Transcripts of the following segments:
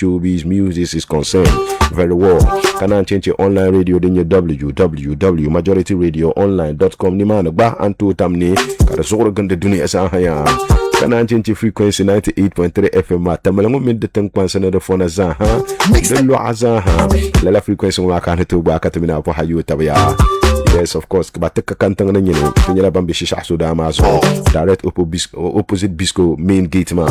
showbiz, music is concerned. Very well. Can I change your online radio then your www.majorityradioonline.com ni mana ba antu tamni kada soro gande dunia sa haya. Can I change frequency 98.3 FM tamalango min de tengkwan sana de fona za ha. De lo aza la frequency wa kan to ba katamina po hayu tabya. Yes, of course. Kabatek kantang na nyino. Kunyala bambi shisha suda maso. Direct opposite Bisco main gate ma.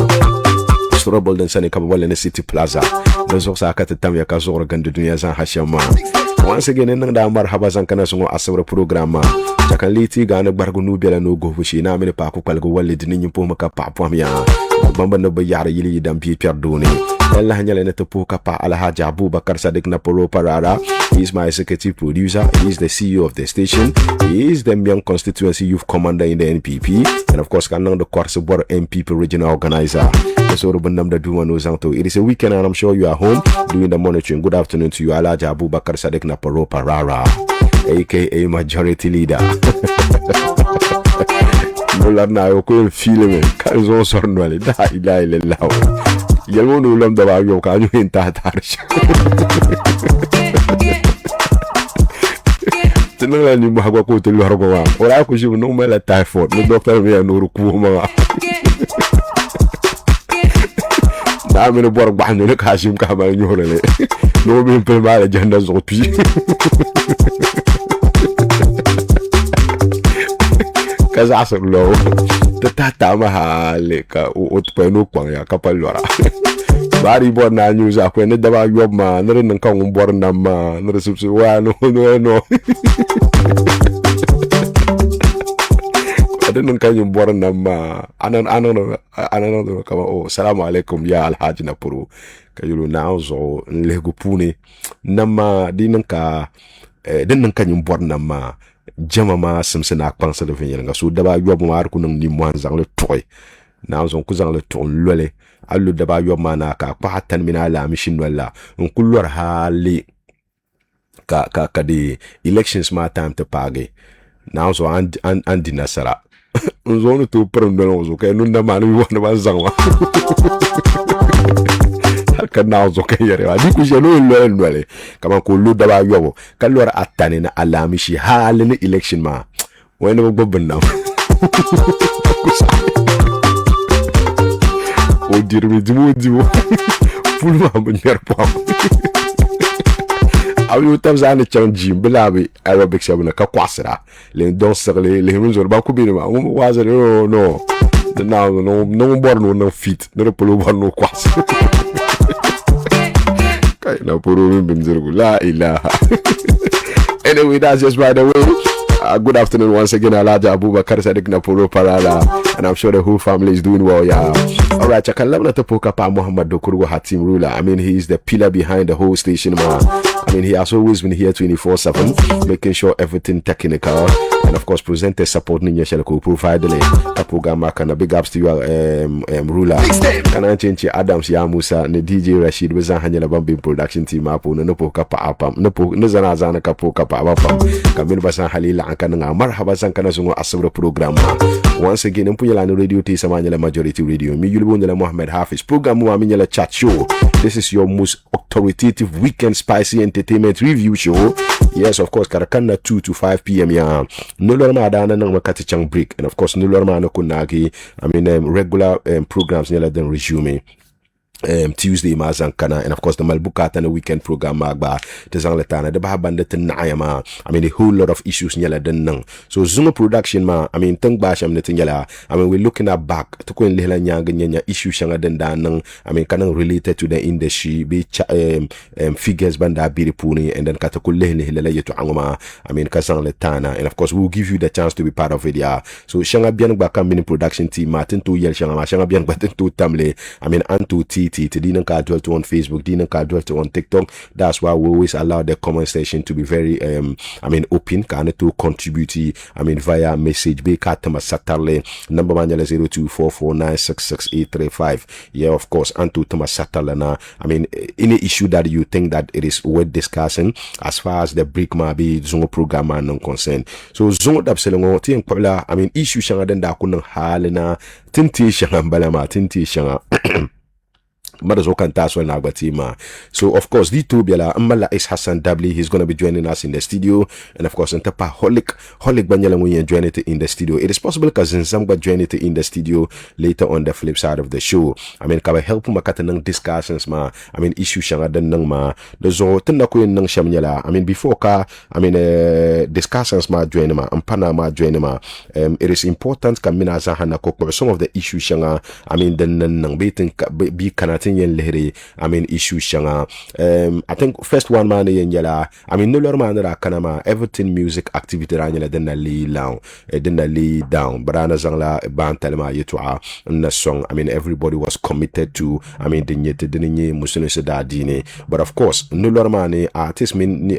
Trouble dan sani kabawale na City Plaza. Nazo sa katatam ya kazora gandu dunia za hashama. Once again nang da marhaba zan kana sungo asawra programa. Chakan liti ga na bargu nu bela no go fushi na mini pa ku kalgo walle dinin po maka pa pamya. Bamba no ba yara yili dam pi perdoni. Allah hanyale na to ka pa Alhaji Abubakar Sadiq na Poro Parara. He is my executive producer. He is the CEO of the station. He is the young constituency youth commander in the NPP, and of course kanang the Korsabor NPP regional organizer. So it is a weekend and I'm sure you are home doing the monitoring. Good afternoon to you, Alhaji Abubakar Sadiq na Poro Parara, aka majority leader. No na yo ko film kan zo sornwale da ila ila yelmo no lam da ba yo ka ñu hinta tarsh tinang la ni mahagwa ko te lo hargo wa ora ko jibu no mala typhoid no doctor me no ruku ma da me no bor ba no ka hashim ka ma ñu horale no me pe mala janda zopi kaza asar lo tata mahale ka o no kwang ya kapalora bari bor na news akwe ne daba yob ma nere nan kan bor na ma nere subsu wa no adan kan bor na ma anan kama o assalamu alaikum ya alhaji na puru kayulu na zo lego pune nama dinan ka dinnan kan bor na ma jama ma samsana kwansa de venir nga so daba yob ma arku nan ni mwanzang le toy na zo kuzang le ton lole allu daba yob ma na ka pa tan mina la mission wala on kulor hali ka di elections ma time to page na zo and dinasara on zo no to prendre zo kay nun na ma ni wona ba zangwa kan na zo kay yare wa di ku jeno lole kama ko lu daba yobo kalor atane na alamishi halin election ma wani babban na o dirmi dimo pulma bunyer pam awu tamzana chanji bilabi aerobic sabuna ka kwasra le don serle le hunzor ba ku bi ma waza no no borno no fit no polo borno kwas kay na puru bin zirgu la ilaha. Anyway, that's just by the way. Good afternoon once again, Alhaji Abubakar Sadiq na Poro Parala, and I'm sure the whole family is doing well, yeah. Alright, I can love to poka pa Muhammad Dokuruwa Hatim Ruler. I mean, he is the pillar behind the whole station, man. I mean, he has always been here 24/7, making sure everything technical, and of course, presenter support Ninya Shelko provide the program. Can big ups to you, Ruler. Can I change Adams Yamusa, the DJ Rashid, with Zahanya Bambi production team up on no poka pa apam, no Nizana Zana Kapoka pa apam, Kamil Basan Halila. Kananga marhaba san kana sungo asabra program once again mpuyala no radio t samanya majority radio mi yulibonde la Mohammed Hafiz program wa minyala chat show. This is your most authoritative weekend spicy entertainment review show. Yes, of course, karakana 2 to 5 p.m. ya no lorma dana nang makati chang break, and of course no lorma no kunagi regular programs nyala then resume Tuesday Mazankana, and of course the Malbukata and the weekend program magba Tezangletana, the Bahabandit and Nayama. I mean a whole lot of issues nyala den. So Zuma production ma, I mean Tang Bash am Netingala. I mean we're looking at back to Queen Lila Nyanga issue shanga den danang. I mean kanang related to the industry, be figures banda biripuni and then Katakule Hila to Angoma. I mean Kazangletana, and of course we'll give you the chance to be part of it. Yeah. So Shanga Bian Baka mini production team Martin to Yel Shanga Bian Batin to Tamle. I mean Antu T didn't card to on Facebook, didn't card to on TikTok. That's why we always allow the comment section to be very open, kind to contribute via message be katama satarle number manual 0244966835. Yeah, of course, and to Thomas Satalana. I mean any issue that you think that it is worth discussing as far as the break ma be zongo program and non concern. So zongo dabselongo ti popular issue shanga den da kunang halena tinti shanga balama tinti shanga Madazo Kantaswell Nagbatima. So of course the two biala Mala is Hassan Dablee. He's gonna be joining us in the studio, and of course Ntapa holic Banyala when join it in the studio. It is possible because Nzamba join it in the studio later on the flip side of the show. I mean kaba help makata ng discussions ma. I mean issue shanga den nang ma. Dozo tenda ko nang shamnyala. I mean before ka discussions ma join ma ampana ma join ma. It is important kamina zahana ko some of the issues shanga. I mean den nang betin bi kanatin yen lehre. I mean issues shanga. I think first one man yen yala. I mean no lor man ra kanama everything music activity ra nyala den na lay down. Barana zangla bantalma yetwa na song. I mean everybody was committed to I mean the muslim dine. But of course no lor man artist mean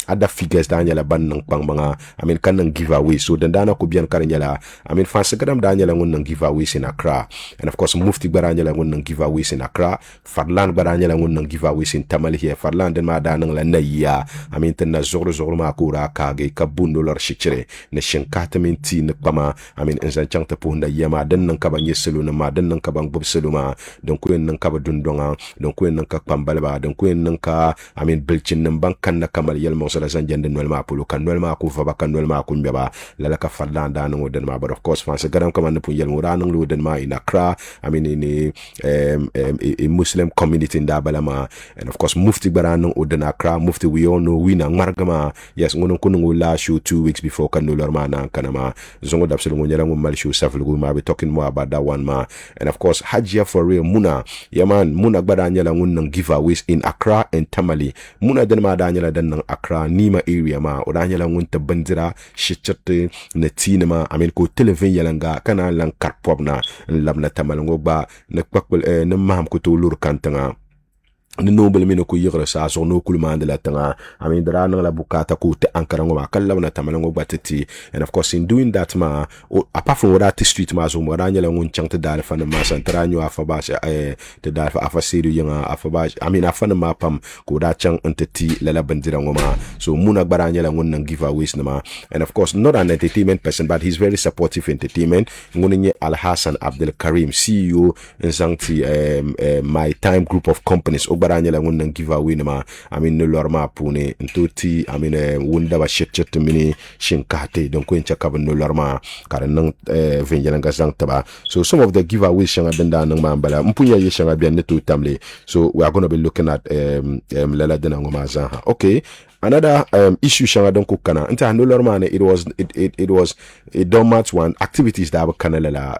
other figures danyala ban nang pang mga I mean kan nang giveaway. So den dana ko bian karanyala. I mean fansagadam danyala ngun nang giveaways in Accra. And of course Mufti baranyala ngun nang giveaways in Accra. Farlan baranyala ngun nang giveaways in Tamale here. Farlan den ma danang la naya. I mean ten na zoro ma kura kage kabun dollar shichere ne shenkata minti ne pama. I mean ensan chang ta punda yama den nang kabang yeselu na ma den nang kabang bob seluma don kuen nang kaba dundonga don kuen nang ka pambalba don kuen nang ka I mean bilchin nang bang kan na kamal yel mo sala san jende noel ma pulu kan noel ma ku fa kan noel ma ku mbaba lala ka Farlan dan ngo den ma. But of course fansa garam kaman pu yel mo ranang lu den ma in Accra. I mean in a Muslim community in Dabalama. And of course Mufti Baranong Oden Accra. Mufti we all know we nang margama. Yes, ngono kunung last show 2 weeks before kanulor ma nang kanama. Zongo dapsel ngonyara mal show saflugu ma be talking more about that one ma. And of course Hajia for real Muna. Yeah man, Muna badanyala ngun giveaways in Accra and Tamale. Muna den ma danyala den nang Accra Nima area ma. Odanyala ngun te bandira shichete ne tinema. I mean ko television yalanga kana lang karpop na labna Tamalango ba ne kwakul ne maham ko to lur kantanga. The noble mino ku yigra sa so no kulmande la tanga. I mean there are la bukata ku te ankarango ma kala na tamalango bateti. And of course in doing that ma apart from that street ma so mo ranya la ngun chang te dal fa na ma santranyo afaba te dal fa afasiru yanga afaba I mean afana ma pam ku da chang entity la bandira ngoma. So muna baranya la ngun nang giveaways na ma. And of course not an entertainment person but he's very supportive entertainment. Nguninye Al Hassan Abdul Karim CEO in Sancti my time group of companies baranya la ngun nang giveaway ma. I mean no lorma pune ntuti I mean wunda ba chet mini shinkate donc ko encha kaba no lorma kare nang venjana gasang taba. So some of the giveaways shanga benda nang mambala mpunya ye shanga bien netu tamle. So we are going to be looking at lala dena ngoma zaha. Okay. Another issue shanga don kukana nta no lorma it was a dormant one activities that were kanala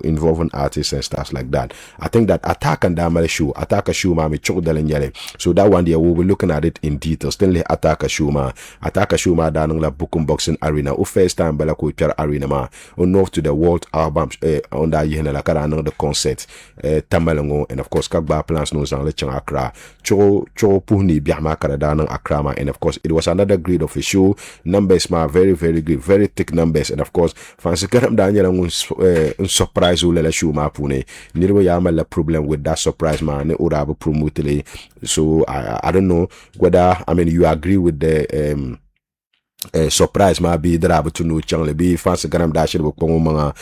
involving artists and stuff like that. I think that attack and damage show attack a show ma me chok dalen. So that one there we'll be looking at it in detail. Stanley attack a show ma danang la bukum boxing arena o first time bala ko char arena ma on north to the world albums on that yena la kara the concert tamalango. And of course kagba plans no zan le chang Accra cho puhni biama kara danang Accra ma. And of course it was another grade of a show. Numbers ma very very good, very thick numbers. And of course fancy karam daniel un surprise ula show ma pune nirwa yama la problem with that surprise ma ne ora promote. So I don't know whether I mean you agree with the surprise ma be draba to no changle be fancy garam dash mga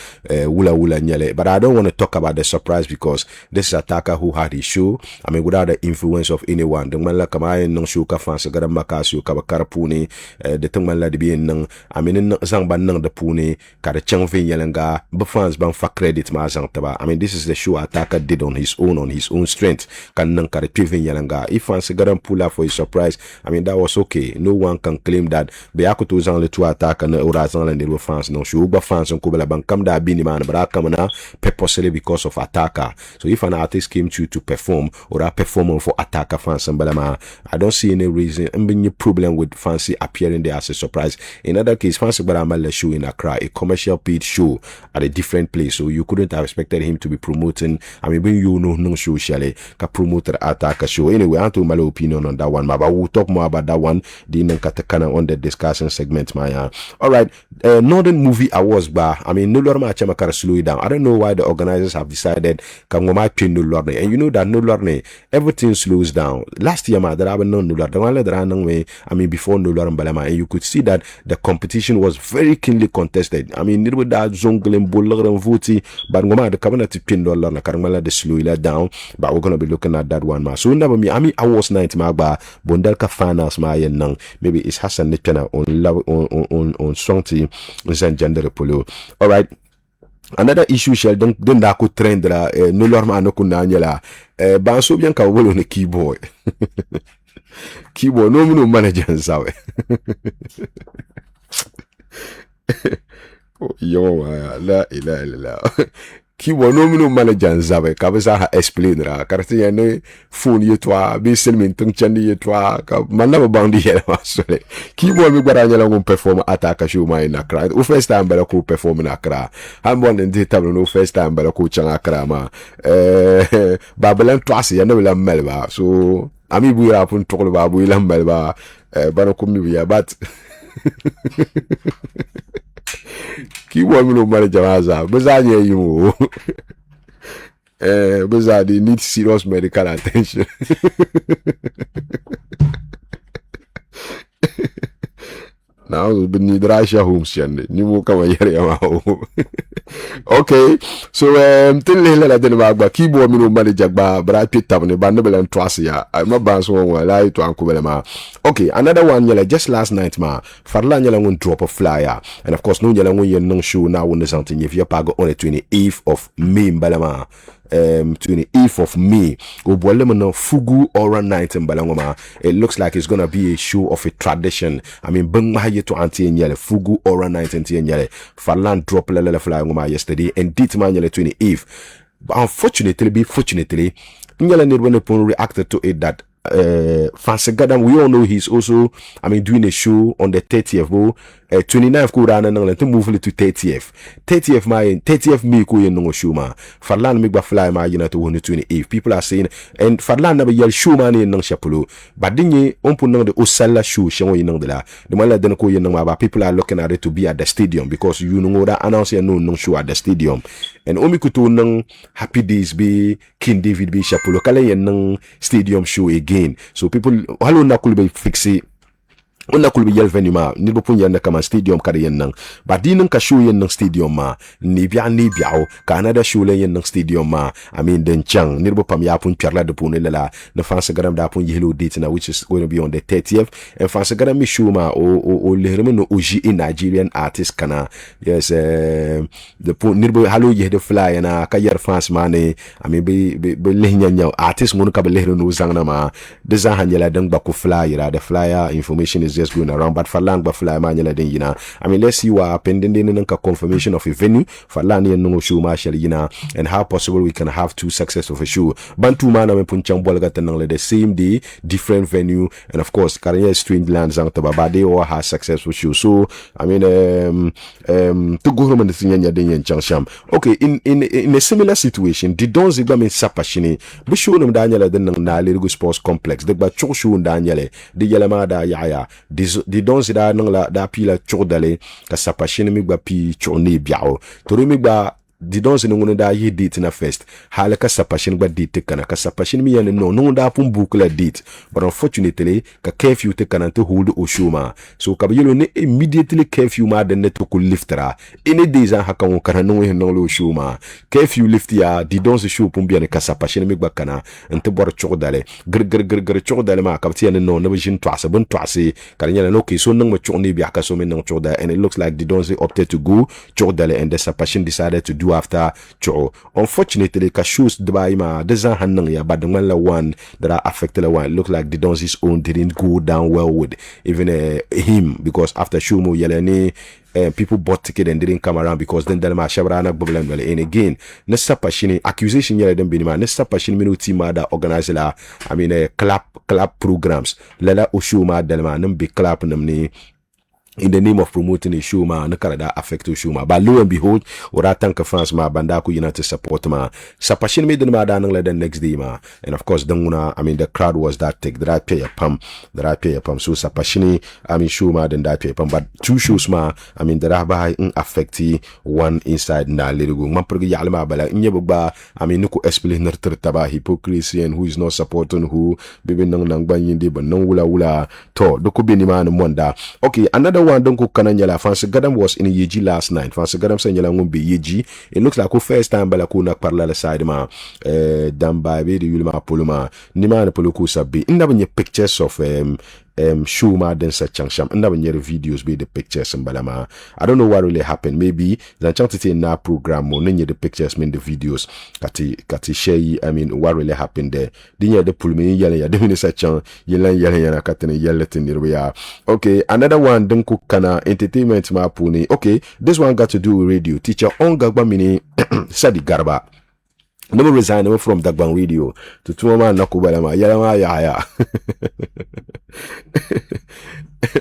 wula nyele. But I don't want to talk about the surprise because this is attacker who had his show. I mean without the influence of anyone. The man la kama nang show ka fancy garam makasyo ka karapuni the thing man la de be nang I mean zang ban nang de puni ka de chang vin yelenga be fans ban fa credit ma zang taba. I mean this is the show attacker did on his own strength kan nang ka de vin yelenga. If fancy garam pull up for his surprise, I mean that was okay. No one can claim that be akutu zang le tu attack na ora zang la nirwa fans no show ba fans on kubala ban kam da bini man bara kamana purposely because of attacker. So if an artist came to perform or a performer for attacker fans and balama, I don't see any reason and any problem with fancy appearing there as a surprise. In other case fancy barama show in Accra, a commercial paid show at a different place, so you couldn't have expected him to be promoting. I mean when you know no show shale ka promoter attacker show. Anyway I want to my opinion on that one, but we'll talk more about that one the katakana on the discussion discussing segment my all right. Northern Movie Awards bar. I mean, no lord ma chama kar slow it down. I don't know why the organizers have decided kangoma pin no lord, and you know that no lord everything slows down. Last year ma that I no lord the one that I mean before no lord balama, and you could see that the competition was very keenly contested. I mean, it was that zongling buller and voting, but ngoma the cabinet to pin no lord na karangmala the slow it down. But we're gonna be looking at that one ma. So never me. I mean, awards night ma ba bondelka finals ma yen nang. Maybe it's Hassan the channel on love on song team and gender polo. All right. Another issue shall then da ku trend la no lorma no kunanyela ban so bien ka wolo ne keyboard keyboard no manager sawe yo la ila ila keyboard no manager sawe ka bisa ha explain ra karti ya ne phone yetwa be selmin tung chandi yetwa ka manna bandi ya masole keyboard mi gbaranya la ngum perform attack show mai na kra o first time bela ko perform na kra hambon ndi table no first time bela ko changa kra ma babelan twase ya no la melba so ami bu ya pun tokolo ba bu la melba bana ko mi ya but keyboard mi no manager aza bezanye you bezadi need serious medical attention. Now we need Russia homes and you come here. Okay, so la den ba keyboard mi no manager ba bra pita ne ba nebel and twice ya I ma ban so one lie to anko ma. Okay, another one yele just last night ma Farlan yele won drop a flyer, and of course no yele won ye no show now on the something if you pago on the 28th of May balama 28th of May. Fugu Aura Night in Balangoma. It looks like it's gonna be a show of a tradition. I mean, bring my to Auntie and Yele, Fugu Aura Night and Yele. Farland drop Lele flying yesterday, and Ditman Yele 28th. But fortunately, Nyala need when upon reacted to it that Fancy Gadam, we all know he's also, I mean, doing a show on the 30th, 29th Kurana and to move to 30th me ko no show ma Farlan me gba fly ma yina to 28th. People are saying and Farlan na be yel show ma ne nang chapolo but dinye on put nang the osala show shen yin nang de la the man la den ko yin nang ma people are looking at it to be at the stadium because you know that announce no show at the stadium and omi kuto nang Happy Days be King David be chapolo kala yin nang stadium show again, so people halo na kul be fixé on a could be yel venue ma ni bopun yanda kama stadium kare yen nang ba dinang ka show yen nang stadium ma ni biao ka another show len yen nang stadium ma I mean den chang ni bopam ya pun perla de pun la na fansa garam da pun yellow date na which is going to be on the 30th and fansa garam mi show ma o lerme no oji in Nigerian artist kana yes the pun ni bo halo ye de fly na ka yer fans ma ne I mean be lehnya nya artist mun ka be lehro no zangna ma de za hanyela dang ba ko flyer the flyer information is just going around, but Farlang but fly man yina. I mean, let's see what happened. Then confirmation of a venue Farlang no show marshal yina, and how possible we can have two success of a show. Bantu man I punchang ball got the same day, different venue, and of course Karanya Strange Lands and Tababa they all have successful show. So I mean to go home and the thing and Changsham. Okay, in a similar situation, the Don Zigam in Sapashini, be show them Daniela then na Lirigo Sports Complex, the Bacho show Daniele, the Yalamada Yaya. Di don sida nang la da pi la chordale ka sapashine mi gba pi chorne biao to mi gba di don se ngone da yi date na first hala ka sapashine gba date kana ka sapashine mi yan no da pun book la date but unfortunately ka curfew te kana to hold o shuma so ka yelo ne immediately curfew ma den to ko liftera any days an haka won kana no he no lo shuma curfew lift ya di don se show pun bian ka sapashine mi gba kana ente bor chordale gr chordale ma ka ti yan no na bijin twase bon twase ka nyala no ke so nang ma chorne bi aka so men nang chorda and it looks like di don se opted to go chordale and the sapashine decided to do after Cho. Unfortunately, Kashus Dubai doesn't handle ya, but the one that are affected one. It looks like the Don's own didn't go down well with even him because after Shumo Yeleni people bought ticket and didn't come around because then Delma Shabrana problem and again Nesta Pashini accusation yellow then Binima Nesta Pashini Minuti Mada organizer I mean clap programs Lela Ushuma Delma Numbi clap Namni in the name of promoting a show ma na kada da affect show ma but lo and behold ora tanka France ma banda ku United support ma sapashin me den ma da nang the next day ma and of course danguna I mean the crowd was that take that pay a pam so sapashini I mean show ma den that pay pam but two shows ma I mean the ba affect one inside na lirugo man pergi yale ma bala nye ba I mean nuko explain taba hypocrisy and who is not supporting who bebe nang ba yindi ba nang wula to doko be ni ma no monda. Okay, another one don't go kananyala fancy gadam was in yeji last night fancy gadam sanyala ngumbi yeji it looks like first time bala ko nak parla la side ma damba be de yulma poluma ni ma na poluku sabbi inda banye pictures of Shuma then sa changsham and when your videos be the pictures and balama I don't know what really happened maybe the chance na program or none the pictures mean the videos kati share I mean what really happened there dinya the pull me yalla ya demini sa chan yalla katene yalla tinirwe. Okay, another one don't cook kana entertainment ma puni. Okay, this one got to do with radio teacher on gagba mini Sadi Garba never resign from Dagban Radio to Tuama Nakubalama ya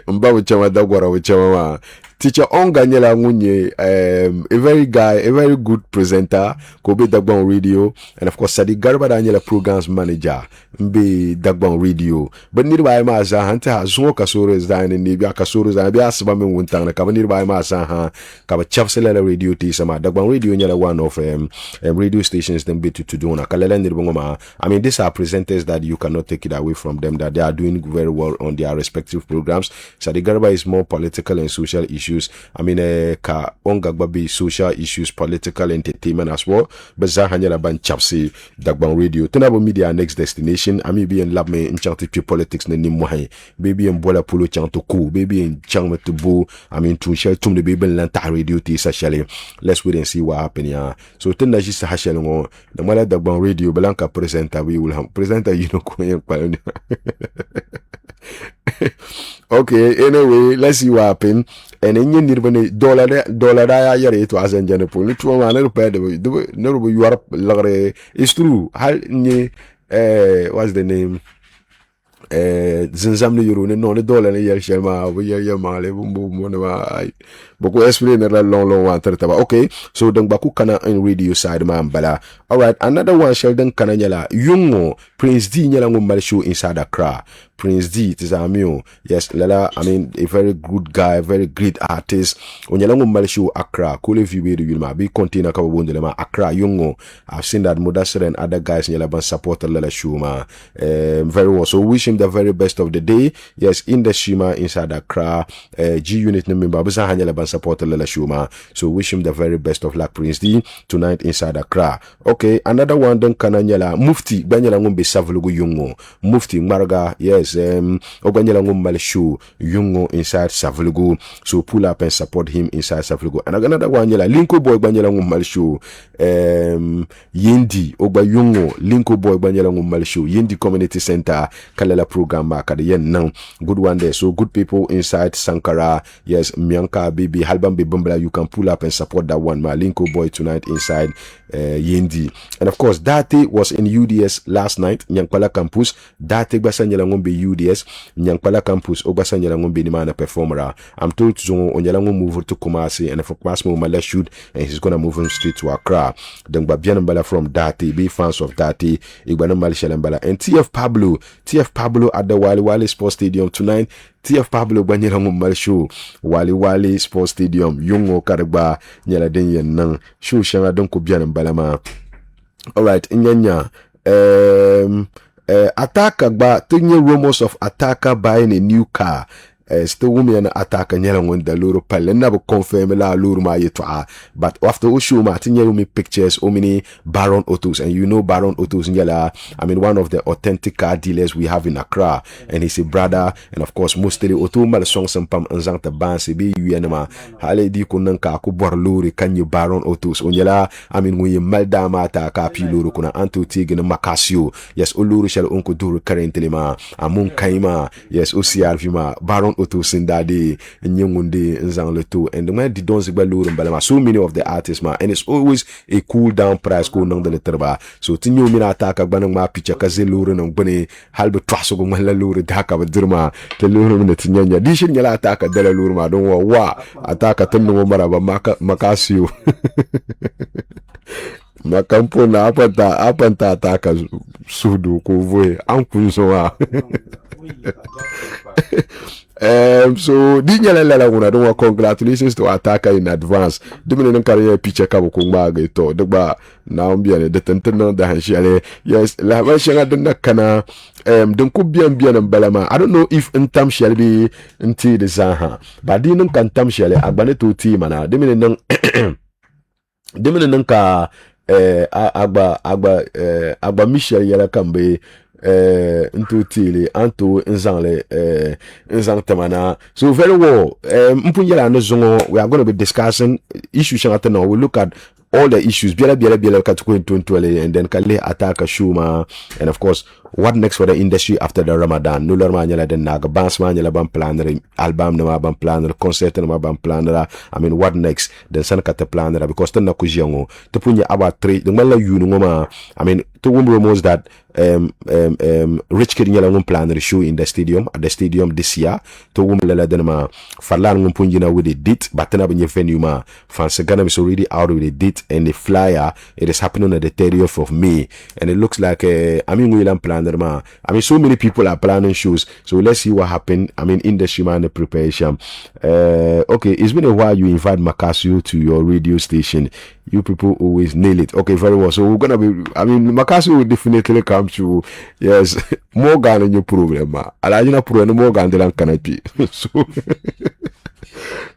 Mbawu chama dagwara wichama teacher Onganyela Munye, a very good presenter, Kobe Dagbon Radio, and of course Sadi Garba Daniela programs manager, Mbe Dagbon Radio. But nearby Maza Hanta Zuo Kasores Dine in Nibia Kasores and Biasabam Wuntana, Kava nearby Maza Kava Chapsela Radio Tisama, Dagbon Radio Nyala one of radio stations then be to do na Kalala Nirbongoma. I mean, these are presenters that you cannot take it away from them, that they are doing very well on their respective programs. Sadi Garba is more political and social issues. I mean, ka ongagbabi social issues, political entertainment as well. But Zahanyala ban chapsi Dagbang Radio. Tunabo media next destination. I mean, be in lab me in chanti politics ne nimwahi. Baby in bola polo chanto ku. Baby in changme to bo. I mean, to share tum the baby lanta radio ti sa shale. Let's wait and see what happen ya. So tunda jisa hashalongo. The mala Dagbang Radio Belanka presenter we will have presenter you know kwenye Okay, anyway, let's see what happen. And in your dollar yare to as enjane poli to man no you are lagre. It's true. How what's the name? Zinzamni yuru no the dollar yar shelma we ya male bumbu Boko explain a long one taba. Okay, so dang baku kana in radio side man bala. Alright, another one Sheldon Kananyala Yungo Prince D Nyalango show inside Accra. Prince D it is Amio. Yes, Lala, I mean a very good guy, very great artist. Onyalango show Accra, Kole Vibe Yulma, be container Kabundema, Accra Yungo. I've seen that Modasser and other guys in Yalaban support Lala Shuma very well. So wish him the very best of the day. Yes, in the Shima inside Accra, G Unit member Yalaban support Lala Shuma. So wish him the very best of luck, Prince D, tonight inside Accra. Okay, another one then Kananyala Mufti Banyala Ngumbe Savlugu Yungo. Mufti Marga, yes, Obanyala Ngumbale show Yungo inside Savlugu. So pull up and support him inside Savlugu. And another one Yala Linko Boy Banyala Ngumbale show Yendi Oba Yungo Linko Boy Banyala Ngumbale show Yendi Community Center Kalela program Kadayen now. Good one there. So good people inside Sankara, yes, Mianka Baby Halbam Bibumbla, you can pull up and support that one. My Linko Boy tonight inside Yendi. And of course, Date was in UDS last night, Nyankpala campus. Date Basanyala Ngombe UDS, Nyankpala campus, Obasanyala Ngombe Nimana performer. I'm told to Onyalango move to Kumasi and for Kwasmo Mala shoot, and he's gonna move him straight to Accra. Then Babianambala from Date, be fans of Date, Igbanambala Shalambala, and TF Pablo at the Wali Sports Stadium tonight. TF Pablo Banyelango Mal show Wali Sports Stadium Yungo Karaba Nyala Denye Nang show Shanga Donko Bian Balama. Alright, Nyanya attacker ba taking rumors of attacker buying a new car. Still women attack and yellow when the luro pal never confirm la luro ma yetwa. But after Oshu Martin me pictures many Baron Autos, and you know Baron Autos in Yala, I mean one of the authentic car dealers we have in Accra, and he's a brother, and of course mostly Auto mal songs and pam and zanta bansi be yuenema hale di kunanka ku bor luri kanyu Baron Autos on Yala. I mean when you melda mata ka pi luro kuna anto tig na makasio. Yes, Oluru shall unko duru currently ma amun kaima. Yes, OCR vima Baron auto sindade nyungundi nzang to and the man di don zigba lure balama so many of the artists ma and it's always a cool down price ko nang de terba so tinyo mina ataka gbanang ma picture ka ze lure nang bane halbe twaso go mala lure daka ba dirma te lure mina tinyanya di shin nyala ataka dala lure ma don wa ataka tanno maraba makasiyo makampo na apanta ataka sudu ko voe an kunsoa so di nyala la una don congratulations to Ataka in advance dimene nan career picture ka ko maga to dagba na mbia ne detentan da hanshale yes la ba shanga dan nakana dan ko bian balama I don't know if in tam shall be inti de zaha ba di nan kan tam shale agbane to ti mana dimene nan ka agba Michel yala kambe into tili anto nzang tamana so very well mpunyala no zongo we are going to be discussing issues shangata now we look at all the issues biela katuko in 2020 and then kale Ataka shuma and of course what next for the industry after the Ramadan no lorma nyala den naga bans ma nyala ban planner album na ban planner concert na ban planner I mean what next then san kata planner because tan na kujiango to punya about 3 the mala yunu ngoma I mean to rumors that Rich Kid nyala ngum planner show in the stadium at the stadium this year to wumlela den ma farlan ngum punjina with the date batana benye venue ma fans Ghana is already out with the date and the flyer it is happening on the 30th of May and it looks like I mean we plan I mean so many people are planning shows so let's see what happened I mean industry man the preparation okay it's been a while you invite Makasio to your radio station you people always nail it okay very well so we're gonna be I mean Makasio will definitely come to yes more Ghana in your problem alajina problem more Ghana than canapi so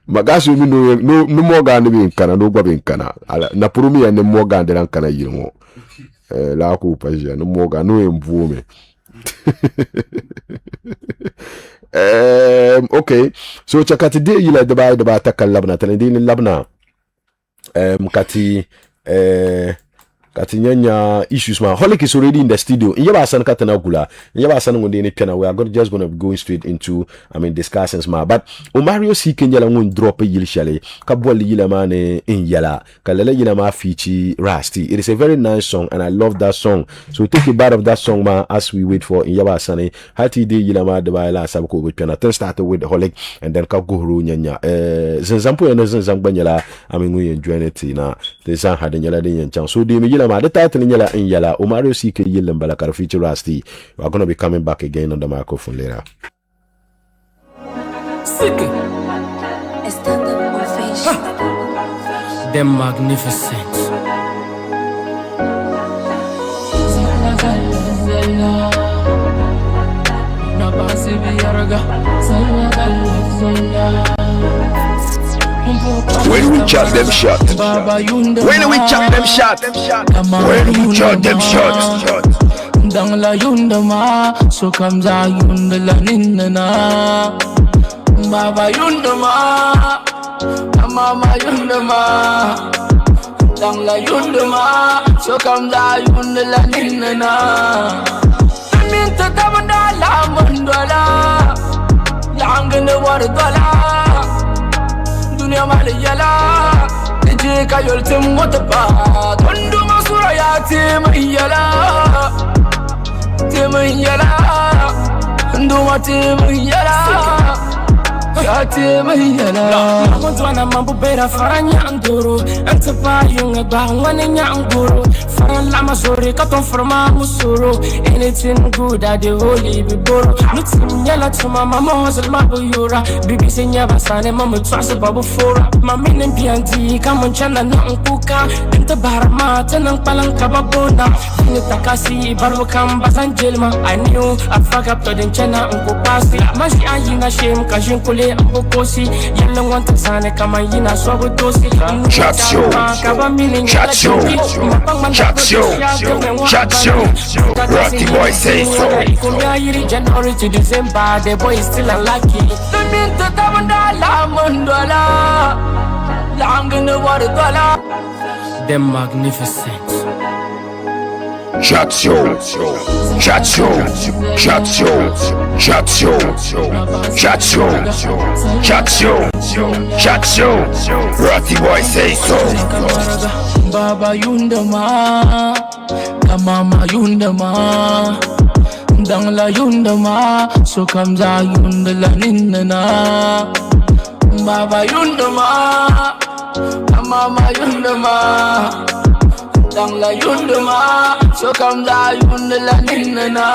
Makasio no more Ghana in Ghana no in Ghana na purumi and more Ghana than Ghana you know la coupa já no moga no emvume okay so chakati de yila de ba takallabna tanidini labna kati nyanya issues ma holic is already in the studio yaba san katana gula yaba san ngonde ne piano we are just going to be going straight into I mean discussions ma but Mario C kenyala ngun drop yil shale ka bol yila ma ne in yala kalala yila ma feature Rusty it is a very nice song and I love that song so take a bite of that song ma as we wait for yaba san hati de yila ma de ba la sab ko piano then start with holic and then ka gohru nyanya zinzampo ene zinzambanyala I mean we enjoy it na de san hadanyala de nyan so de mi ma the title nyala in yala Mario C ke yilem balakar feature Rusty we are going to be coming back again on the microphone later them magnificent when we chop them shot when we chop them shot when we chop them shot dang la yunda ma so comes a yunda la ninna baba yunda ma mama yunda ma dang la yunda ma so comes a yunda la ninna minta tabanda la mandala langana wardala dunia maliyala je ka yoltem wotapa tondu masura ya temiyala ndu matemiyala I want to na mambo bera faranya andoro antapa yunga ba wane nya angoro faran la masore katon forma musoro anything good at the holy be boro nutim yala to mama hustle mabu yura bibi senya basane mama twasa babu fora mama nen pianti kamon chana na nkuka enta barama tanang palang kababona ni takasi baru kam basan jelma I knew I fuck up to den chana nkupasi mashi ayina shem kashin kule ambokosi yalla wanta sane kama yina swabu dosi Chat show Rocky boy say so January to December the boy is still unlucky minta tabanda la mondola langana wardala them magnificent Chat show. Chat show. Chat show. Chat show. Chat show. Chat show. Chat show. Ratty boy say so. Baba yundama, Kamama yundama, Dangla yundama, so comes a yundala nindana. Baba yundama, Kamama yundama, Dangla yundama, so comes a yundala nindana.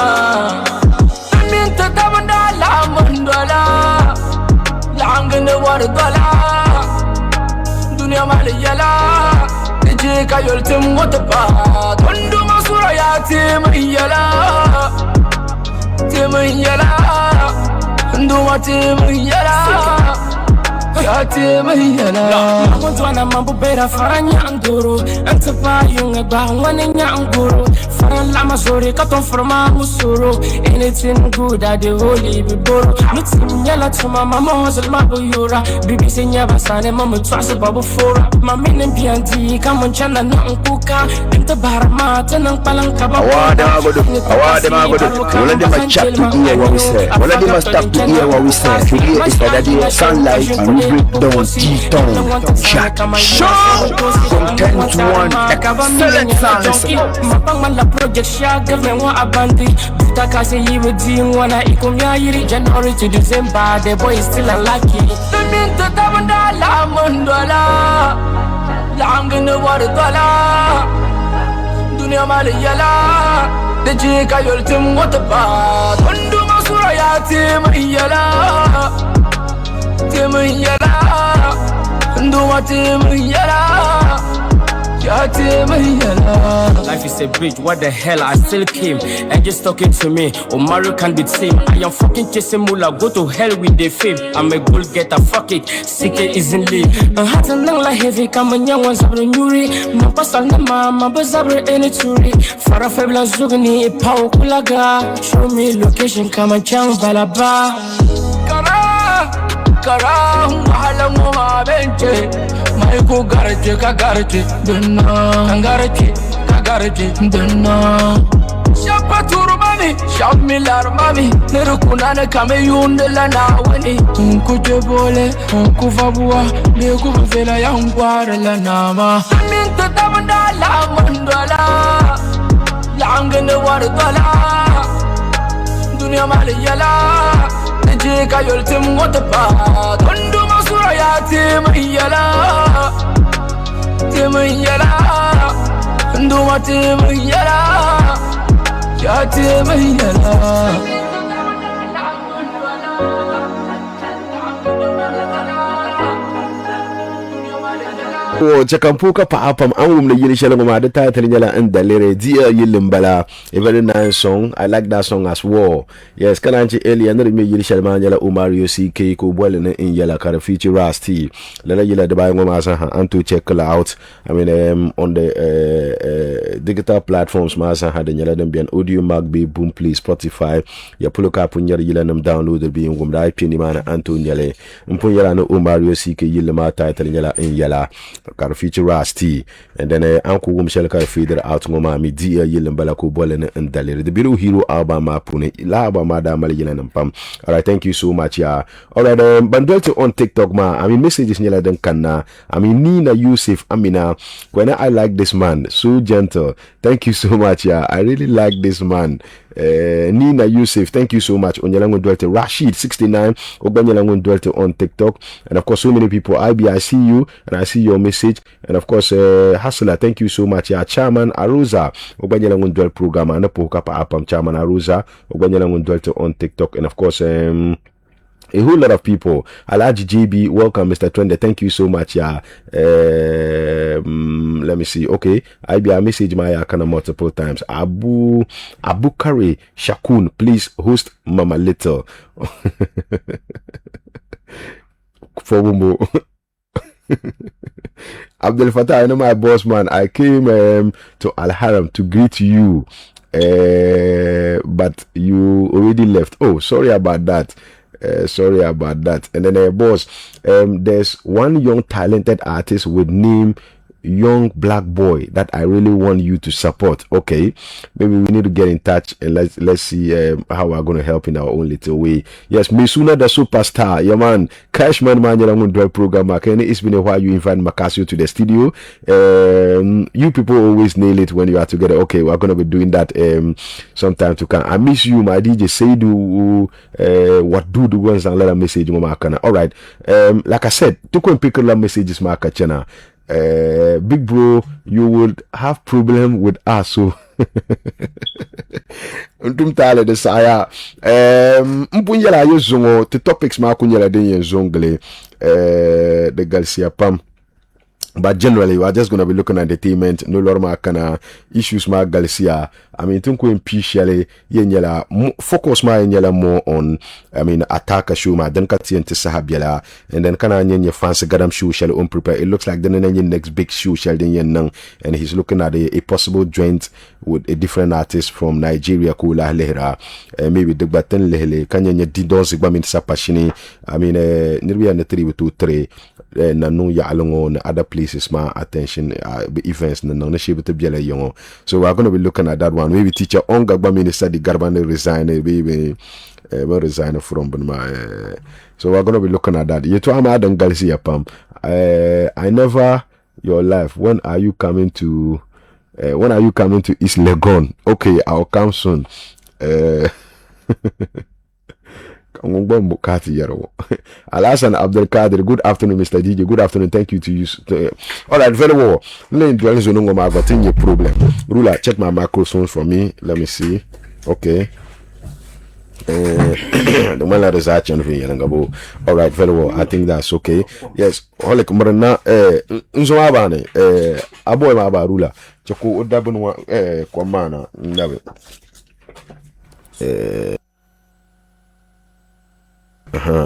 I mean to Tabanda la mandala, long in the water dollar, Dunia Malayala. Kayol tim wotapa Tondo masura ya tim yala Ndo tim yala Ya tim yala Mwantu wana mambu bera faranya anduru Antapa yunga ba wane nya anguru Faran lama sori katon forma musuru Anything good at the holy biboro Nutim yala tuma mama hustle mabu yura Bibi se nyaba sane mama twase babu fora Mami nempianti kamon chanda na unkuka Inta barama tenang palang kaba Awade magodu Wala di ma chat to hear what we say. Wala di ma stop to hear what we say. To hear is that the sunlight and we break down T-Town. Chat show from 10 to 1. Excellent sounds. Mapang man la project siya government wa abandi Buta kasi yiwe di wana ikumya yiri January to December the boy is still unlucky Minta tabanda la mondola Langin war dola Dunia malayala De jika yol tim wotapa Tondo masura ya tim yala Tim yala Ndo tim yala Life is a bridge, what the hell, I still came and just talking to me, Mario can be team. I am fucking chasing mula, go to hell with the fame. I'm a goal getter, fuck it, seek it easily. Hat and like heavy, come on, young ones, Abra Nuri, my pastor, my bazabre, any turi. For a fabula zugni, power kulaga. Show me location, come and chang balaba. Kara, mahala mo benche. Maiku garage, kagarage, dunna. Kagarage, dunna. Shapa turu mami, shap milar mami. Neru kunana kame yundela na wani. Unku jebole, unku fabua. Leku bufela ya unkware la nama. Minta tabanda la mandala. Langene war dola. Dunia malayala. Jika yol tim wotapa Tondo masura ya tim yala Ndo tim yala Ya tim yala Chakampuka pa apam amum le yili shela ngoma the title nyala ndalere dia yilimbala a very nice song. I like that song as well. Yes, kananchi earlier na me yili shela nyala Umario CK ko bole na in yala kara feature Rusty. Lela yila de ba ngoma sa and to check it out. I mean on the digital platforms ma sa ha de nyala dem bien audio mag be boom please Spotify. Ya pulo ka pun nyala yila nam download be ngom da ip ni mana anto nyale. Mpun yala no Umario CK yila ma title nyala in yala got a feature Rusty and then Uncle Michelle ka feeder out ngoma mi dia yilimbala ko bolene ndalere the Biru Hero album apune la album da maligina nampam. All right, thank you so much ya. All right, bandwelto on TikTok ma I mean messages nyala den kanna I mean Nina Yusuf Amina when I like this man so gentle. Thank you so much ya. I really like this man. Nina Yusuf, thank you so much. Onyalango Dwelte Rashid 69 Obanyalango Dwelte on TikTok, and of course so many people. IB, I see you and I see your message, and of course Hustler, thank you so much. Yeah, Chairman Aruza Obanyalango Dwelt program and Poka apam Chairman Aruza Obanyalango Dwelte on TikTok, and of course a whole lot of people. Alaji JB, welcome, Mr. Twende. Thank you so much. Yeah. Let me see. Okay. I be a message my kind of multiple times. Abu Kare Shakun, please host Mama Little. For Wumbo. Abdel Fattah, I know my boss man. I came to Al Haram to greet you. But you already left. Oh, sorry about that. And then boss, there's one young talented artist with name young black boy that I really want you to support. Okay, maybe we need to get in touch and let's see how we're going to help in our own little way. Yes, Misuna the superstar, yeah man, Cashman man, you're going to program. Okay, it's been a while you invite Macasio to the studio. You people always nail it when you are together. Okay, we're going to be doing that sometime to come. I miss you, my DJ Seidu. What do the ones and let a message, Mama Kana. All right, like I said, to go and pick up messages, Maka Chana. Big bro, you would have problem with us, so untum tale de saya mpunyala yezongo the topics ma kunyala de yezongle the Garcia Pam. But generally, we are just going to be looking at entertainment. No lorma kana issues ma Galicia. I mean, tunku impishale yenyela focus ma yenyela more on. I mean, attack a show ma then kati ente sahabiela and then kana yenye fancy gadam show shall prepare. It looks like the next big show shall den yenang, and he's looking at a possible joint with a different artist from Nigeria kula lehra. Maybe the batten lehele kanya nye didon sigba min sapashini. I mean, nirbiya ne 3 with 2 3 na no ya along on other places my attention events na no she to biela young. So we're going to be looking at that one. Maybe teacher Ongagba minister the Garbane resign maybe resign from my so we're going to be looking at that. You to am Adam Garcia Pam. I never your life. When are you coming to East Legon? Okay, I'll come soon. Alasan Abdul Kadir, good afternoon, Mr. DJ. Good afternoon, thank you to you. All right, very well. I got your problem. Ruler, check my microphones for me. Let me see. Okay. The one that is action for you. All right, very well. I think that's okay. Yes. Holic Morena. Nzoabane. Aboy Maba Ruler. Choko Odabunwa. Kwamana.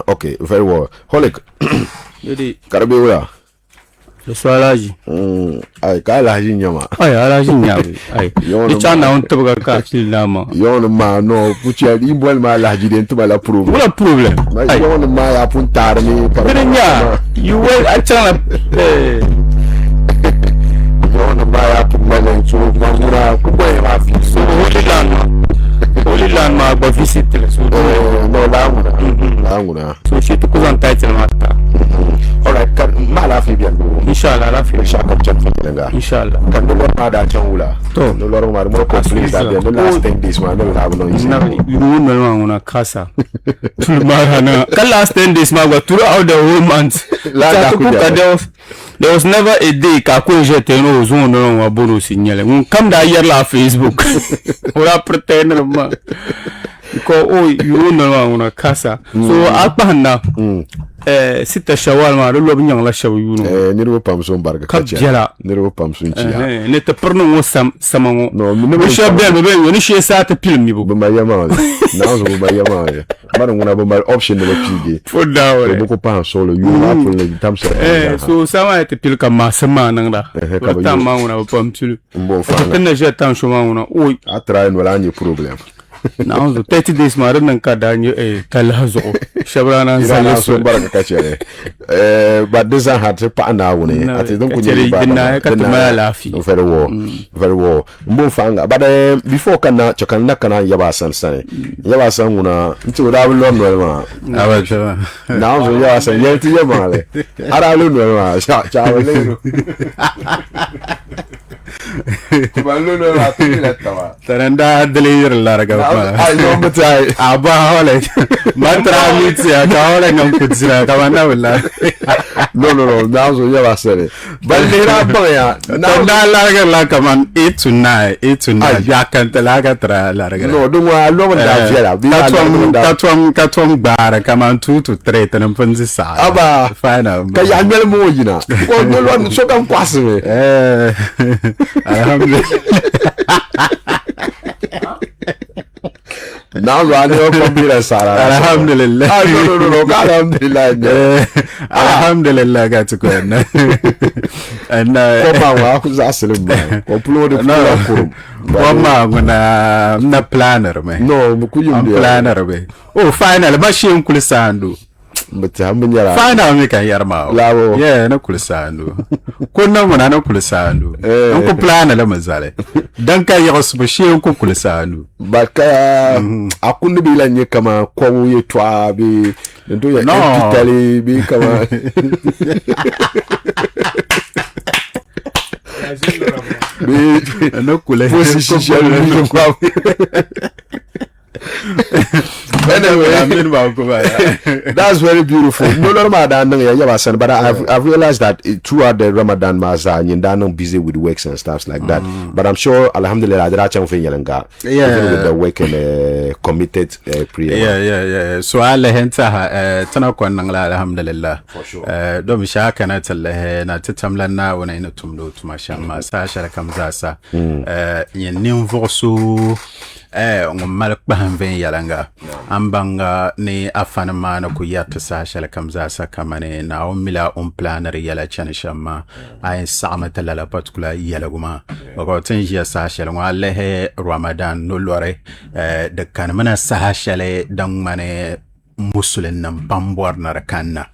Okay, very well. Holic. Karabiula. The swalaji. I Kalaji Yama. I Alaji Yami. I Chana on Toga Kachi Lama. Yon ma no, put your imble my laji into my approval. What a problem. I don't my apuntarni. You will I tell Yon my apun so Mamura Kuba so Holy Landmark but visit no Lamuna. So she took on title matter. Alright, Malafian. Inshallah, Inshallah. Can the Lord add a changula? No Lord, more complete than the last 10 days. Man, don't have no you won't on a casa. The last 10 days, man, but throughout the whole month. There was never a day Kakunja Teno zone on a bonus signal. Come down here la Facebook. Or I pretend because oh you don't know on a casa. So Alpana sit a shawarma, the loving young lasha you know. Never pumps on Barga. Jella, never pumps in Chia. Net a perno was some no shall be when she sat a pill me by Yama. Now by Yama. Madam, when I buy option of a PG. For down Boko Pan solo, you will in terms of so some at the pilka massaman and that. Tamman of pump to the jet town shomana. Oh, I try and well, your problem. Now the 30 days modern and Kadanyo a Talazo Shabrana but this I had to pan now. I don't laughing very well, very well. Mufanga, but before Kana Chakana Yabasan Sunny Yabasan into that London. Now, Yabasan, yet to your mother. I don't Taranda deliver Larga. I know but I Holic. Mantra meets ya, calling on Kutsira, Kavana. No, now so you are saying. But they are boy. Now, Larga Lakaman, 8 to 9, 8 to 9. Yakan Talaga Larga. No, don't worry, I love that. Catwam bar, come on 2 to 3, and Punzisa. Abba, final. Kayan more, you know. Oh, so come pass me. Now running up from Bila Sarah. Alhamdulillah. No, Alhamdulillah. Alhamdulillah, got to go. And who's asking me? Upload the planner, man. No, planner. Oh, finally, Bashim Kulisandu. but hamnyara fana mi kan yarma lawo yeah na kulsanu kunna muna na kulsanu an ku plana la mazale dan ka yos bu shi ku kulsanu baka akundu bila nye kama kwa uye twa bi ndo ya epitali bi kama no kule that's very beautiful. No Ramadan, but I've realized that throughout the Ramadan months, I'm busy with works and stuff like that. But I'm sure, Alhamdulillah, with the work and committed prayer. Yeah. So Allah henta tana kwanang la alhamdulillah. For sure. Do mishaka na telle na titamla na wana ina tumdo tumashama sa shara kamzasa. Yen nimvosu ngumal kbahanven yalanga ambanga ni afanama na kuyata sa shala kamzasa kamane na umila planer yala chanishama ay sa'amata la particular yala guma bako tinjiya sa shala ngalehe Ramadan no lore de kan mana sa shala dang mane musulin nan bambor na kanna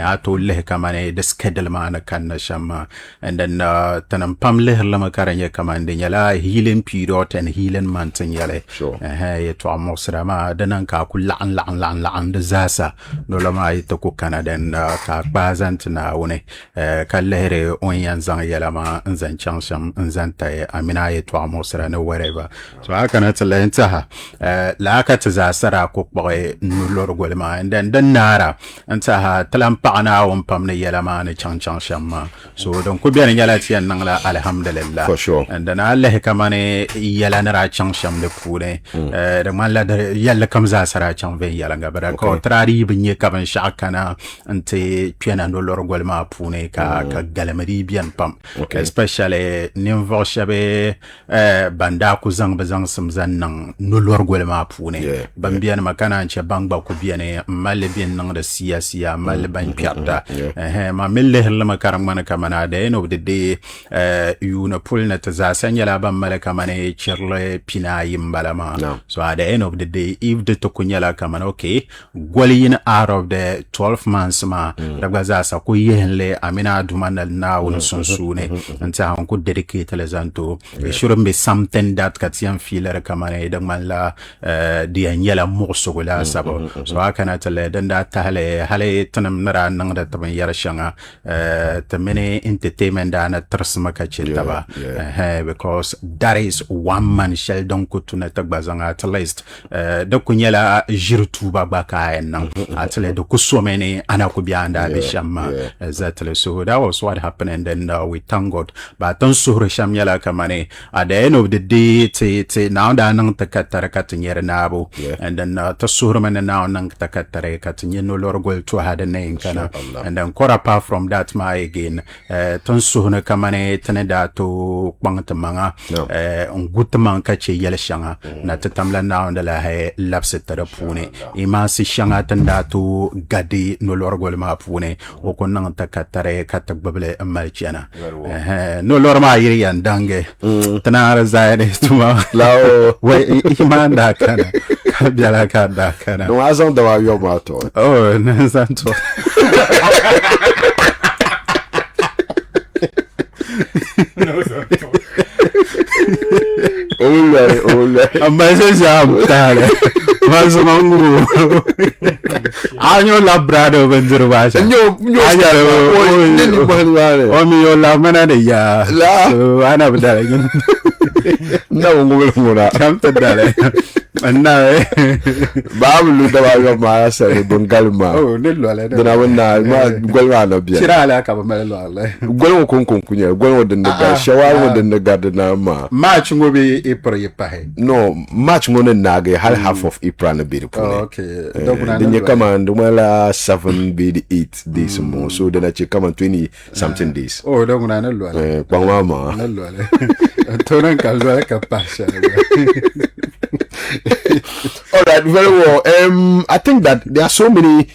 ato leh kamane de schedule mana kanna shama and then tanam pam leh lama karanya kamande yala healing period and healing month yale ye to amosra ma danan ka ku lan de zasa no lama ito ku kanaden ka bazant na woni ka lehre on yanzan yala ma nzan chansham nzanta amina ye to amosra no whatever so akana talenta la ka tazasara ku boy no golma and then nara anta ha talam paana on pamne yala ma ne chang shamma so don ko bian yala tian nangla alhamdulillah for sure and then Allah kamane yala nara chang sham de pure de malla de yalla kam za sara chang ve yala ngabara ko trari binye kaban shakana ante piana no lor golma pune ka galamari bian pam especially nimvo shabe banda ku zang bazang samzan nang no lor golma pune bambian makana anche bangba ku biane malle bien nang da siya malle ban piarda ma melle helma karamana kamana de no de you na pulna ta za sanyala ban mala kamane chirle pina yimbalama so at the end of the day if the tokunyala kamana okay gwalin out of the 12 months ma ragaza sa ku yehenle amina dumana na won sonsune anta on ku dedicate le zanto it shouldn't be something that katian feeler kamane de mala di anyala morsogola sabo so akana tale danda tahale hale tanam nara nang da taban yar shanga tamene entertainment da na trsma ka chitaba because that is one man shall don kutuna tagbazanga at least da kunyala jirtu baba ka en atale do kusomene ana kubianda be shamma exactly so that was what happened and then we thank God but on suhre shamyala kamane at the end of the day te now da nang takatara katnyere nabo and then to suhre man now nang takatare katnye no lorgol to had a name kana and then quite apart from that my again ton suhne kamane taneda to bangtamanga ngutman kache yele shanga na tatamla now ndala he lapseta pune imasi shanga tanda to gadi no lorgol ma pune o konang takatare katagbable malchiana no lorma yiri yandange tanara zaire tuma lao we imanda kana biala kada kana no azon da wa yo mato oh nanzanto Ola amase jamtare maso mangu anyo labrado benzuru basa nyo ni bahwale o mi yo la mana de ya la ana bdale na ngul ngura kamta dale anna bablu da wa yo ma sa bon galma oh nello ale dana wanna ma golwa no biya sira ala ka ba melo ale golwo kon kunya golwo den da shawa den da na ma match ngobe ipro yipahe no match ngone nage hal half of ipra na bi ko okay then kama ndumala 7 be 8 days more so then I kama 20 something days oh donc na nello ale kwa mama nello ale tonan ka like a passion. All right, very well. I think that there are so many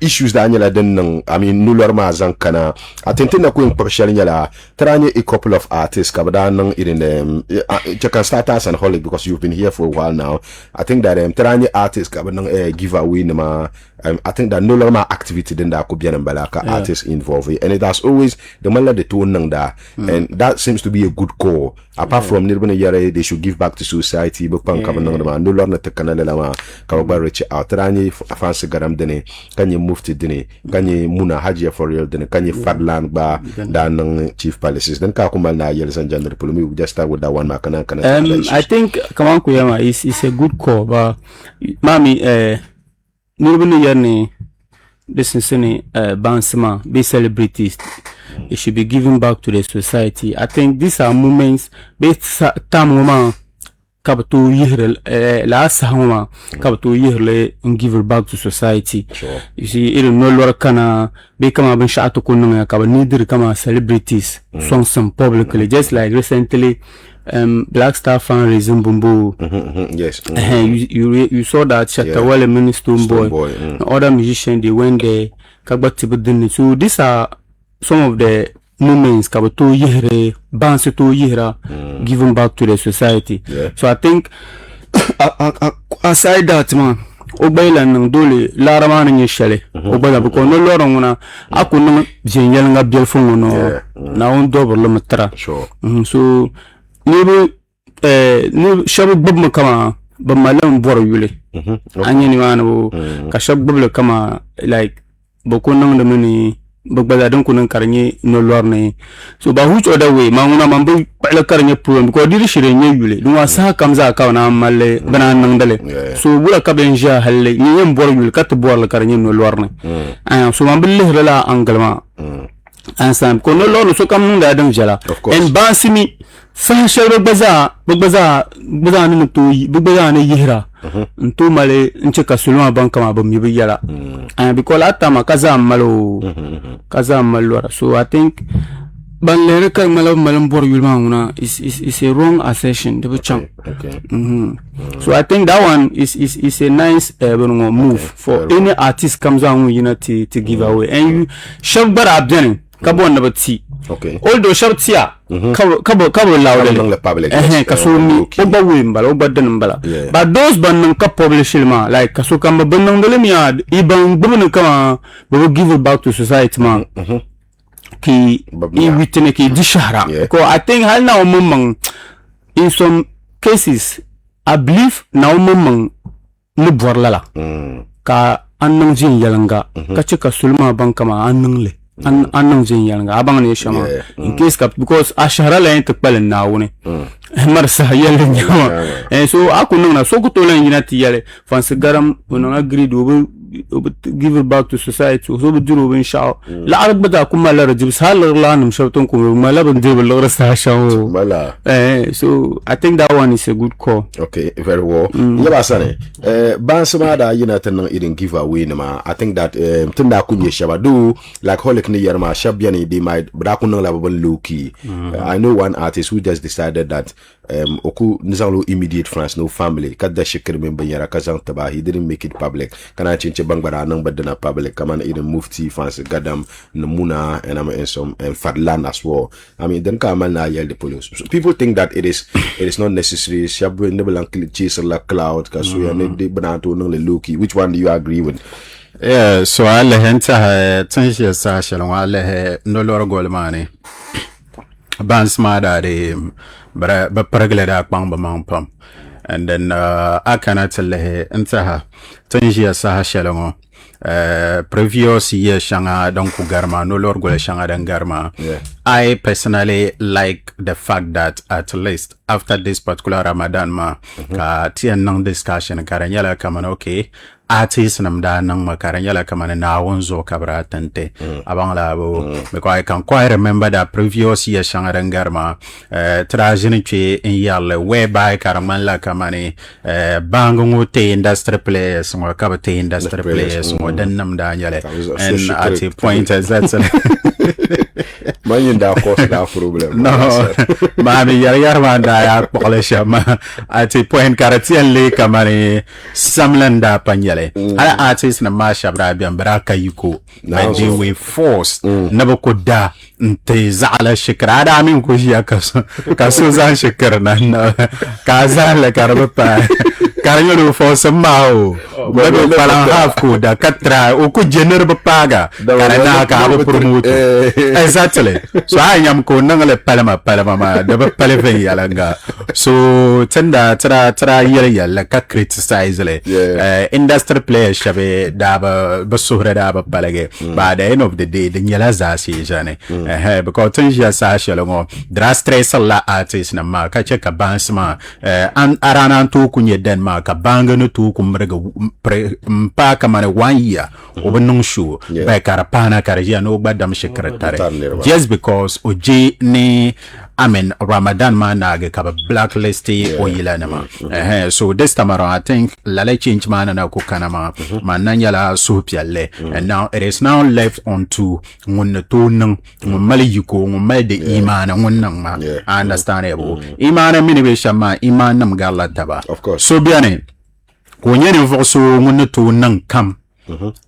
issues that I mean, Nulorma Zankana. I think that going professional, trying a couple of artists, Kabadan in you can start us and holic because you've been here for a while now. I think that trying artists, Kabadan give away nama. I think that no longer activity than that could be an Balaka artists involved, and it has always the man the two nangda, and that seems to be a good call. Apart from Nirvana Yare, they should give back to society. But no longer the Canada, Kawaba reach out. Rani fancy garam dene, can you move to dene, can you Muna Hajia for real dene, can you Fatland bar than chief palaces? Then Kakumana Yells and General Pulumi, we just start with that one. I think Kamankuyama is a good call, but Mami, Nirvana Yarni, this is any Bansama, be celebrities. It should be given back to the society. I think these are moments based time woman kabato year last homa kabato year and give it back to society. Sure. You see, it no longer can become a bunch of kunanga kaba neither come celebrities some publicly, just like recently Black Star fundraising Bumbu. Yes. You saw that Shatawale Minister Boy. Other musicians they went there. So these are some of the moments kabato yere bands to yera given back to the society. So I think aside that man obaila nang dole larama nang yeshale obaila because no loronguna akuna jenyalanga bielfungo no na on double matra. Sure. So ni shabu bubma kama bamalam boro yule anyani wano ka shabu bubla kama like bokunang de mani bagbaza don kunan karanye no lorne so ba which other way manguna mambu pala karanye problem because diri shire nye yule dum wasa kamza ka na malle bana nang dale so bula ka benja halle nyem bor yule kat bor la karanye no lorne so mambil la angalma ansam ko no lorne so kam nda adam jala en basimi sa shebe bagbaza ni to bagbaza ni yihra nto male nche kasuluma banka ma bam yibi yala because atama kaza malo so I think ban lere kar malam bor yulma una is a wrong assertion de chang. So I think that one is a nice move for any artist comes on unity to give away and you shab bara abdani kabo na bati. Okay. Although shabtia kabo lawle kasumi oba wimbala oba denmbala but those ban ka publish ma like kasukamba banang dele miya ibang bubun kama bo give back to society man ki witne ki dishahra because I think hal na umman in some cases I believe na umman ni borlala ka annang jin yalanga ka cika sulma banka ma annang le annang jin yalanga abang ne shama in case ka because ashara la ent palen nawune marsa yalen yawa so akunu na so ko to lan yinati yale fansi garam wono agree do give it back to society so بدرو ان شاء الله لا عرب بدا كما لا رجب سال لا نمشطنكم ما لا بندير الغرس شاو so I think that one is a good call. Okay, very well. Yaba sane bansama da yinata nan irin give away ma I think that tunda kunye shaba do like holic ni yarma shabiani they might bra kunnan la babban loki. I know one artist who just decided that oku nizalo immediate friends no family kadda shikir men banyara kazan taba he didn't make it public kana chinche bangbara nan badana public kaman irin mufti fans gadam namuna and I'm in some fadlan as well. I mean then kaman na yell the police so people think that it is not necessary shabu nebelan chase la cloud kaso ya ne de banato no le loki. Which one do you agree with? Yeah, so alle henta tanshi sa shalon alle no lor golmani bans mada de ba paragle da pang ba mang pam and then I cannot tell enta tanshi sa shalon previous year shanga donc garma no lor gole shanga dan garma. I personally like the fact that at least after this particular Ramadan ma tian nang discussion karanyala kama okay artists namda nang makaranyala kama na wonzo kabra tante abang labo because I can quite remember that previous year shanga dan garma trajini che in yalle whereby karaman la kama ni bango te industry players mo kabate industry players mo dan namda yale and at a point that's Man in that cause that problem. No, mami yar man da ya polisha ma ati point karatian le kamani samlanda panyale. Ala artist na masha brabian baraka yuko. But they were forced. Never could da nte zala shikra. Ada amin kushia kaso zan shikra na kaza le karabapa. Karanyo force mao. Bebe palang half ko da katra o ku jener bapaga. Karana ka abo promote. Exactly. So I am ko nangale palama ma da ba paleven yalanga. So tenda tra yala ka criticize le. Industry players shabe da ba suhra da ba palage. By the end of the day the nyala za si jane. Because tenja sa shalongo dra stress la artist na ma ka check bansma an arana to kunye den ma ka banga no to kumrega mpa kama 1 year obenung show ba karapana karajia no badam secretary just because oje ni amen Ramadan manage ka blacklist o yilana ma so this time around I think lale change man na ko kanama mananyala so pialle and now it is now left on to ngun to nang mali yuko ngum de imana ngun nang ma understandable imana mini be shama imana mgala taba of course so biane ko nyene voso ngun to nang kam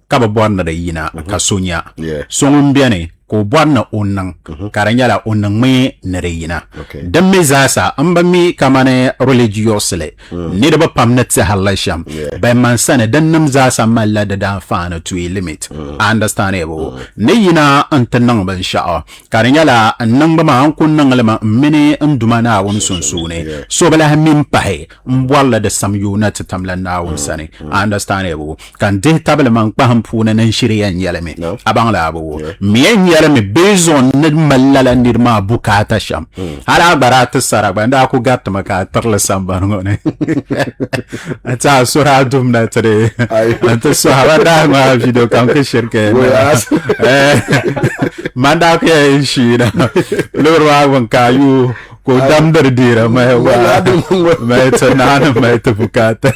kaba bonna da yina ka sonya so ngum biane ko bonna onang karanyala onang me nereyina dan me zasa amba mi kamane religiously ni da pamna tse halasham ba man sana dan nam zasa malla da dan fana to a limit understandable ne yina antanang ban sha'a karanyala nan ba ma kun nan lama mini nduma na won sunsune so bala hammin pahe mbwalla da samyuna tamlan na won sane understandable kan de tabla man paham puna nan shiriyan yalame abangla abu mi me based on nid malala nirma bukata sham ala barata saraba nda ku gatta maka tarla samba ngone ata sura dum na tare anta sura da ma video kan ke shirke manda ke shira lorwa wan kayu ko damdar dira mai wa mai tanana mai tafukata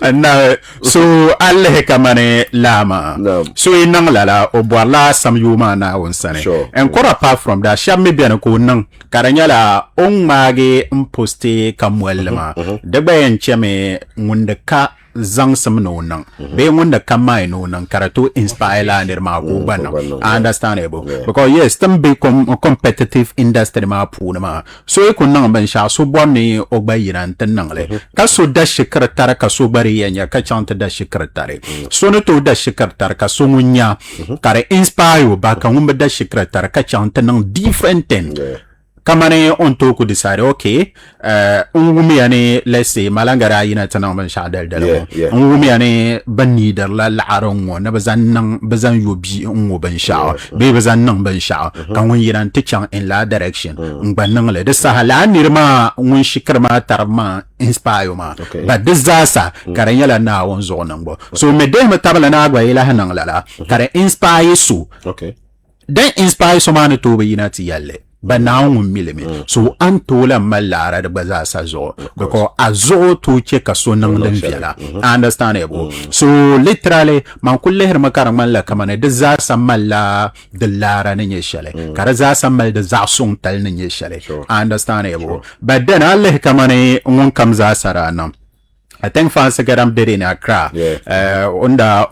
anna so alle kamane lama so inang lala obwala samyuma na wonsane and quite apart from that sham me bian ko nan karanyala on mage imposte kamwelma de bayan cheme ngunda ka zang sam no nan be wanda kamai no nan karatu inspire la nirma ko bana understandable because yes tam be competitive industry ma puna ma so e kun nan ban sha so bonni o bayiran tan nan le ka so da shikratara ka so bari yanya ka chanta da shikratare so no to da shikratara ka so munya kare inspire ba ka ngumba da shikratara ka chanta nan different thing kamane on to could decide okay ungumi yani let's say malangara yina tanang ban shadal dalo ungumi yani banni dar la larongo na bazan yobi ungo ban sha be bazan nan ban sha kan won yiran tichang in la direction ngban le de sahala nirma ngun shikrma tarma inspire ma but this zasa karen yala na won zo nan bo so me de ma tabala na gwa ila hanan la kare inspire su then inspire so man to be yina ti yalle but now milime so antola malara de baza sa zo because azo to check so nan den fiala understandable so literally man kulle her makaran malla kamane de za samalla de lara ne yeshale kara za samal de za sun tal ne yeshale understandable but then Allah kamane ngon kam za sarana I think fancy garam did in Accra.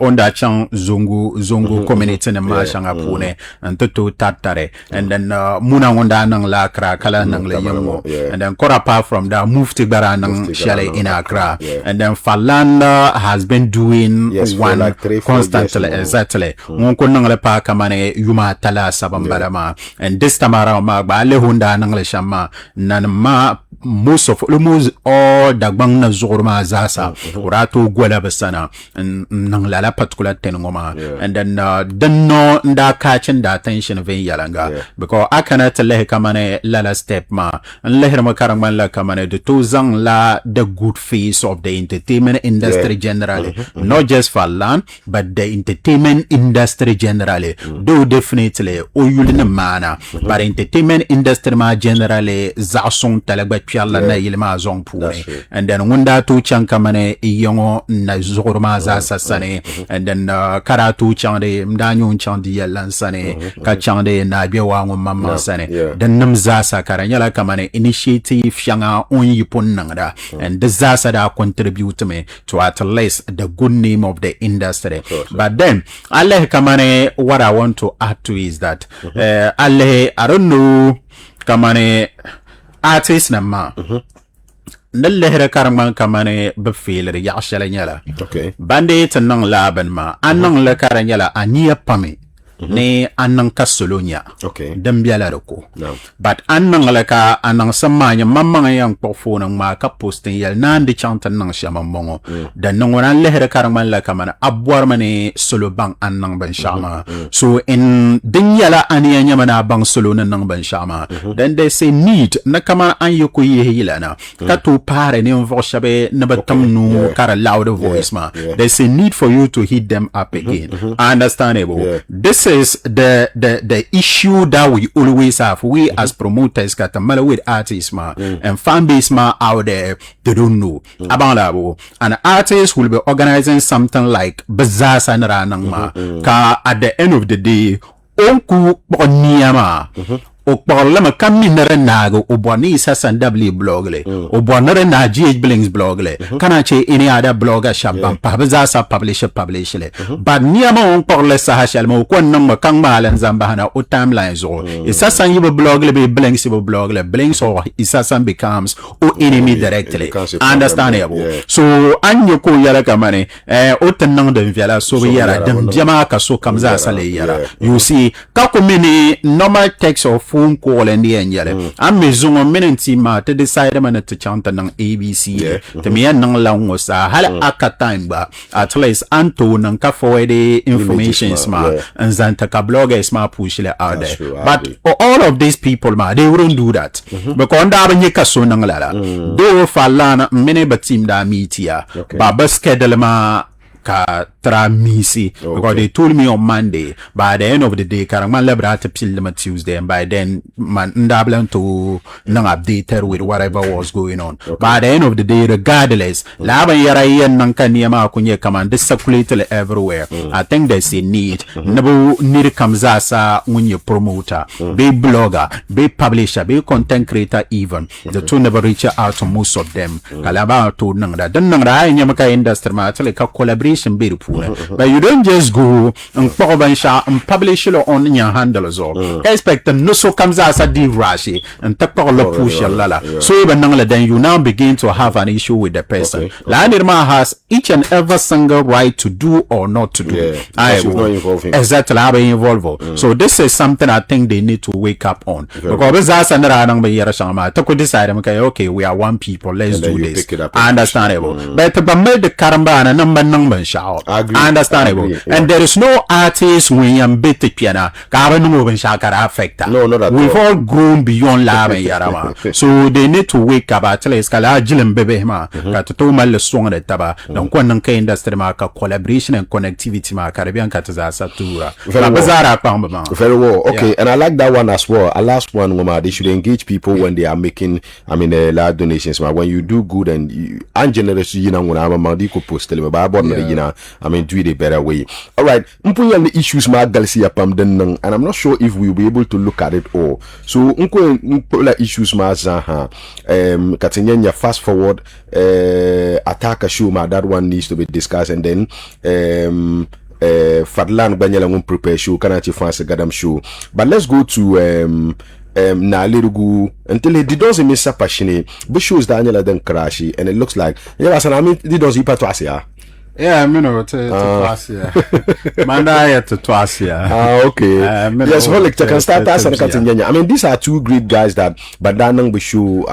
Onda chang zungu community na mashanga pune and to tatare and then muna onda nang la Accra kala nang le yango and then quite apart from that move to bara nang shale in Accra and then Falanda has been doing one like constantly exactly ngon nang le pa kamane yuma tala sabambarama and this time around ma ba le honda nang le shama nan ma most almost all dagbang na zorma zasa urato gwala basana nang lala particular tenngoma and then no nda catching the attention of yalanga because akana tele kamane lala step ma lehir makarang man la kamane the tozang la the good face of the entertainment industry generally not just for land but the entertainment industry generally though definitely oyulina mana but entertainment industry ma generally za song talagba pialla na yilma zong pune and then wunda to chang nan kamane yongo na zogorma za sasane and then karatu chande mdanyo chandi yalan sane ka chande na biawango mama sane then nam za sa karanyala kamane initiative shanga on yipon nangda and the za da contribute me to at least the good name of the industry. But then Allah kamane, what I want to add to is that Allah, I don't know kamane artist na ma nalehre karman kamane befeler ya shalanyala bande tanang laban ma anang la karanyala ania pame ne anang kasolonya dembiala roko but anang la ka anang samanya mamma yang pofo ma ka posting yal nandi chantan nang shama mongo dan nongoran lehre karman la kamana abwar mane solo bang anang ban shama so in dinyala ania nyamana bang solo nang ban shama then they say need na kama anyoko yehilana ka to pare ne vo shabe na batam nu kara louder voice ma they say need for you to hit them up again. Understandable. This is the issue that we always have. We as promoters got with artists ma and fan base ma out there, they don't know about that. An artist will be organizing something like Bazaar Sanranang ma ka at the end of the day onku boniyama o problema kaminere nago o boni sasan dablee blog le o bonere na GH Blinks blog le kana che any other blogger shabam pabza sa publish le but niama on porle sa hashal mo ko nan ma kan malan zambahana o timeline zo isasan yibo blog le be Blinks yibo blog le Blinks or isasan becomes o enemy directly. Understandable. So anyo ko yara kamane o tanang de viala so yara dem jama ka so kamza sale yara you see ka ko mini normal text of phone call and the angel. I'm mezung on minute ma to decide man to chant nang ABC to me nang lang was hala akatime ba at least anto nang ka forward the information ma and zanta ka bloggers ma push le out there. But all of these people ma they wouldn't do that because nda ba nyeka so nang lala do falana mene batim da meetia ba schedule ma ka tramisi because they told me on Monday by the end of the day karangman lebra to pill them Tuesday and by then man ndablan to nang updated with whatever was going on by the end of the day regardless laban yara yen nang kaniyama kunye kaman this circulated everywhere. I think there's a need nabu need kamza sa unye promoter be blogger be publisher be content creator even the two never reach out to most of them kalaba to nang da dan nang da nyamaka industry ma tele ka collaboration be but you don't just go and publish it on your handles or expect no so comes as a deal rashi and push lala so even then you now begin to have an issue with the person. Lanirma has each and every single right to do or not to do. Exactly how they involve. So this is something I think they need to wake up on because that's another to decide okay we are one people, let's do this. Understandable. But the karamba and number understandable. And there is no artist when you beat the piano affect. No, not at all. We've all grown beyond love and yarama. So they need to wake up at least kala jilim bebe ma to mal song de taba donc ko nan kay industry ma ka collaboration and connectivity ma Caribbean kataza satura very well. Okay, and I like that one as well. A last one Mama, they should engage people when they are making large donations ma. When you do good and generous you know when I'm di ko post le ba do it a better way. All right, the issues ma dalsi apam den nang, and I'm not sure if we'll be able to look at it all. So la issues ma zaha katenya fast forward attack a show ma, that one needs to be discussed, and then Fadlan Banyala won't prepare show Kanachi fancy gadam show. But let's go to na lirugu until he does a miss passionate but shows Daniela then crashy, and it looks like he does ipa twasia. Yeah, to Twasia. Manda to Twasia. Okay. Yes, holic can start as and these are two great guys that Badanang Bishu,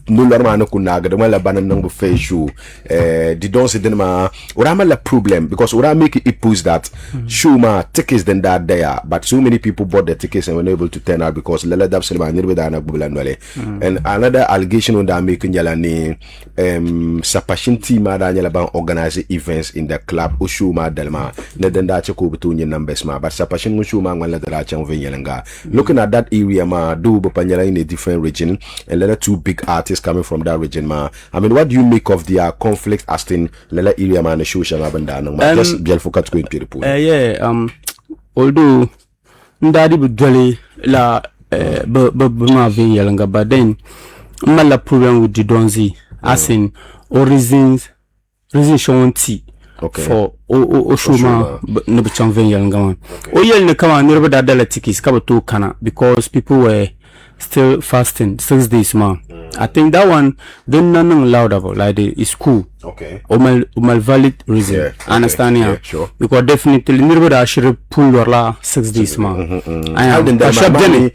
no Lormano Kunaga, the Mala Bananang face show. They don't say them or I'm a problem because what I make it push that Shuma tickets than that there, but so many people bought the tickets and were able to turn out because Lela Dabselma near with Anna Bulanwale. And another allegation on that making Yalani Sapashin team Daniel organize event influence in the club ushuma delma ne den da cheko betunye numbers ma but sapashin ushuma ngala da chan venyelenga looking at that area ma do bopanyala in a different region and let two big artists coming from that region ma. I mean, what do you make of their conflict as in lela area ma na show shanga banda no ma just biel focus ko people although ndadi budole la ma venyelenga but then mala problem with the donzi as in reason showing tea for Oshuma no become very young man. Oyel ne kama never that tikis kabato kana because people were still fasting 6 days man. I think that one then none loud about like it's cool. Okay. Mal valid reason. Yeah, understand yeah, sure. Because definitely never that should pull your la 6 days man. I have the Jenny.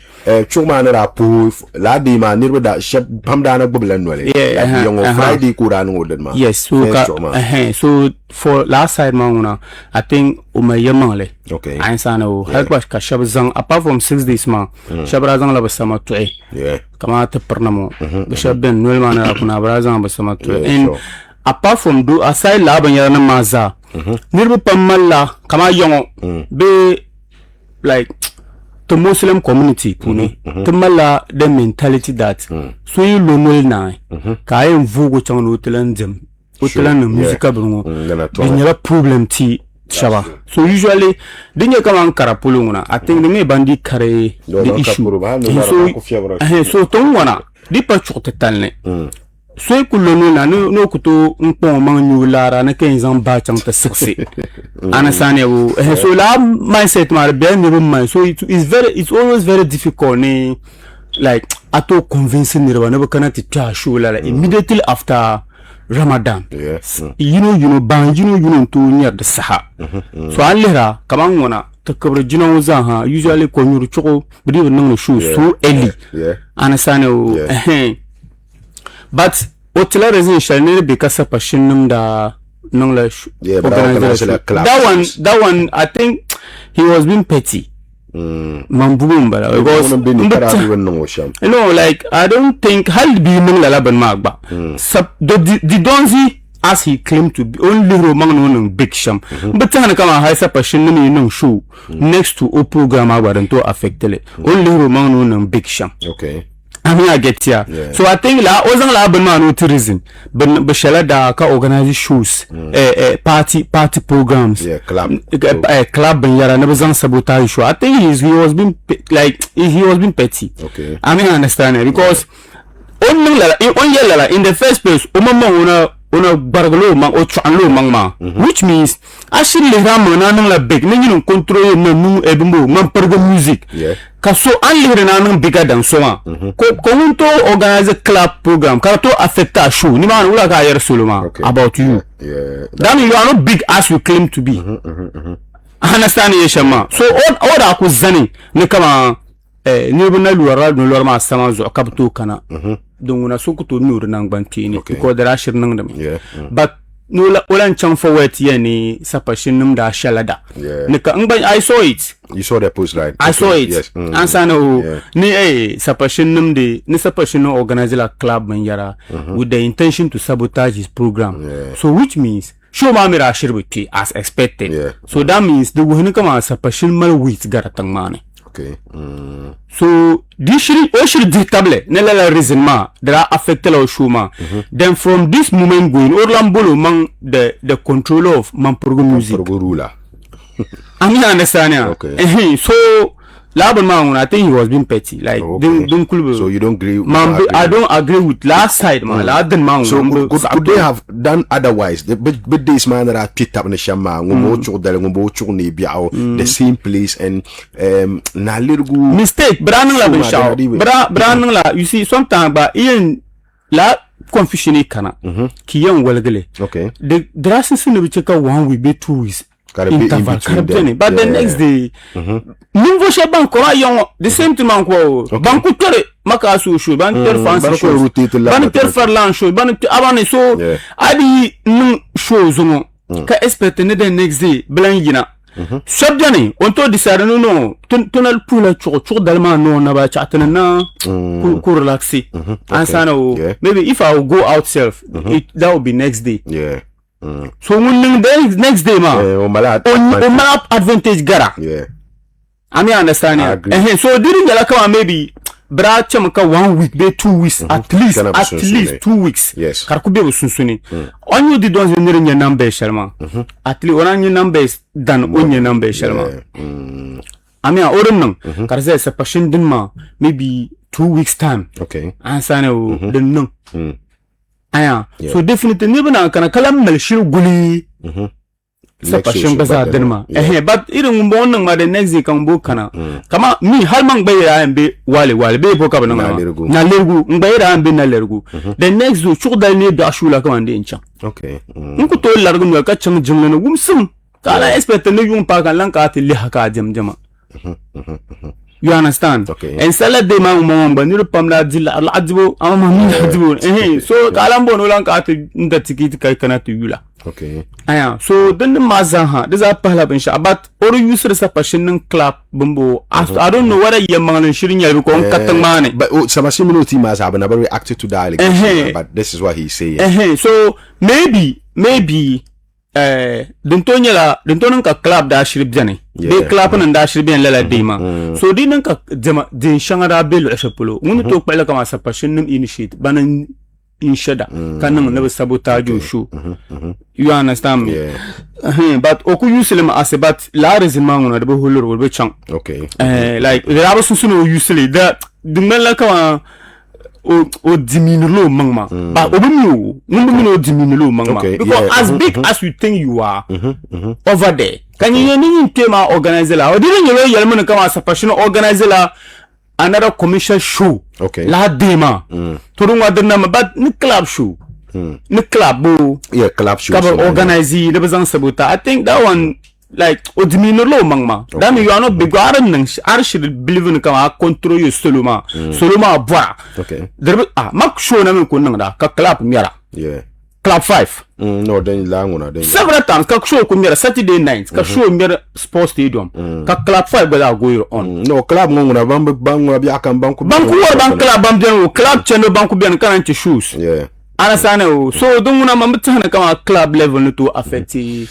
Chuma na pull la di man never that ship pamdana bubblen wale. Yeah. Young Friday kuran would man. Yes. So for last side man I think umayamale. Okay. I know help ka shabzang apart from 6 days man. Shabrazang la basama tu'i. Yeah. Kama te pernamo. Bishabben nuel man la kuna brazang basama tu'i. And apart from do aside la ban yana maza. Nirbu pamalla kama yongo be like the Muslim community puni. Tamalla the mentality that so you lonol na ka yin vugo chang utilan jam. Utilan musica bungo. Binyala problem ti shaba. So usually dinya kama karapulunguna. I think the me bandi kare the issue. So tongwana di pa chokte talne. So kulono na no kuto npo mangu lara na kenzan ba chang ta success. Anasane wo. So la mindset ma be ni mind. So it's always very difficult ni like ato convincing ni rwana kana ti show la immediately after Ramadan. Yes. You know to near the Saha. So Alera, Kamangona, the Cabrino Zaha, usually call you choco, but even no shoes so early. Yeah. Anasano. But Otela reason shall never be Casa Pashinum da Nonglash. Yeah, but that one, I think he was being petty. Mambumba because like I don't think hal be Mangalaban Magba. The Donzi as he claimed to be only Roman big sham. But Tana come a high suppression no show next to O program and to affect it. Only Roman big sham. Okay. I mean I get here. Yeah. So I think la wasn't la no tourism. But Bashela da ka organize shows party programs. Yeah, club and yara never zang sabotage show. I think he was being petty. Okay. I mean I understand it because on in the first place una bargalo mang o chanlo mangma which means actually ramen na la big na you control na nu ebumbo man pergo music. Yeah. Kaso anlihre na nang bigger than so ko unto organize a club program karato affect a show ni man ula ka yer soloma about you. Yeah. That means you are not big as you claim to be. Understand yeshama. So all that ko zani ne kama ni bana luara ma sama zo kapto kana. Donc on a sokuto nur nang bantini ko dara shir nang dam. But no olan chang forward ni sapashin num da shalada. Nika ngban I saw it. You saw that post, right? I saw it. Yes. Ansano ni sapashin num de ni sapashin no organize la club manyara with the intention to sabotage his program. So which means show ma mira shirbuti as expected. So that means the wohni kama sapashin mal wit garatang mane. Okay. So this should ditable nela reason that are affected our shuma. Then from this moment going Orlambolo mang the controller of man program music. I mean understand ya. Okay. So Laban man, I think he was being petty. Like so you don't agree with I don't agree with last side man. So could they have done otherwise? But this man that I picked up in the shama the same place and na little mistake Branang you see sometimes but Ian la confusion kana kiyan walgale. Okay. The drastic in the 1 week be 2 weeks. Interval, but the next day, Nuvo Shaban Korayon, the same to Manco, Bankutere, Makasu show, Banter fancy show, Banter for lunch show, Banter Abane so, I did shows, Ka expect the next day, Blangina. Shabjani, until decided no, tunnel pull dalma no naba chatana, relaxi. And maybe if I will go out self, that will be next day. Yeah. So the next day ma on advantage gara. Yeah. I mean understand ya. So during the like maybe bra chamka 1 week be 2 weeks at least 2 weeks. Yes. Karkube sunsuni. On you did don't your number sharma. At least on your numbers than on your number sharma. I mean oranang karze sa passion dinma maybe 2 weeks time. Okay. Ansana den nung. Aya. So definitely never na kana kalam mel shiru guli. Sa passion baza denma. But irin mbonang ma the next day kan bo kana. Kama mi har man bayra ambe wale be boka bana na lergu mbayra ambe na lergu. The next day chukda ne da shula kama ndi incha. Okay. Nko to largu no ka chang jingna no gumsum. Kala expect ne yung pa kan lan ka ati li haka jama. You understand? Okay. And salad de ma niru pamla dilla al'adbo ama mi adbo. So kalambo no lan ka ati nda tikiti kai kana tu yula. Okay. Aya. So then the mazaha this a pahla bin sha but or use sa passion clap bumbo. I don't know whether you man shirin ya ko katang mane. But Sabasi Minuti maza have never reacted to that allegation. But this is what he's saying. So maybe dentonin ka club da shirib jani de club nan da shirib yan lala dima so dinan ka din shangara belu ashapulo mun to kwala kama sa passion nim initiate banan inshada kanan na sabotage show you understand me but oku usually ma asebat la rezima ngona de holor wolbe chang okay like there are some usually that dimela kama o diminulo mangma but obumio ngumbumino diminulo mangma because as big as you think you are over there can you any tema organize la or didn't you know yelman kama sa passion organize la another commercial show la dema turunwa denama but ni club show ni club club show cover organize the bazan sabuta I think that one like odiminulo mangma that mean you are not big nang should believe in kama control you soloma bwa there mak show na men ko nang da ka club miara club 5 no then langona then several times ka show ko miara Saturday night ka show miara sports stadium ka club 5 bada go on no club ngona bangu bi akan banku war bank club bam den club channel banku bi an kan shoes Understand? So don't want to come club level to affect a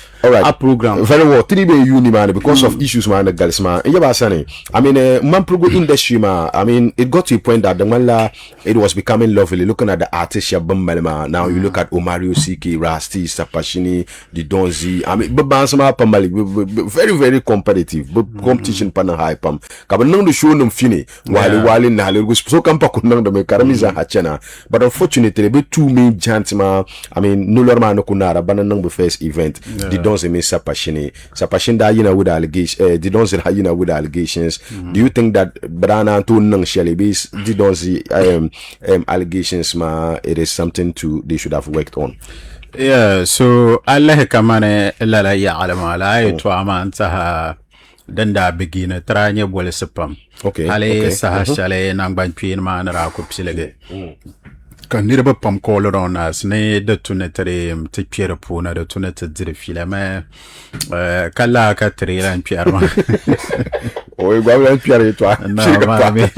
program. Very well. 3 be uni man because of issues man the girls man. I mean, man progo industry man. I mean, it got to a point that the man it was becoming lovely. Looking at the artists man. Now you look at Omario CK, Rasti, Sapashini, the Donzi. I mean, but Bansama Pamali very very competitive. But competition pana high pam. Kaba nang the show num fini. Wali na le so kampa kunang do me karamiza hachana. But unfortunately, be too many giants ma. I mean, no lorma no kunara. Bana nang the first event. The Donzi me Sapashini da yina with allegations. The Donzi ha yina with allegations. Do you think that Brana to nang shally base the Donzi allegations ma? It is something they should have worked on. Yeah, so Allah kamane lala ya alama la to amanta danda begina tranya bole sepam. Okay. Ale saha shale nang ban pin ma na ra ko psilege. Kan niraba pam kolor on as ne de tunetere te pierre pona de tunete dire filame kala ka trera en pierre ma. Oi gwa pierre toi. No ma me.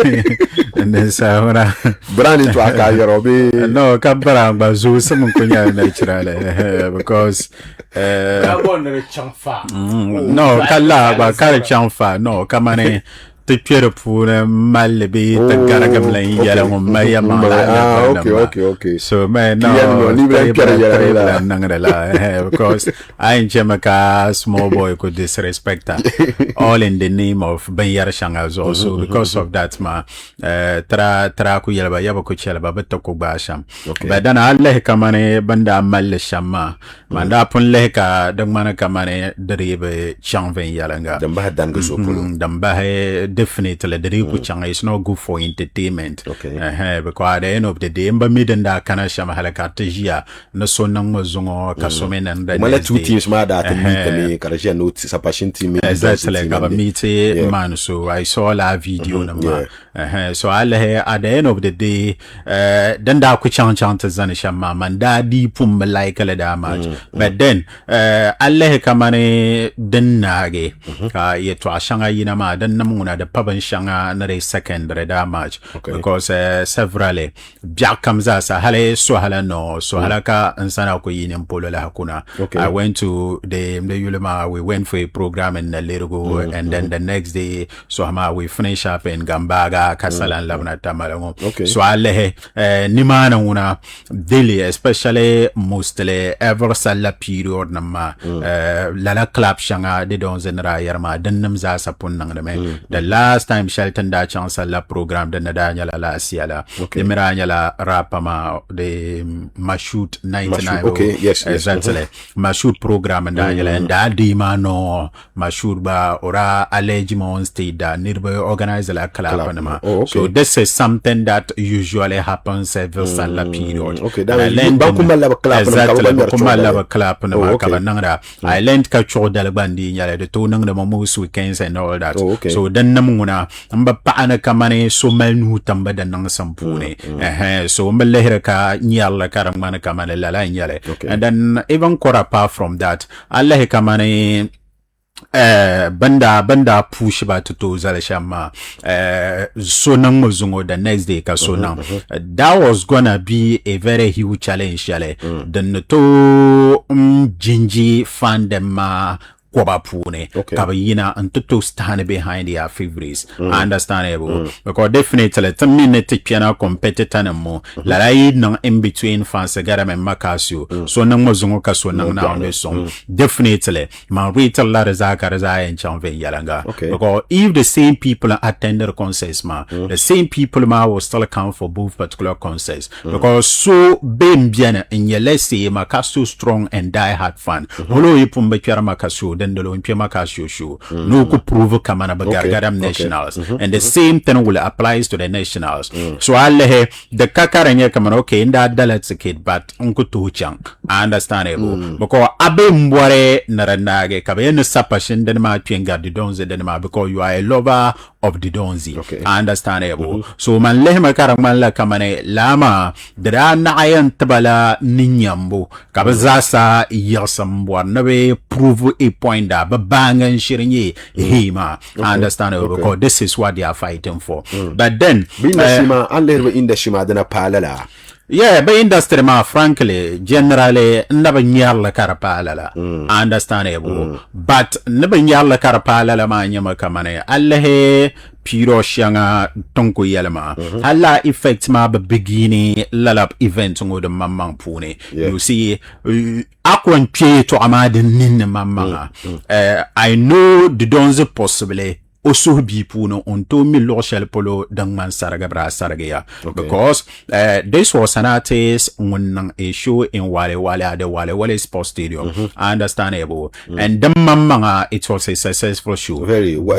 Ne sa ora brani toi ka yorobe. No ka bara ba zo some kunya natural because no kala ba kala chanfa no kamane te pierre pona mal be te garagam la yala mo maya ma. Okay. So man no because I in Jamaica small boy could disrespect her all in the name of Bayar Shangas also because of that ma tra ku yalba yaba ku chelba betoko ba sham but then Allah kamane banda mal shama manda pun leka dangmana kamane deribe changven yalanga damba dan go so damba definitely the Riku is not good for entertainment. Because at the end of the day, mba midenda kana shama halakatajia na so nang mazongo kasome and the mala two teams ma that meet karajia no sapashin team exactly kaba meet man so I saw la video na so alle at the end of the day denda ku chanta zani shama manda di pum like da match but then alle kamane dennage ka yeto ashanga yina ma dan namuna the pub and shanga na secondary that much because severally biak comes as a hale so hala no so halaka and sana ko yin polo la hakuna. I went to the Yulima, we went for a program in Lirgo and then the next day so we finish up in Gambaga Kasala and Lavana Tamalamo. So I lehe nimana una daily, especially mostly ever sala period nama lala clap shanga de don zenra yarma denam za sapun nang the last time Shelton da chance la program the nadanya la siala the miranya la rapama the Mashoot 99 exactly Mashoot program and da dima no Mashoot ba ora allegement state da nearby organize la clap nama. So this is something that usually happens every sala period. I learned culture dalbandi nyale the two nang the most weekends and all that. So then namuna amba paana kamane so menu tamba da nang sampune so mbelehera ka nyala karamana kamane lala nyale. And then even apart from that Allah kamane banda push ba to zalashama so nang mozungo the next day ka so nang that was gonna be a very huge challenge yale then to jinji fan them Kwaba Pune, Kabayina, and to stand behind their favorites. Understandable. Because definitely, the minute piano competitor and more, Larai no in between fans, Garam and Makasio, so no Mozungoka, so no now the song. Definitely, Marita Larazaka and Chanve Yalanga. Because if the same people attend the concerts, the same people will still account for both particular concerts. Because so Ben Biana in Yelesi, Makasu strong and die hard fan. Holo Ipumba Makasu. Then the Olympia Makasio show. No could prove Kamana Bagargaram nationals. And the same thing will applies to the nationals. So I'll the Kakaranya Kaman in that that's a kid, but Uncle Tuchang. Understandable. Because Abe Mware Naranage Kabayana Sapashin Denma Pienga the Donze Denma because you are a lover of the Donzi. Understandable. So man lehma karamala kamane lama dra na ayan tabala ninyambo kabazasa yasambwa nabe prove a point that bang and shirinye hima. Understandable because this is what they are fighting for. But then Bindashima unlearn in the Shima than a palala. Yeah, but industry ma frankly, generally, never nyarla karapalala. Understandable. But never nyarla karapalala ma nyama kamane. Allahe piro shanga tonko yelma. Allah effect ma beginning lalap event ngo de mamang pune. You see, akwan pie to amade nin mamanga. I know the donze possibly. Also be puno onto mi loshel polo dangman saragabra saragaya because this was an artist when a show in Wale at the Wale Sports Stadium. Understandable. And the mamanga it was a successful show. Very well.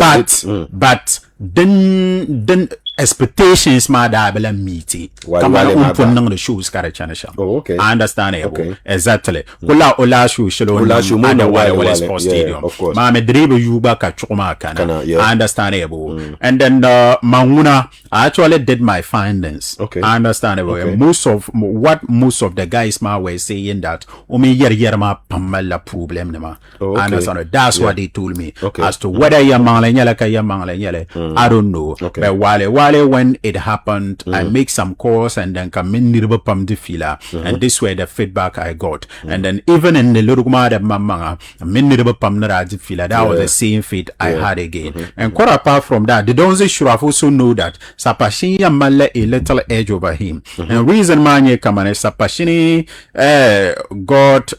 But then expectations ma dabela meeti kama open nang the shows kare chana sha. Understandable. Exactly. Kula ola show shelo na Wale Sports Stadium. Ma me dribble yuba ka chuma kana. Understandable. And then Manguna, I actually did my findings. Understandable. And most of the guys ma were saying that umi yer ma pamala problem nema. Understand? That's what they told me. As to whether yamangla nyala ka yamangla nyale, I don't know. But Wale when it happened, I make some calls and then come in nirba pam de fila, and this way the feedback I got. And then even in the Lurugma de Mamanga, min nirba pam na fila, that was the same feed I had again. And quite apart from that, the Donzi should have also know that Sapashinya male a little edge over him. And reason manye kamane Sapashini got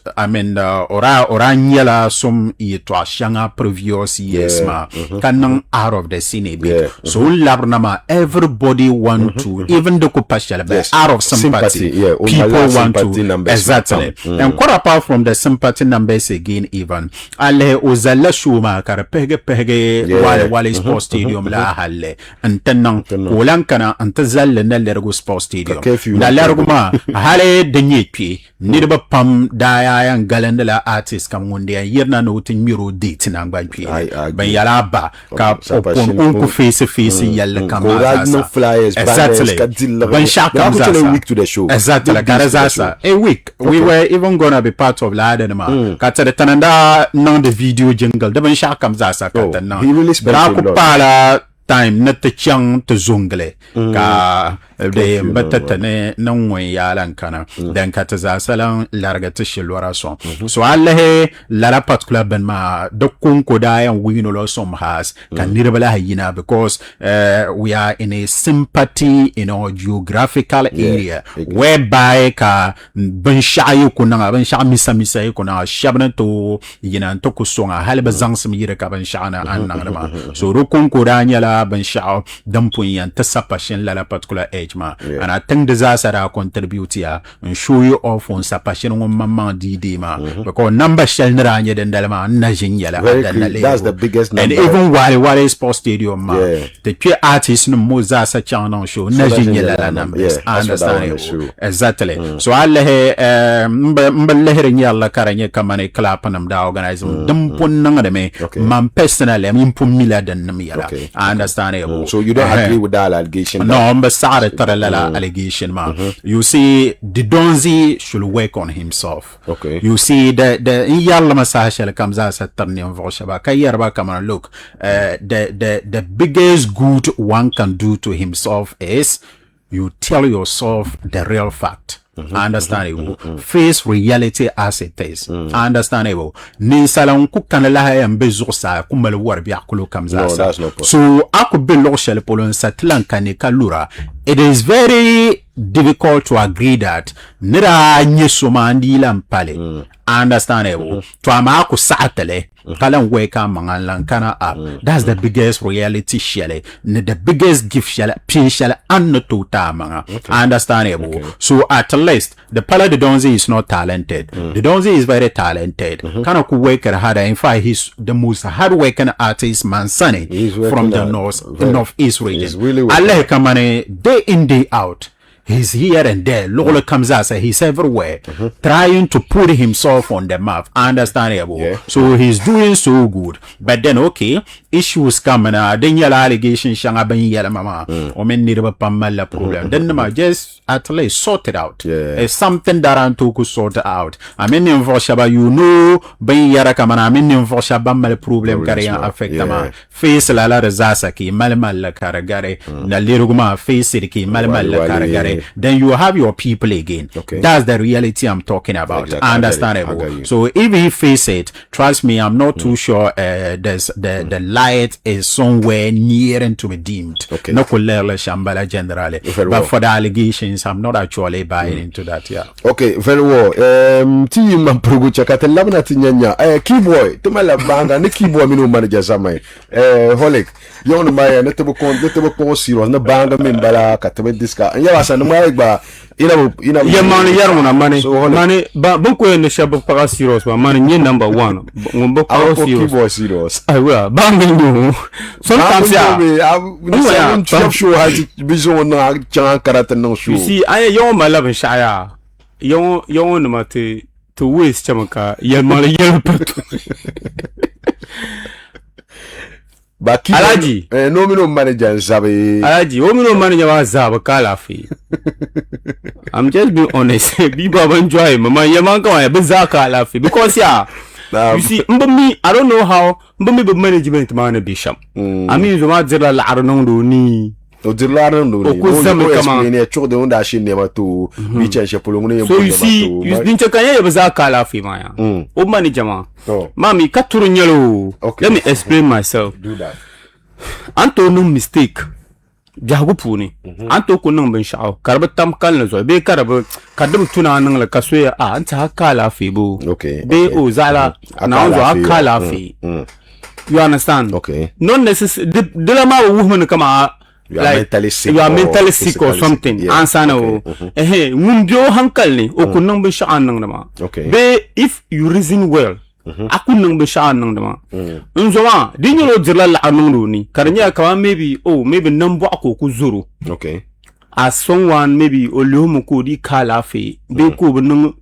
oranyela some itwa shanga previous years ma kanang out of the scene a bit. So labnama everybody want to even the kupashal out of sympathy. People want to exactly. And quite apart from the sympathy numbers again even ale ozalla shuma kar pege Wale Sports Stadium la halle antanang kolankana antazal na lergo Sports Stadium na lerguma hale denyepi nirba pam daya galanda la artist kam wonde yerna no tin miro date na ngbanpi ban yala ba ka opon onku face yalla kam no flyers exactly ban shaka a week to the show exactly karazasa a week we were even gonna be part of la denma ka tada tananda non the video jingle the ban shaka kamzasa ka tanna he really spent pala time na te chang te zongle ka de mbata ne nongwe ya lan kana den ka te za salan larga te shilwara so so Allah la particular ben ma de konko da yan wino lo som has kan nirbala hayina because we are in a sympathy in our geographical area whereby ka ben shayu kuna ben sha misa kuna shabna to yina to kusonga halba zangsam yire ka ben shana anna ma so ro konko da nyala ben sha dampun yan ta sapashin la particular age ma and I think disaster contribute ya and show you off on sapashin on mama di ma because number shall nra nya den dalma na jinyala that's the biggest number. And even while sports stadium ma the key artists no moza sa channel show na jinyala numbers understand exactly so Allah mballehere nyalla karanye kamane clap nam da organize dampun nanga me man personally am impum mila dan nam yala understand so you don't agree with that allegation? No, I'm sorry tarala allegation ma you see the Donzi should work on himself. You see the yalla masahashal comes as a turn in Voshaba kayarba kamana look the biggest good one can do to himself is you tell yourself the real fact. Understandable. Face reality as it is. Understandable. Ni salon ku kanala ya mbezo sa kumale warbi akulu kamza sa. So aku be lo shele polon satlan kanika lura. It is very difficult to agree that nira nyesoma ndila mpale. Understandable. To amaku saatele kalan weka mangalan kana up. That's the biggest reality shele. The biggest gift shele pin shele anno ta manga. Understandable. So at least the Pala de Donzi is not talented. The Donzi is very talented. Kind of work harder. In fact, he's the most hard-working artist Mansani from the northeast region. Really Allah kamane day in day out. He's here and there. Lola comes out. He's everywhere, trying to put himself on the map. Understandable. So he's doing so good. But then, okay, issues coming. Then your allegation, shanga ben yala mama. Omen nirba pamala problem. Then ma just at least sort it out. It's something that I'm to sort out. I mean, in Voshaba, you know, ben yara kamana. I mean, in Voshaba mal problem kariya affect ma. Face la la rezasaki malmal karagare. Na liruguma face ki malmal karagare. Then you have your people again. That's the reality I'm talking about. Understandable. So if he face it, trust me, I'm not too sure there's the light is somewhere nearing to be dimmed. No kulele shambala generally. But for the allegations, I'm not actually buying into that. Okay, very well. Team Mprogu chakate labna tinyanya. Keyboy, tumala banda ni keyboy minu manager zamai. Holic, yon maya netebo kon siro na banda mimbala katebe diska. Yawa ba ina ya mani yaruna mani mani ba bunko ne shabu para serious ba mani nye number 1 ngombo para serious aiwa ba ngindu sometimes ya chop show has vision na chan karata no show you see I yo malab shaya yo no mate to waste chamaka ya mani yarpatu Alaji no manager zabe Alaji no manager wa zaba kala fi I'm just being honest be baba enjoy mama yamanka wa be kala fi because you see mbami I don't know how mbami be management man bisham I mean zuma zira la arnon do ni okuzame kama ne chode onda shine mato bichanshe polongone so you see you dincha kanya be kala fi maya o manager ma mami katuru nyelo let me explain myself. Do that. Anto no mistake jago puni anto ko nan ban sha'aw karba tam kal zo be karba kadum tuna nan la kasoya anta kala fi bu be o zala na zo kala fi you understand not necessary de la ma woman kama you are mentally sick or something ansana ngumbyo hankal ni o ko nan ban sha'an nan ma be if you reason well akun nang be sha nang dama nzoma dinyo jirla la anunu ni karanya kama maybe nambo ako zuru as someone maybe olumu ko di kala fe be ko benung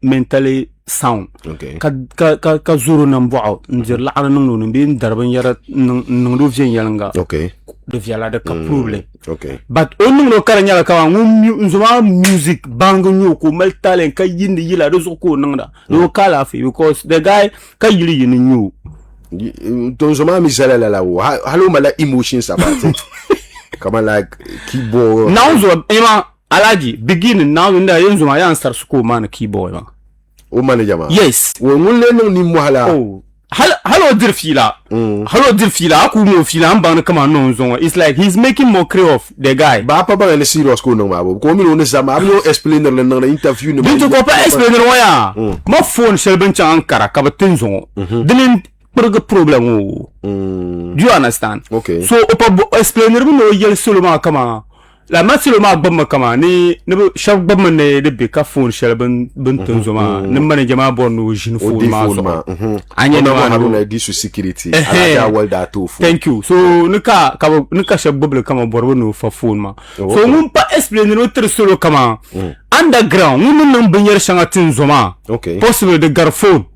mentally sound ka zuru nambo jirla anunu ni be darban yara nang do vien yalanga de viala de ka problem but onung no karanya kama nzoma music bangu nyoko mal talent ka yindi yila do ko nangda no kala fi because the guy ka yili yin new Don't zoma mi sala la wo. Hello my like emotions about it. Come on like keyboard. Now zo ima alaji beginning now in the yenzo ma yan start school man keyboard ma. O manager ma. Yes. Wo mun le ni mo hala. Oh. Hello dir fila. Hello dir fila aku mo fila ambana kama no zo. It's like he's making mockery of the guy. Ba pa ba le serious ko no ma bo. Ko mi no sama abio explainer le na interview ni. Bintu ko pa explainer wa ya. Ma phone shelben cha ankara ka batin zo. Dinin problem o. Do you understand? Okay. So opa explainer no yel seulement kama la seulement bam kama ni shab bam ne de be ka phone shelben bintun zo ma ni manager ma borno jin phone ma zo. Anya no ha no di security. Ala well that too. Thank you. So nika shab bubble kama borno no fa phone ma. So mun pa explainer no ter solo kama underground mun nan binyer shangatin zo ma. Okay. Possible de gar phone.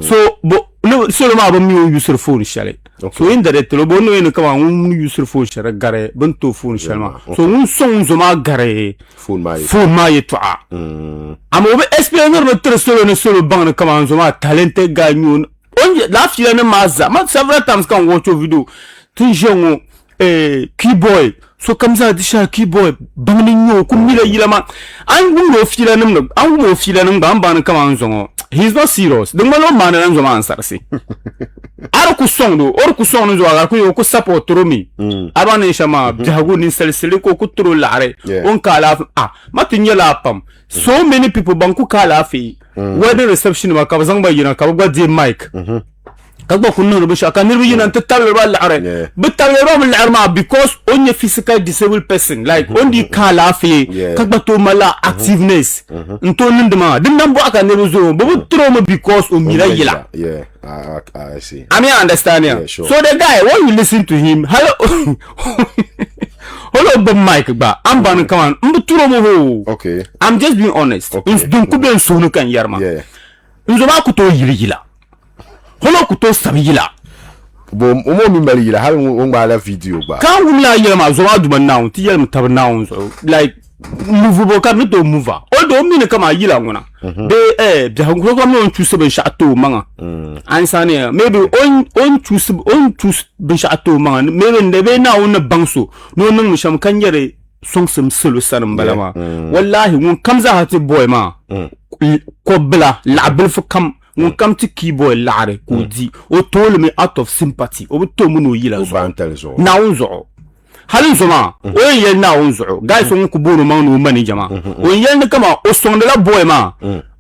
So no seulement ba mi use phone shale. So in the lo bono en kama un use phone share gare banto phone shalma. So un son zoma gare phone ma yetwa. Amo be explainer no tre solo bang kama zoma talented guy nyun. On la fila na maza. Ma several times kan watch video. Tin jongo keyboard. So kamza disha keyboard bangni nyo kumila yilama. An mo fila nam an mo fila nam ban kama zongo. He's not serious. The malo man and zo man sarsi. Aro ku song do, or ku song zo aga ku support tromi. Abane shama jago ni selsele ko ku tro lare. On kala matinya la pam. So many people banku kala fi. Wedding reception ma ka bazang ba yina ka ba di mic. Kagba kunno no bisha kanir bi yina tatal ba lare. Bital ro bil arma because on your physical disabled person like on di kala fi kagba to mala activeness. Nto nindma din nambo aka ne zo bo trauma because o mira yila. Yeah, I see. I mean, I understand yeah. Sure. So the guy, when you listen to him, hello Mike ba I'm ban come on. Okay. I'm just being honest. Okay. Don't ku ben so no kan yarma. Yeah. Nzoma ku to yila. Holo ku to sabila. Bo mo mi mali yila ha on ba la video ba. Kan wu la yila ma zoma du now ti yel mtab now so like move bo ka to move. Although mi ne kama yila ngona. Be de hangu ko mo choose be shato manga. Ansane maybe on choose be shato manga maybe ne be na on bangso no nan sham kan yare song sim solo sanam balama. Wallahi mun kamza hati boy ma. Ko bla la bil fu kam mun kam ti keyboard laare ko di o told me out of sympathy o to mu no yila zo. Na unzo. Halin zoma o yel na unzo guys on ku bonu ma no mani jama o yel ne kama o song de la boy ma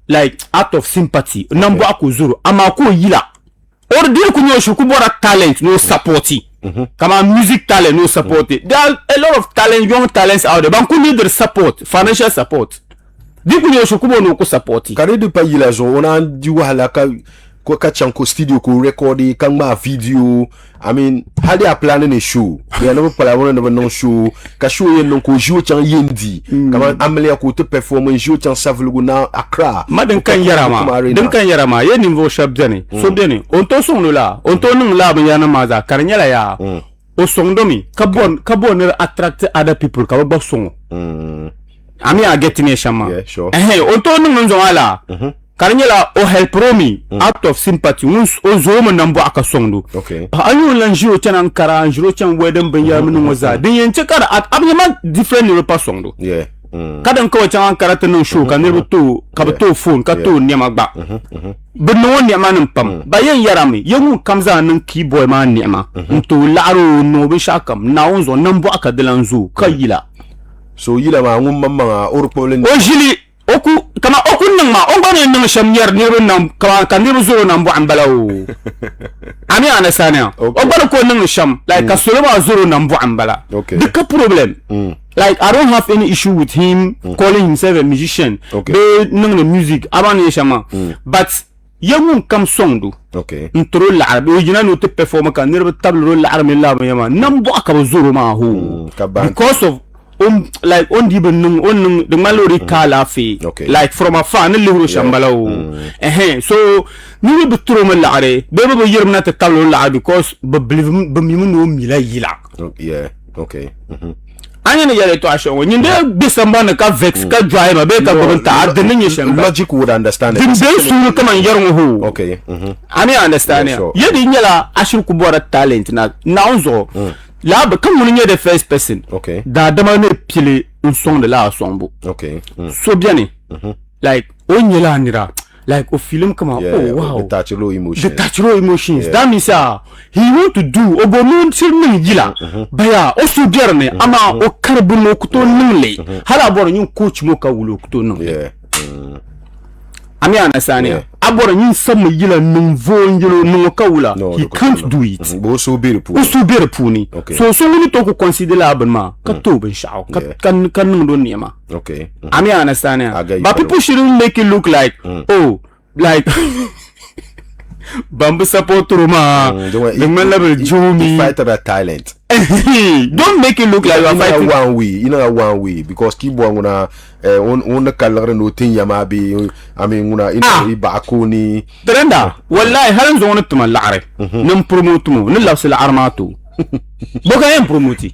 like out of sympathy nambo akuzuru ama ko yila or dir ku nyoshu ku bora talent no supporti kama music talent no supporti there are a lot of young talents out there but ku need the support financial support dir ku nyoshu ku bonu ku supporti kare du pa yila zo ona di wahala ka ko kachanko studio ko recordi kangma video I mean how they are planning a show they are never planning no show ka show yen no ko jiwo chan yendi kama amele ko to perform jiwo chan savlugo na Accra madan kan yarama yen nimbo shabdani so deni on to song la on to nung la yana maza karnyala ya o song domi kabon attract other people ka ba song ami a getting a shama yeah, sure. On to nung nzo ala karnyala o help romi out of sympathy o zoma nambo aka songdo okay ayu lanjiro chan ankara anjiro chan wedem benyamin waza din yenche kara at abnyama different ne pa songdo yeah kadan ko chan ankara tan show kan ne to kabato phone ka to nyama gba benno nyama nan pam bayen yarami yemu kamza nan keyboy ma nyama to laro no bi shakam na onzo nambo aka delanzu kayila so yila ma ngum mamma or problem o jili oku kama oku nang ma on bana nang shamyar ni ron kama kan ni zo nan bu ambalaw ami ana sana o bana ko nang sham like kasoloma zo nan bu ambala the problem like I don't have any issue with him calling himself a musician be nang the music abana shama but yamun kam songdu intro l'arab original no te perform kan ni tablo l'arab la yama nan bu aka zo ma ho because of like on di benung on the malori kala fi like from a fan lihu shambalaw so ni be troma laare be yirmna ta talo la because be believe be mi no mila yila yeah okay anya ne yare to asho when you be somebody ka vex ka drive be ka go ta de ne shen logic would understand it. Din be su ka man yar ho. Okay. Ani understand ya. Yedi nyala ashir ku bora talent na unzo. Là comme on est the first person. Okay. Da demande pile un son de la sombo. Okay. So bien like on yela nira. Like a film come out. Oh wow. Detachable emotions. Detachable emotions. That means he want to do obonon silmin gila. Baya o so bierne ama o karbuno kuto nle. Hala boro nyun coach mo ka wulo kuto no. Yeah. Ami understand aboro nyun sam gila numvo ngilo no ka wula. He can't do it. So beautiful. O so beautiful ni. So we to consider abonnement ka to ben shao kan ndo niema. Okay. Ami understand but people shouldn't make it look like oh like bamboo support roma the man level Jumi fight about talent. Don't make it look like you are fighting one way. You know one way because keep on gonna on the color no thing yamabi. I mean gonna iba akuni. Trenda. Wallahi halam zona tuma lare. Num promote mo. Num lafsel armatu. Boka yam promote.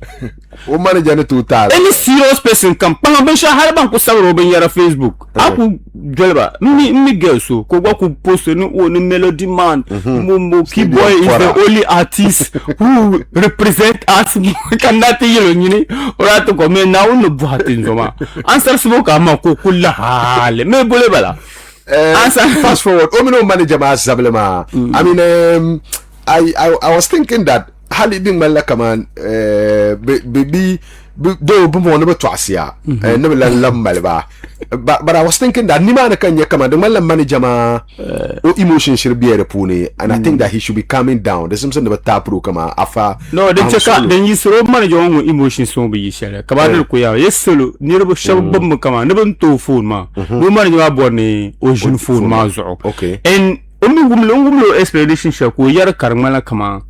O manager ne total. Any serious person come panga ben sha harban ko sabro ben yara Facebook. Aku jolba mi girl so ko gwa ku post no on melody man. Mo Keyboy is the only artist who represent us. Kanati yelo nyini ora to ko me na no buhatin zoma. Answer smoke ma ko kulla hale me bole bala. Fast forward. Omino manager ma sablema. I mean I was thinking that hali ding malaka man baby do bumo no betwasia no lam malba but I was thinking that nimana kanya kama the malam manager ma emotion should be a puni and I think that he should be calming down. There's something about tapro kama afa no then check then you throw manager on emotion so be share kama ko ya yesolo nirbo shabam kama no to phone ma no manager ma borni o jeune phone ma zo okay and umgumlo expedition shako yar karmala kama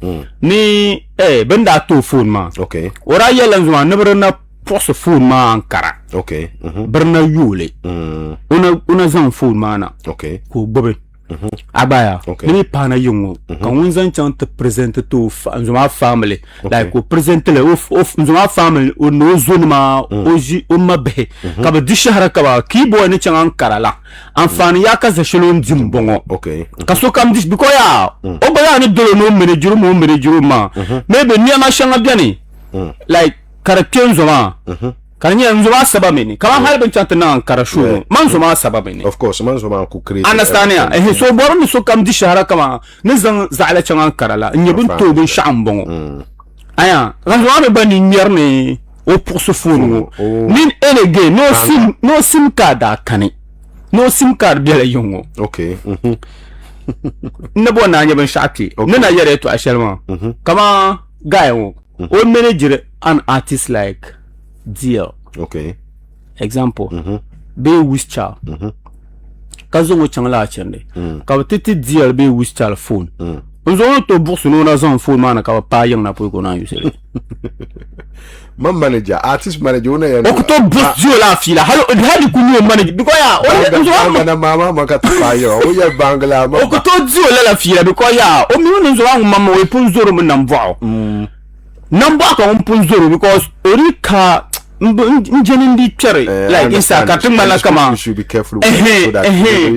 ni benda to phone ma okay ora yelan zuma nabarna post phone ma ankara okay barna yule una zan phone ma na okay ko gobe abaya ni pana yungu kan wunzan chan te present to zuma family like ko present le of zuma family o no zone ma oji o mabe ka ba di shahara ka ba Keyboy ni chan ankara la amfani ya ka za shalom jimbongo okay kaso kam dis biko ya o baya ni dolo no menejuru ma maybe ni ma shanga biani like karakenzo ma kanya nzoma sabameni kama halben chanta na karashu manzoma sabameni of course manzoma ku create understand ya so borom so kam di shahara kama nizan zala changan karala nyebun to bin shambongo aya ranzoma be bani nyerne o pour ce phone nin enege no sim card akane no sim card bele yongo okay ne bona nyeben shaki nina yere to ashelma kama guy o manager an artist like deal okay example be wischa kazo wo changla chende ka titi deal be wischa phone onzo to bourse no na zon phone mana ka pa yang na po ko na yusele man manager artist manager una ya o to bourse yo la fila hadi ku no manager because ya o na mama makata pa yo o ya bangla o ko to dio la fila because ya o mi no zo an mama we pun zoro mun nan vao number ka on pun zoro because orika njenin di chere like isa katin malaka ma you should be careful so that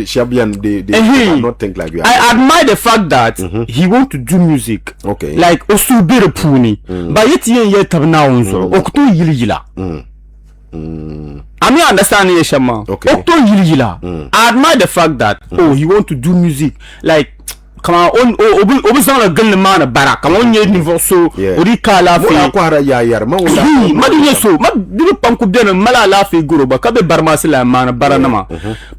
Shabian they not think like you. I admire the fact that he want to do music like osu bere puni but yet ye tabna onzo okto yilila I mean understand ye shama okto yilila I admire the fact that he want to do music like kama on obizan la gan mana bara kama on ye niveau so ori kala fi ko ara ya yar ma wala ma di yeso ma di panku bena mala la fi goro ba kabe barmasi la mana bara nama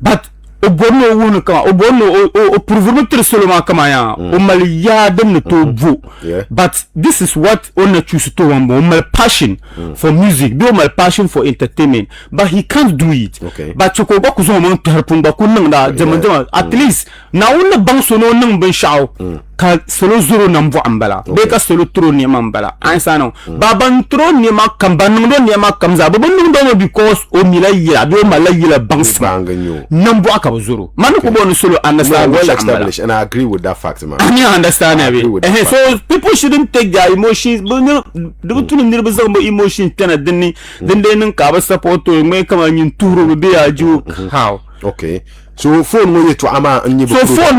but o bonno wonu kama o bonno o prouver seulement kama ya o maliya dem to bu but this is what on choose to one my passion for music do my passion for entertainment but he can't do it but ko ba ku zo mon terpun ba kun da jama at least na on bang so no nan ben shaw ka solo zoro nan bo ambala be ka solo tro ni mambala ansano baban tro ni makam banung do ni makam za babun do because o mila yila do mala yila bangsma nan bo aka zoro man ko bon solo understand well established and I agree with that fact man. I understand so people shouldn't take their emotions but do to ni be zamba emotions tana dinni nan ka ba support to me kama nyin turo be aju how okay so phone mo yeto ama nyi so phone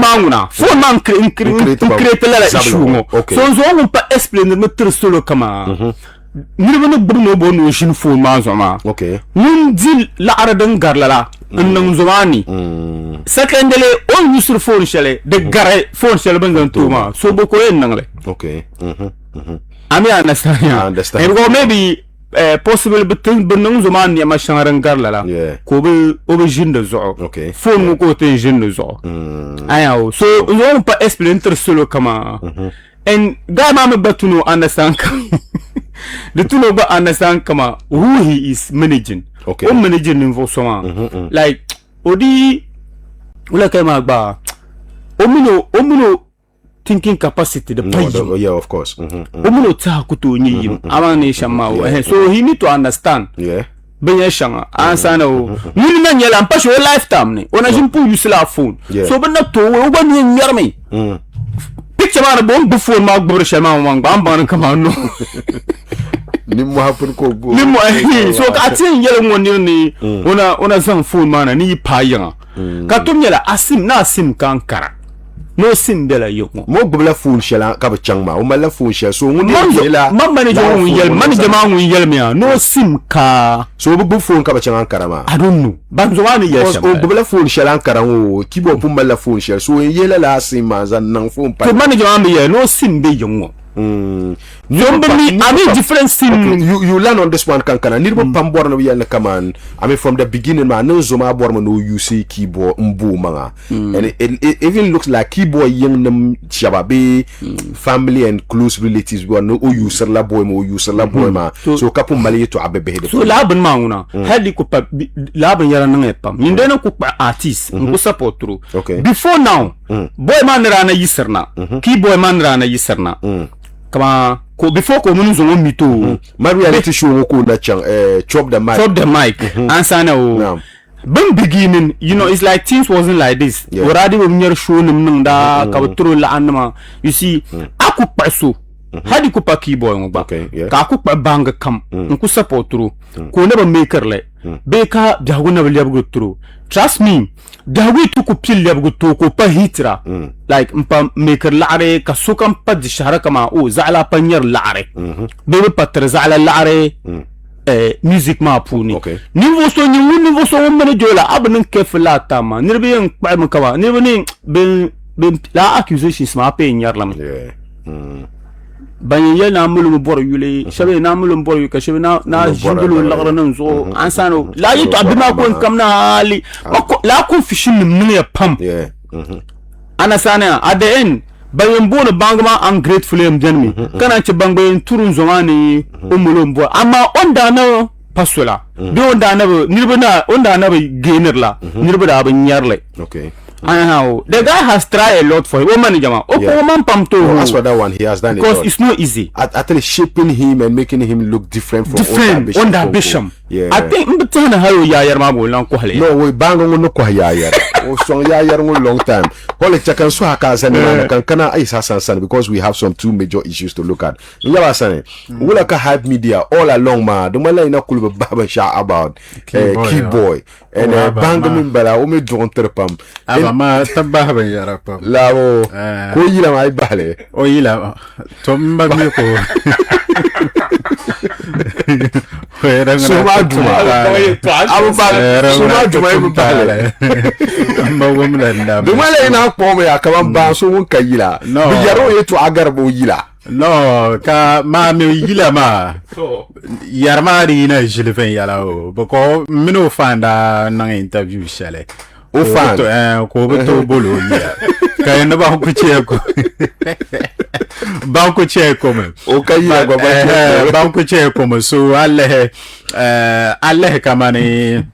man create la issue mo so on pas explainer me très solo kama ni be no bno bono shin phone ma zo ma okay nun dil la aradan garlala nan zomani secondly on use phone shele de gare phone shele bangan tuma so boko en nangle okay I understand and go maybe possible between benung zaman ya mashangaran garlala ko be origine de zo okay phone mo ko te jeune zo ayo so on pas explain très solo kama and ga ma batuno understand the two no understand kama who he is managing okay managing niveau soma like odi ula kama ba omino thinking capacity the no, yeah of course omino ta kuto nyi amane shama so he need to understand benya shanga ansana o nini na nyela mpasho lifetime ni ona jimpu use la phone so bana to o ba ni nyarme picture ma bon bu phone ma gbur shama ma ban kama no nimmo hapun ko go nimmo so ka tin yele ngoni ni ona san phone mana ni payanga ka tum yela asim kankara no sim bela yoko mo gbla phone shela ka ba changma o mala phone shela so ngoni yela manager ma ngun yel mia no sim ka so bu phone ka ba changa karama I don't know banzo wani yesha o gbla phone shela karango kibo pum mala phone shela so yela la sim ma zan nan phone pa to manager ma be no sim be yongo different sim you learn on this one kankana nirbo pambor no yalla kaman I mean from the beginning man no zoma bor no you see keyboard mbu manga and it even looks like keyboard young nam chababe family and close relatives go no o you la boy mo you la boy ma so kapu mali to abebe so laban mauna hadi ko pa laban yara nan pam ninde na ko pa artist ko support through before now boy man rana yisarna keyboard man rana yisarna kama ko before ko mun zo mito reality show ko na chang chop the mic ansana o ban beginning you know it's like things wasn't like this already we nyer show nim da ka tro la anma you see aku paso hadi ko pa keyboard ngo ba ka ku pa bang kam ku support through ko ne ba maker le be ka jaguna ba liabgo through trust me dawi to ko pil liabgo to ko pa hitra like mpa maker la'are ka sukam pa di shahara kama o za'la panyer la'are be patre za'la la'are music ma puni niveau so mene jola abnen kefla tama nirbe en pa makawa nirbe ben la accusations ma pe nyar lam banye na mulu bor yule shabe na mulu bor yuka shabe na jingulu lagara nan zo ansano la yitu abima ko kam na ali la ko fishin min ya pam ana sana at the end bayen bona bangma ungrateful am janmi kana ci bangbayen turun zomani umulum bo amma onda na pasola bi onda na onda na gainer la nirba da ban yarle the guy has tried a lot for him. As for that one, he has done it because it's not easy. Actually shaping him and making him look different from Onda Bisham. I think no, we bang on no yayar. Oh, so yayar long time. Holic can so kana is Hassan because we have some two major issues to look at. Yabasane, we like a hype media all along ma. The mala ina kulu baba sha about keyboy and bang bala ome don't terpam. Ma tabaha yara pam. Lavo ko yila mai bale. O yila tomba mi ko. Suma duma bale. Duma le na pome ya kaman ba so won kayila. Bi yaro yetu agarbo yila. No ka ma mi yila ma. Yarmari na jilfen yala o. Bako mino fanda na interview shale. O fan ko beto bolo ya kay na ba ko cheko ba ko cheko me o kayira ba ko cheko me so alle kamani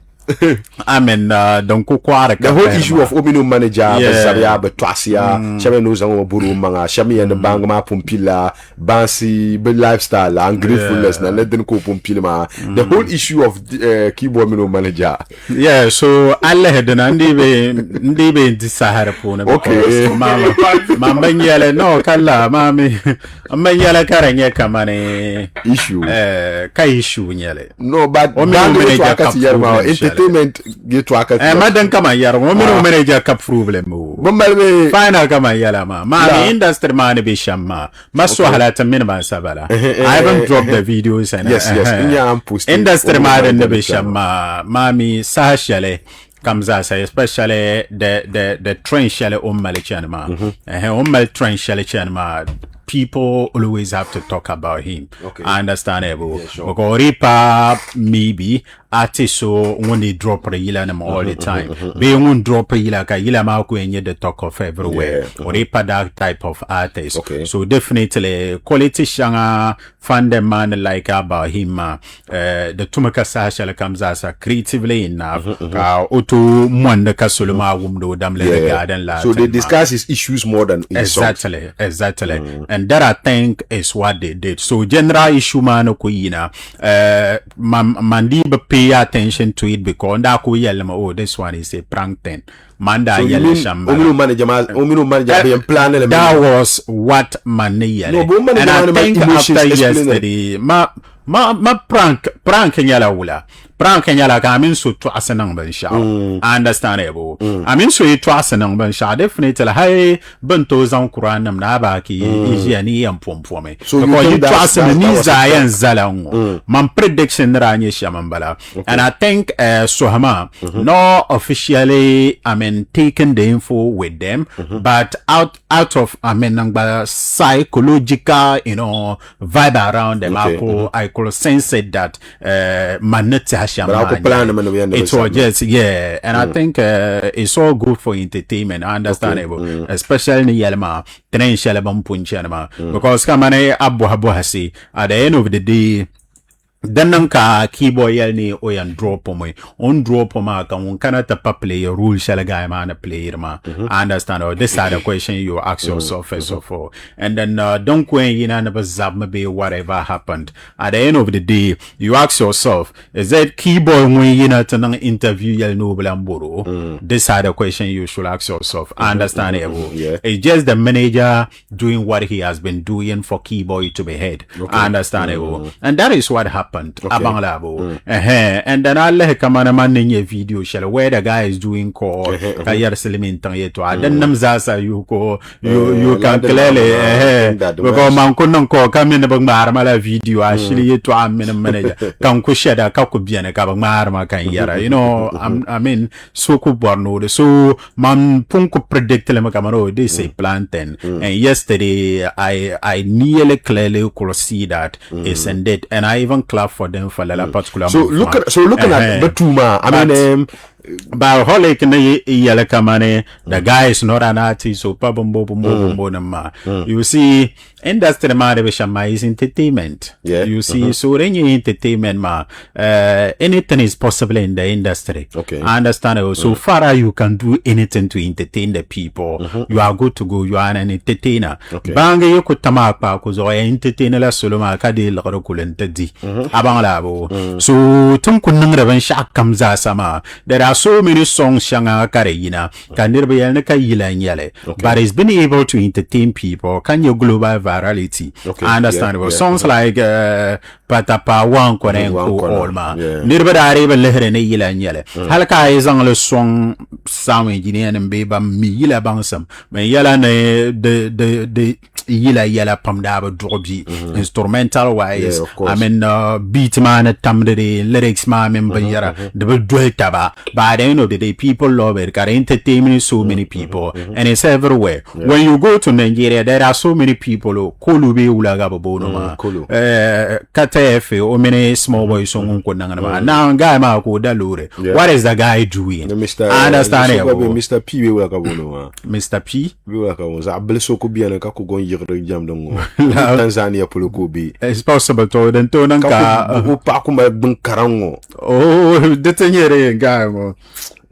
I mean, don't go quite the whole issue of omino manager, Sabia, but Twasia, Shaman knows on Buru Manga, Shami and the Bangma Pumpila, Bansi, but lifestyle, and gratefulness, and let them go Pumpilma. The whole issue of keyboard mino manager. Yeah, so I let the Ndibe in Sahara Puna. Okay, Mama Yella, no, Kala, Mammy, Mayala Karanya Kamane issue. Kai issue Yelle. No, but entertainment get to a Madam Kamayar, woman manager cap problem. Final Kamayala, Mammy industry man be Shama, Maswala to minimum Sabala. I haven't dropped the videos and yes, industry man and the Bishama, Mammy Sashale. Comes as especially the train shell Malichanma. Train shell people always have to talk about him. Okay. Understandable. Yeah, sure. Because Ripa maybe artists so when they drop a yilanam all the time. They won't drop a yilaka yilama when the talk of everywhere. Or Ripa that type of artist. Okay. So definitely quality shanga fan the man like about him. The Tumaka Sasha comes as a creatively enough. Oto Mwanda Kasuluma Wumdo Damle Garden. So they discuss his issues more than exactly. And that I think is what they did. So general issue man kuina Mandiba pay attention to it because that oh, this one is a prank thing. Manda so that was what Mani and I think after yesterday ma prank nyala wula. Prank nyala ka amin so to asenang ban sha. Understandable. Amin so to asenang ban sha definitely hay bento zan Quran nam na ba ki ijiani yam pom me. So you to asen ni zayan zalang. Man prediction ranye shamambala. And I think Sohama no officially taken the info with them, but out of psychological vibe around them. I could sense it that Manette it was just and I think it's all good for entertainment, understandable, especially in Yelma, because Kamane Abu Hasi at the end of the day. Then ka keyboard yelni oyan drop on drop ka kana tapa play your rule shall guy man play ma. Understand or this are the question you ask yourself first of all. And then don't go in never zap maybe whatever happened. At the end of the day, you ask yourself, is that keyboard when you to interview yel no blamboro? This are the question you should ask yourself. Understand it? It's just the manager doing what he has been doing for keyboard to be heard. Understandable. And that is what happened. Abang labo. And then I'll let Kamana man in your video shell where the guy is doing call Kayar Selimin Tangeto. Then Namzasa you can clearly because man couldn't call come in the Bangmarmala video actually to a manager. Come Kusheda Kakubian Kabangmarma can yara. I mean so borno so man punko predict Lemakamaro, they say plantain. And yesterday I nearly clearly could see that it's ended and I even clap for them for that particular looking at the Tuma, but holic the guy is not an artist, so you see, industry man is entertainment. You see, so any entertainment anything is possible in the industry. Understand? So far you can do anything to entertain the people. You are good to go. You are an entertainer. Bang you could tamapa cause or entertainer la soloma kadi lokulentedi. Abang labo. So tunkunang shak comes sama. There are so many songs shanga karina can never be yele, but it's been able to entertain people. Can you global virality? Understandable. Songs like Patapa Wan Korenko Olma. Never are able lehrene yele. Halka is on the song sound engineer and beba mila bansam. When yela the yela pamdaba drobi instrumental wise. Beat man tamde lyrics ma member yara double taba. By the end of the day, people love it. Got entertainment so many people, and it's everywhere. When you go to Nigeria, there are so many people. Kolube ulagabo bonoma. Katefe o many small boys on kunanga. Now guy ma ko dalure. What is the guy doing? Understand it? Mr. P ulagabo. Mr. P ulagabo. Za bleso ko biana ka ko gon jigre jam dongo Tanzania polo ko bi it's possible to den to nan ka o pa ko ma bun karango oh de tenyere ga mo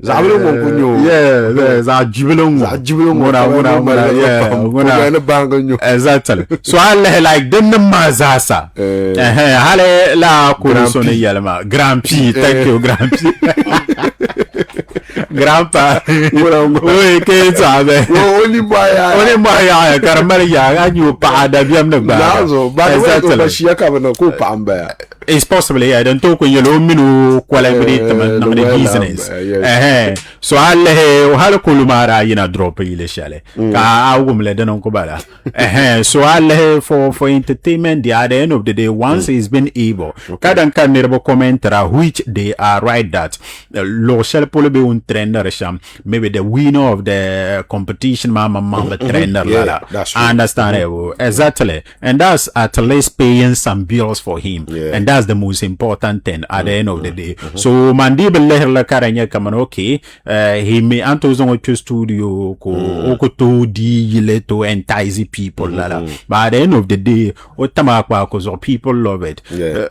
zabelo mo kunyo yeah za jibelo mona yeah na banga nyo exactly so alle like den mazasa hale la ko so ne yalma grand p thank you grand p grandpa we ke sabe only boy karamar ya ganyu pa da biam na ba lazo ba ko shia ka na ko pamba it's possible yeah don't talk yelo minu collaborate na the business so alle hal kulumara yina drop ile shale ka awum le denon ko bala so alle for entertainment the at the end of the day once he's been able kadan kan nerbo commentara which they are right that lo shall polo be un trainer sham maybe the winner of the competition mama trainer lala understand exactly and that's at least paying some bills for him and that's the most important thing at the end of the day so mandibe lehla karanya kaman okay he may antozongo to studio ko to di yile to entice people lala but at the end of the day otamakwa cause people love it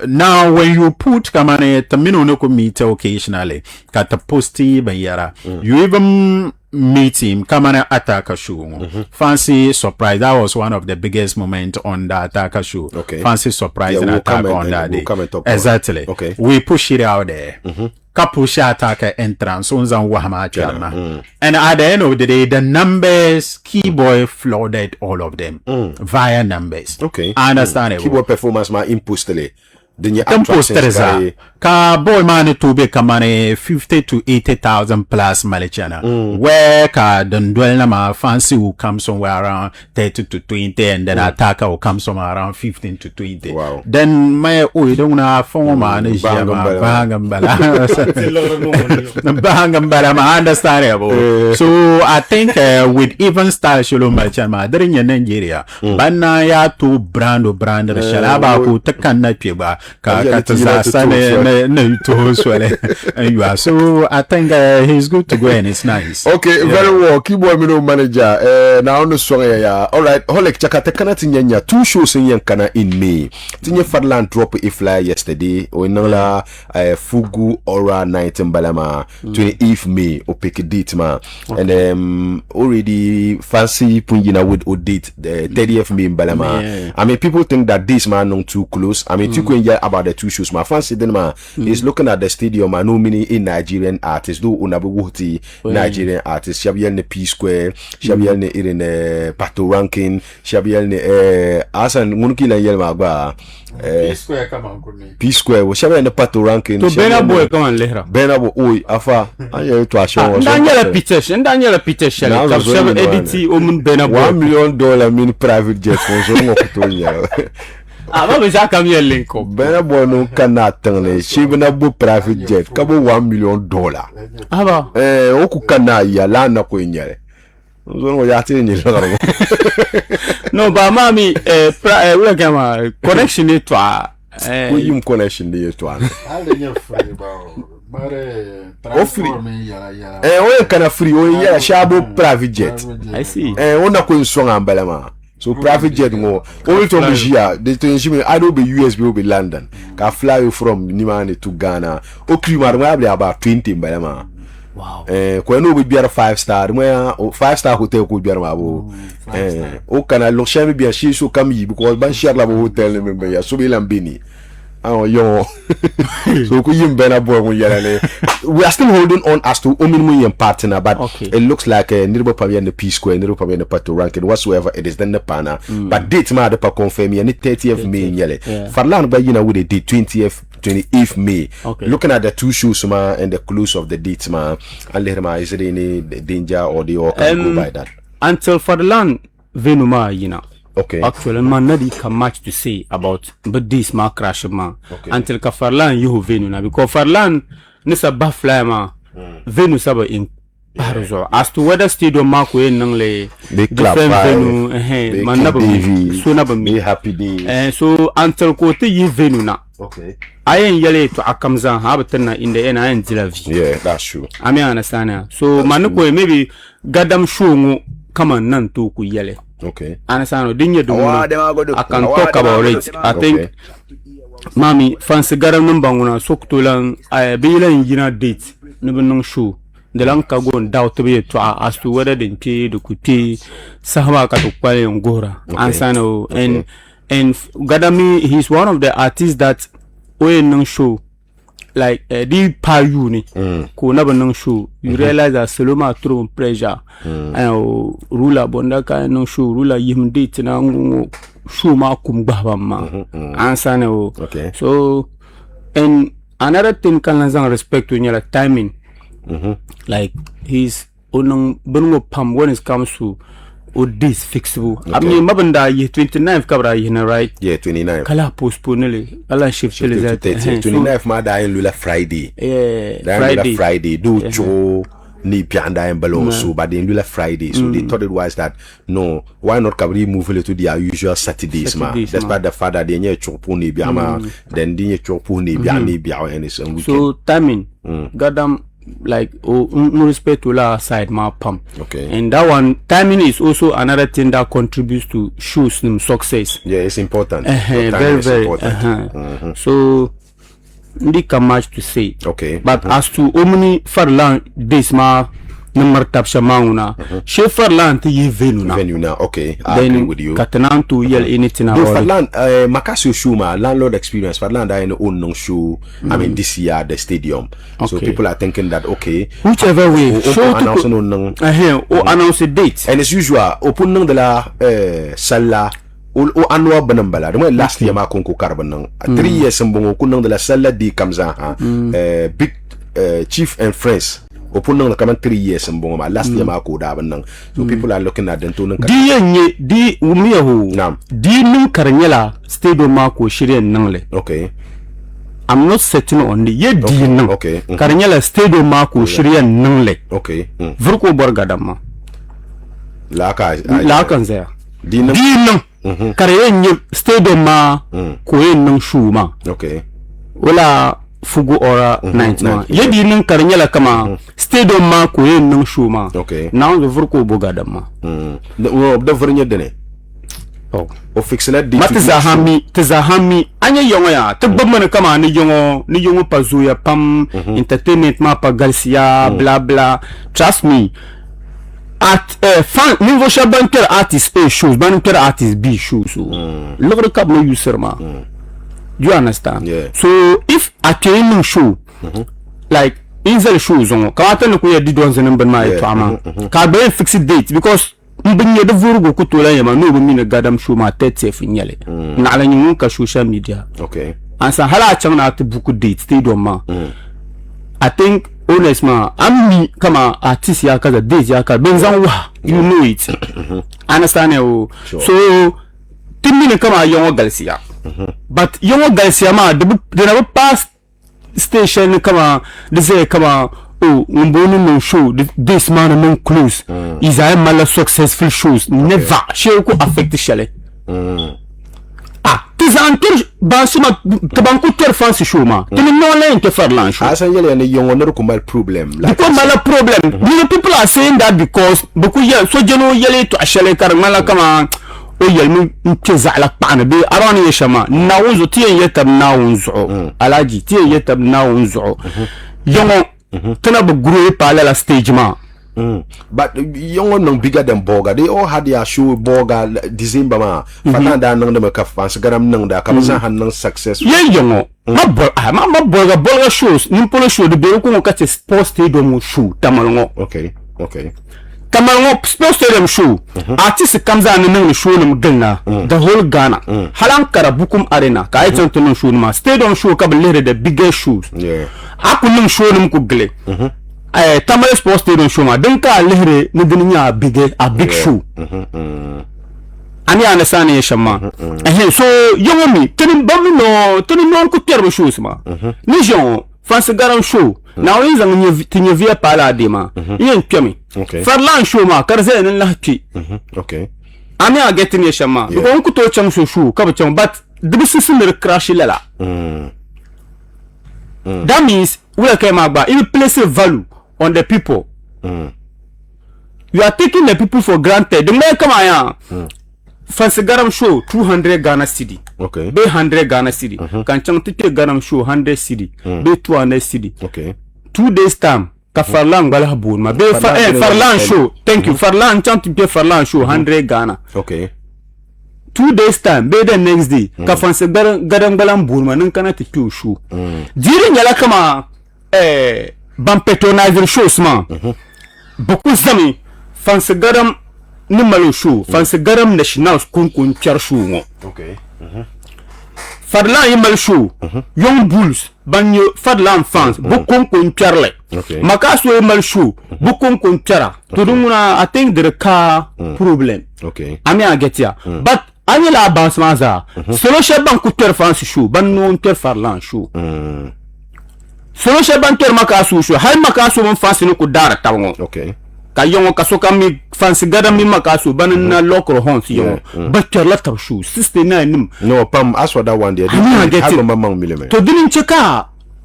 now when you put kamane tamino no ko meet occasionally kata posti bayara you even meet him come on attack show fancy surprise that was one of the biggest moments on the attack show fancy surprise and attack on that day exactly we push it out there Kapusha attack entrance on Wahama Chama. And at the end of the day, the numbers, Keyboy flooded all of them via numbers. Understandable. Keyboy performance ma impostele. Impostereza ka boy man to be kamane 50 to 80,000 plus malichana where ka den dwell na ma fancy will come somewhere around 30 to 20 and then attacker will come somewhere around 15 to 20 then my don't na form man is bangambala understandable so I think with even style sholo malichana during in Nigeria bana ya to brand shalaba ko takanna piba so I think he's good to go and it's nice. Okay, very well. Keyboy Mino manager. Now on the song ya. All right. Holic chakate kana tinyanya 2 shows in Yankana in May. Tinye Fadlan drop a flyer yesterday. Oinala Fugu Aura night in Balama 28th May. O pick a date ma. And already fancy punjina with o date the 30th May in Balama. I mean people think that this man not too close. I mean about the 2 shows my fancy then man is looking at the stadium and no many in Nigerian artists do unabuti Nigerian artists Shabiel ne P Square Shabiel ne in Pato ranking Shabiel ne Asan Munki la Yelma ba P Square come on P Square was Shabiel ne Pato ranking to Benabo come on lehra Benabo oi afa ayo to asho Daniel Peter shall edit omun Benabo $1 million mean private jet for so ngokutonya Aba za kam ye link up. Bena bono kana tangle. She bena bo private jet. Kabo $1 million. Aba. Oku kana ya la na ko nyere. Zo ya ti ni lo. No ba mami we kama connection ni twa. Ko yim connection ni twa. Ale nya free ba. Mare transform ya. O kana free o ya shabo private jet. I see. Ona ko nso ngambala ma. So private jet mo only to be here the to I don't be USB will be London can fly you from Nimani to Ghana o creamer about 20 balama wow ko no be biara 5-star mo 5-star hotel ko biara mabo o kana lo shame bien shi so kam yi because ban share la hotel me ya so be lambini yo so ko yim bena boy mo yale we are still holding on as to ominmu partner but it looks like Nirbo Pavia in the P Square Nirbo Pavia in the Pato ranking whatsoever it is then the pana but date ma de pa confirm ya ni 30th May yale Farlan ba yina with the date 28th May looking at the 2 shows ma and the close of the dates ma and lerma is there any danger or they all can go by that until Farlan venuma yina actually man nadi can much to say about but this ma crash ma until ka Farlan you venu na because Farlan nisa bafla ma venu saba in Parazo as to whether stadium ma ko yen nang le different venu man na ba so na ba me happy day so until ko te yi venu na ayen yele to akamza ha batanna in the end ayen jilavi that's true I mean understand so man ko maybe gadam show ngo kama nan to ku yele Okay. Understand? Didn't you What them are gonna do? I can What talk them are about gonna it. do? I think, Okay. Mami, fancy garam numbanguna soktulang I be in Gina date, never no show. The Lanka go and doubt to be as to whether the tea, the kuti, Sahama Katukwale and Gora. Ansano and Gadami, he's one of the artists that we no show. Like the payuni ko never no show. You realize that Saloma through pressure and ruler bondaka no show ruler yim date na show ma kumbaba ma answer Okay. so and another thing can respect to your timing like he's on pam when it comes to this fixable. I mean mabanda ye 29 kabra ye right? Yeah, 29. Kala postpone le ala shift le that 29 ma da en lula Friday. Yeah, Friday do cho ni pianda en balon so but in lula Friday so they thought it was that no why not kabri move it to their usual Saturdays ma despite the fact that they nye chopo ni biama then they nye chopo ni bia and it's on weekend. So timing gadam like no respect to la side ma pump. Okay. And that one timing is also another thing that contributes to shows them success. Yeah, it's important. Very important. So ndi ka much to say. Okay. But as to omni farlan this ma number tapsha mauna she farlan to ye venue now. Okay, I agree with you. Katanan to yell anything No, about Farland, Makasio Shuma, landlord experience. Farland, I own no show. I mean, this year at the stadium. So Okay. people are thinking that okay, whichever way show announce to no announce a date. and it's usual. Open nang de la sala o annual banambala. The last year ma konko carbon 3 years mbongo kunang de la sala di kamza big chief and friends. Open nang come 3 years mbongo ma last year ma ko da ban so people are looking at them to nang Di yenye di umiyahu Naam. di nin karnyela stadium ma ko shirye nangle. Okay. I'm not setting on the ye di nang. Okay. Karnyela stadium ma ko shirye nangle. Okay. Vurko borgadama. La kan zaya. di nang Karye nye stadium ma ko yen nang shuma. okay. Wala fugu ora night ma. Ye di nin karnyela kama stadium ma ko yen nang shuma. Okay. Now the vurko borgadama. The vernya dene. Oh. O fixela di Tizahami anya yongo ya tigbamana kama ni yongo pazuya pam entertainment ma pa Garcia bla bla. Trust me, at fan niveau shabanker artist A shows banker artist B shows logre kap no user ma. You understand? Yeah. So if attaining show like inzel shows on kawata no kuya didon zenemben ma eto ama ka be fixed date because mbinye de vurugo kutola yama no bumina gadam show ma tete finyele na ala nyun ka social media. Okay. Ansa hala changna at buku date stay do ma. I think honestly ammi kama artist ya kaza date ya ka benzan wa you know it. Understand you? So timine kama yongo galsia. But yongo galsia ma de na pass station kama de say kama oh mbonu no show this man no close is a mal successful shows never she ko affect shale tizantir basuma tabanku ter fancy show ma tini no len ke farlan show Hassan yele ne yongo no ko mal problem because mala problem the people are saying that because buku ya so jeno yele to ashale kar mala kama o yelmi ntiza ala pana be arani yeshama nawunzo tiye yetab nawunzo alaji tiye yetab nawunzo yongo tana bu guru pala la stage ma. But young no bigger than Boga. They all had their show Boga December ma. Fananda nang de ka fans garam nang da kamsa han nang success. Ye yongo. Ma Boga shows. Nimpolo show de be ko ka sports stadium show tamalongo. Okay. Okay. Tamalongo sports stadium show. Artist kamza nang show num gilna. The whole Ghana. Halang Karabukum Arena. Ka aitan to show ma. Stadium show ka be the biggest shows. Yeah. Aku nung show num ko gile. Tamale sports stadium show ma denka lehre ni dininya a big show ani understand ye shama so yongo mi teni no ko terbe shows ma ni jon France garan show na o yinza ngi tinye via pala de ma yen twemi farlan show ma karze nen lahti okay ani a getting ye shama ko ko to chang show ka ba chang but the system crash lala that means we can magba it place value on the people You are taking the people for granted. The man come here. Fancy Garam show 200 Ghana cedi. Okay. Be 100 Ghana cedi. Can Chantite Garam show 100 cedi. Be 200 cedi. Okay. 2 days time. Ka Farlan bala boon ma. Be Farlan show. Thank you. Farlan Chantite Farlan show 100 Ghana. Okay. 2 days time. Be the next day. Ka Fancy Garam balam boon ma. Nankana te kill show. During yala kama ban patronizer shows man. Beaucoup zami. Fancy Garam ni malo show. Fancy Garam national kun char show. Okay. Fadlan yimal show. Young Bulls banyo Fadlan fans beaucoup kun charle. Okay. Makaso yimal show. Beaucoup kun chara. To dumuna I think there car problem. Okay. Ami a get ya. But anyela avancement za. Solo shaban kuter fans show. Ban no ter Fadlan show. Solo shaban ter makaso show. Hay makaso mon fans no ko dara tawon. Okay. Ka yongo kaso kami fancy Garam mi makaso banana local horns yongo but your laptop shoes 69 nim No, Pam, as for that one there. I get it. Millimeter. To didn't check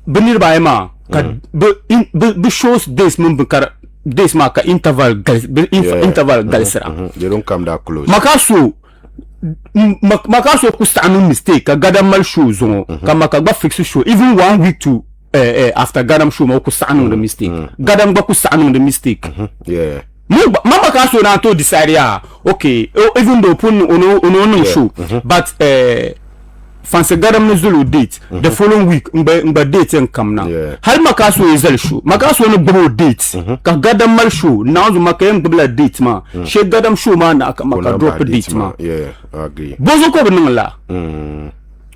benir ba ema ka be shows this mumbukar this maka interval interval galsera. They don't come that close. Makaso kustanu mistake ka Garam mal shoes ka maka ba fix show even 1 week to after Garam show ma ku sanu the mistake Garam ba ku sanu the mistake. Yeah. Mama kaso na to decide ya okay even though pun ono show but fancy Garam no zulu date the following week mba date en come now hal makaso ezel show makaso no bro date ka Garam mal show now zo makayem bla date ma she Garam show ma na maka drop date ma. Yeah, I agree. Bozo ko benala.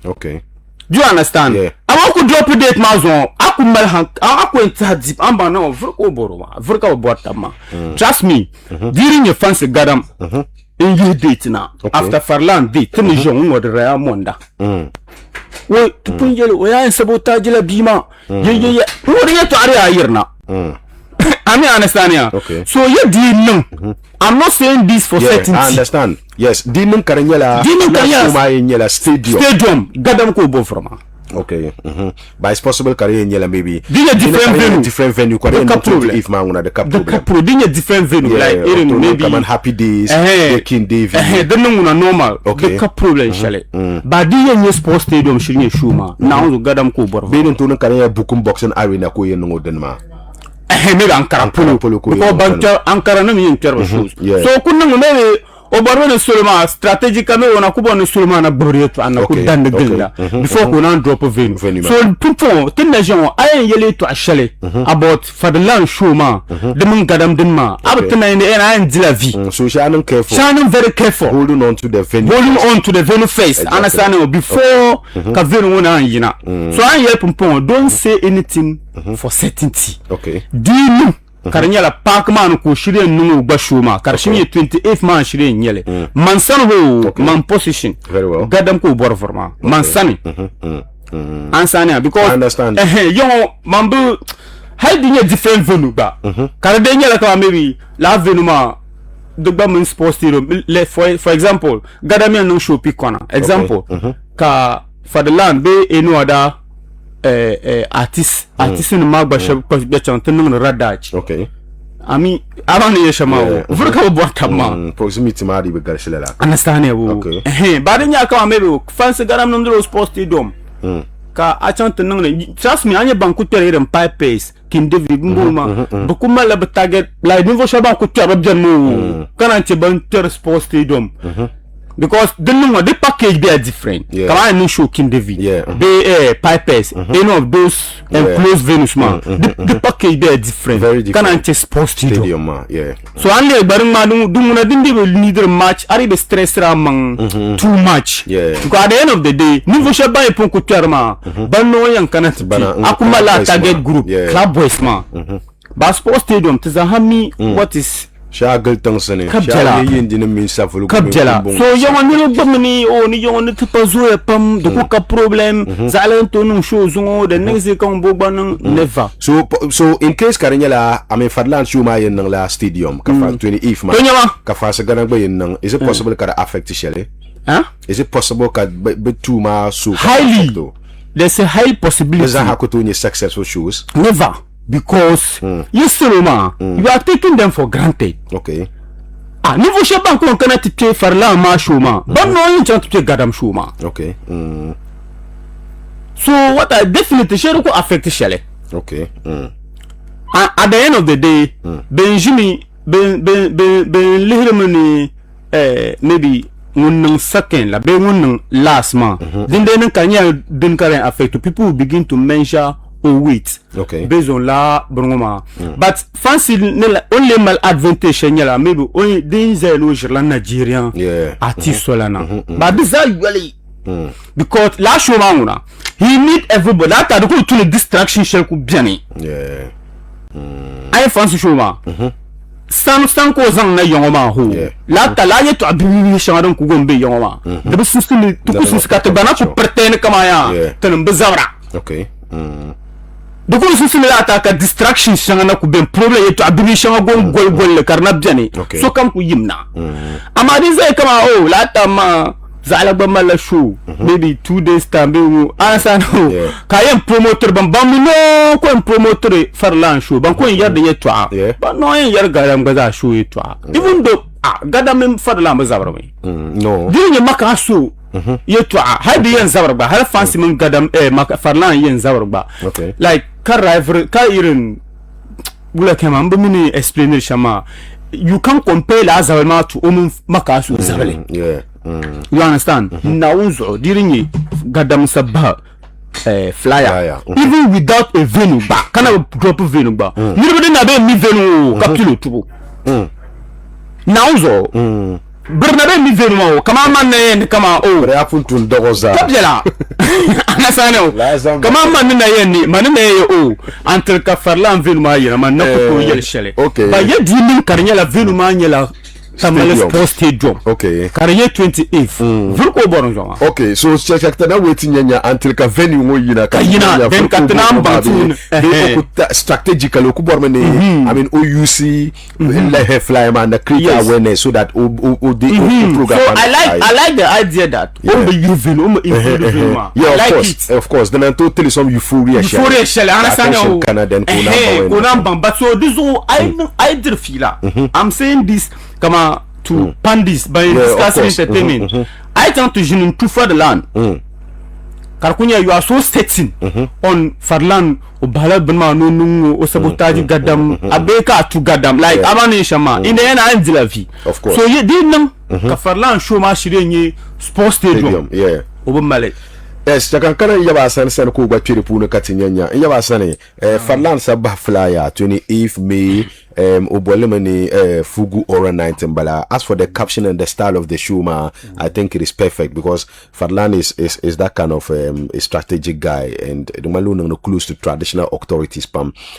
Okay. Do you understand? Yeah. I could drop a date mazon. I could malhang. I could deep. I'm no vrko boroma. Vrka botama. Trust me. During your fancy Garam, in your date now. After Farlan date, tell Jean or the rare monda. Wait, to put you where I sabotage la bima. Yeah. What are you to area here now? I mean, understand ya. Okay. So you didn't know. I'm not saying this for certainty. I understand. Yes, Dimon Karanyela Stadium. Garam ko bo from. Okay. But it's possible Karanyela maybe. Different venue. If man the cup problem. Different venue. Like maybe come on Happy Days, King David. Then no normal. Okay. The cup problem shall. But the sports stadium should be shuma. Now the Garam ko bo. Being to Karanya Bukum Box and Arena ko yen no denma. Maybe Ankara polo because banter Ankara no mean terrible shoes. So couldn't maybe Obarone Solomon strategically on a Kuban Solomon a Burrito and a could done the gilla before we not drop a vein. So people Tindajon I yellow to a chalet about for the land show ma the moon Gadam Dinma up to 9 and Dilavi. So Shannon careful. Shannon very careful. Holding on to the venue. Holding on to the venue face. Understanding before Kavin one and Yina. So I help Pumpo don't say anything for certainty. Okay. Do you know? Karanyala Parkman ko shire nungu bashuma karashimi 28 man shire nyele mansan ho man position very well Gadam ko bor forma mansani ansania because I understand yo mambu hiding a different venue ba karadenya la maybe la venue ma the government sports stadium for example Gadam no show pikona example ka for the land be no other artist in magba be chanting no radach. Okay. I mean abani yeshama vrka botama proximity ma di be garshela. Understand you? Okay. But then ya ka maybe fancy Garam no sports stadium ka a chanting no trust me anya banku tere en pipe pace King David mbuma bukuma la target like niveau shaba ku tere bjanu kana che ban tere sports stadium because the package they are different. Come on, no show King David. They pipes. Any of those enclosed venues man. The package they are different. Very different. Can I sports stadium man? Yeah. So only baring ma do muna dindi will need a match. Ari be stress ramang too much. Yeah. Because at the end of the day, ni vosha ba ipon kutyar ma. Bano yang kanat bi. Akumala target group. Club boys ma. Ba sports stadium tizahami what is Shagal Tongsone, Kabjala. So you want to bomani or you want to pursue a pum, the cook up problem, Zalanton shows the next day come Boban never. So in case Karanyala, I mean Fadlan Shuma in the stadium, Kafa 28 man, Kafasa Ganagba, is it possible to affect Shelley? Is it possible to two ma so highly? There's a high possibility. Does that happen to any successful shows? Never. because you Soloma, you are taking them for granted. Okay. Niveau Shaban qu'on connaît te Farlan ma showma, but no you chance to gadam showma. Okay. So what I definitely share ko affect shele. Okay. At the end of the day, Benjamin ben lihirmani maybe one second la be one last man. Then kanya din current affect people will begin to measure or weight. Okay. Based on la brongoma. But fancy only mal advantage nyala maybe only dinzel no jirla Nigerian artist solana. But this are usually because la show manguna he need everybody that are go to the distraction shell ku biani. Yeah. I fancy show ma. Sam ko zang na yongoma ho. La tala ye to abibi shamadon ku gombe yongoma. De bu susuli to ku suskata bana ku pertene kama ya. Tan bezawra. Okay. De ku susuli la ta ka distraction shangana ku ben problem ye to abibi shamagon gol le karna biani. So kam ku yimna. Amadi zai kama oh la ta ma Zala Bamala show, maybe 2 days time. Ansano, Kayan promoter Bambamino, Quan promoter Farlan show, Banco Yard yet, but no Yargadam Gaza show it. Even though Gadam Farlan Bazarami. No, during your Makasu, yet, Hadi and Zawarba, have fancy Gadam Farlan Yen Zawarba. Okay, like Kairin Bulakam, explain Shama. You can't compare Lazarma to Makasu Zavali. Yeah. You understand? Now, during Gadam Sabah flyer, even without a venue, can I drop a venue? You didn't have me venue, Captulo Tubu. Now, Bernabe mi venue, come on, man, come on, oh, they happen to Dogoza. Capella. Come on, man, Manene, oh, until Kafarlan Vilmaya, man, no yell shell. Okay, but yet, you mean Carniela Vilmania. Tamale Sports Stadium. Okay. Career 28th. Vulko Boronjoma. Okay, so check na waiting until ka venue mo yina ka yina then katna mbatun strategically ku bormane I mean OUC let her fly man the create awareness so that the program. So I like the idea that of course then I'm totally some euphoria shell understand but so this all I did feel I'm saying this come to pandis by discussing entertainment. I tend to jinin to for the land. Karkunya, you are so setting on Farlan or Balad Bama no or sabotage gadam abeka to gadam like Amani Shama in the end I'm Zilavi. Of course. So you didn't Farlan show my Shirenye Sports Stadium. Yeah. Over Malay. Yes, kana yaba san ko gba twiripu no katinyanya yaba san Farlan sabah flyer 28th May Obolemani Fugu Aura 19 bala. As for the caption and the style of the show, I think it is perfect because Farlan is that kind of a strategic guy and the Malone no clues to traditional authorities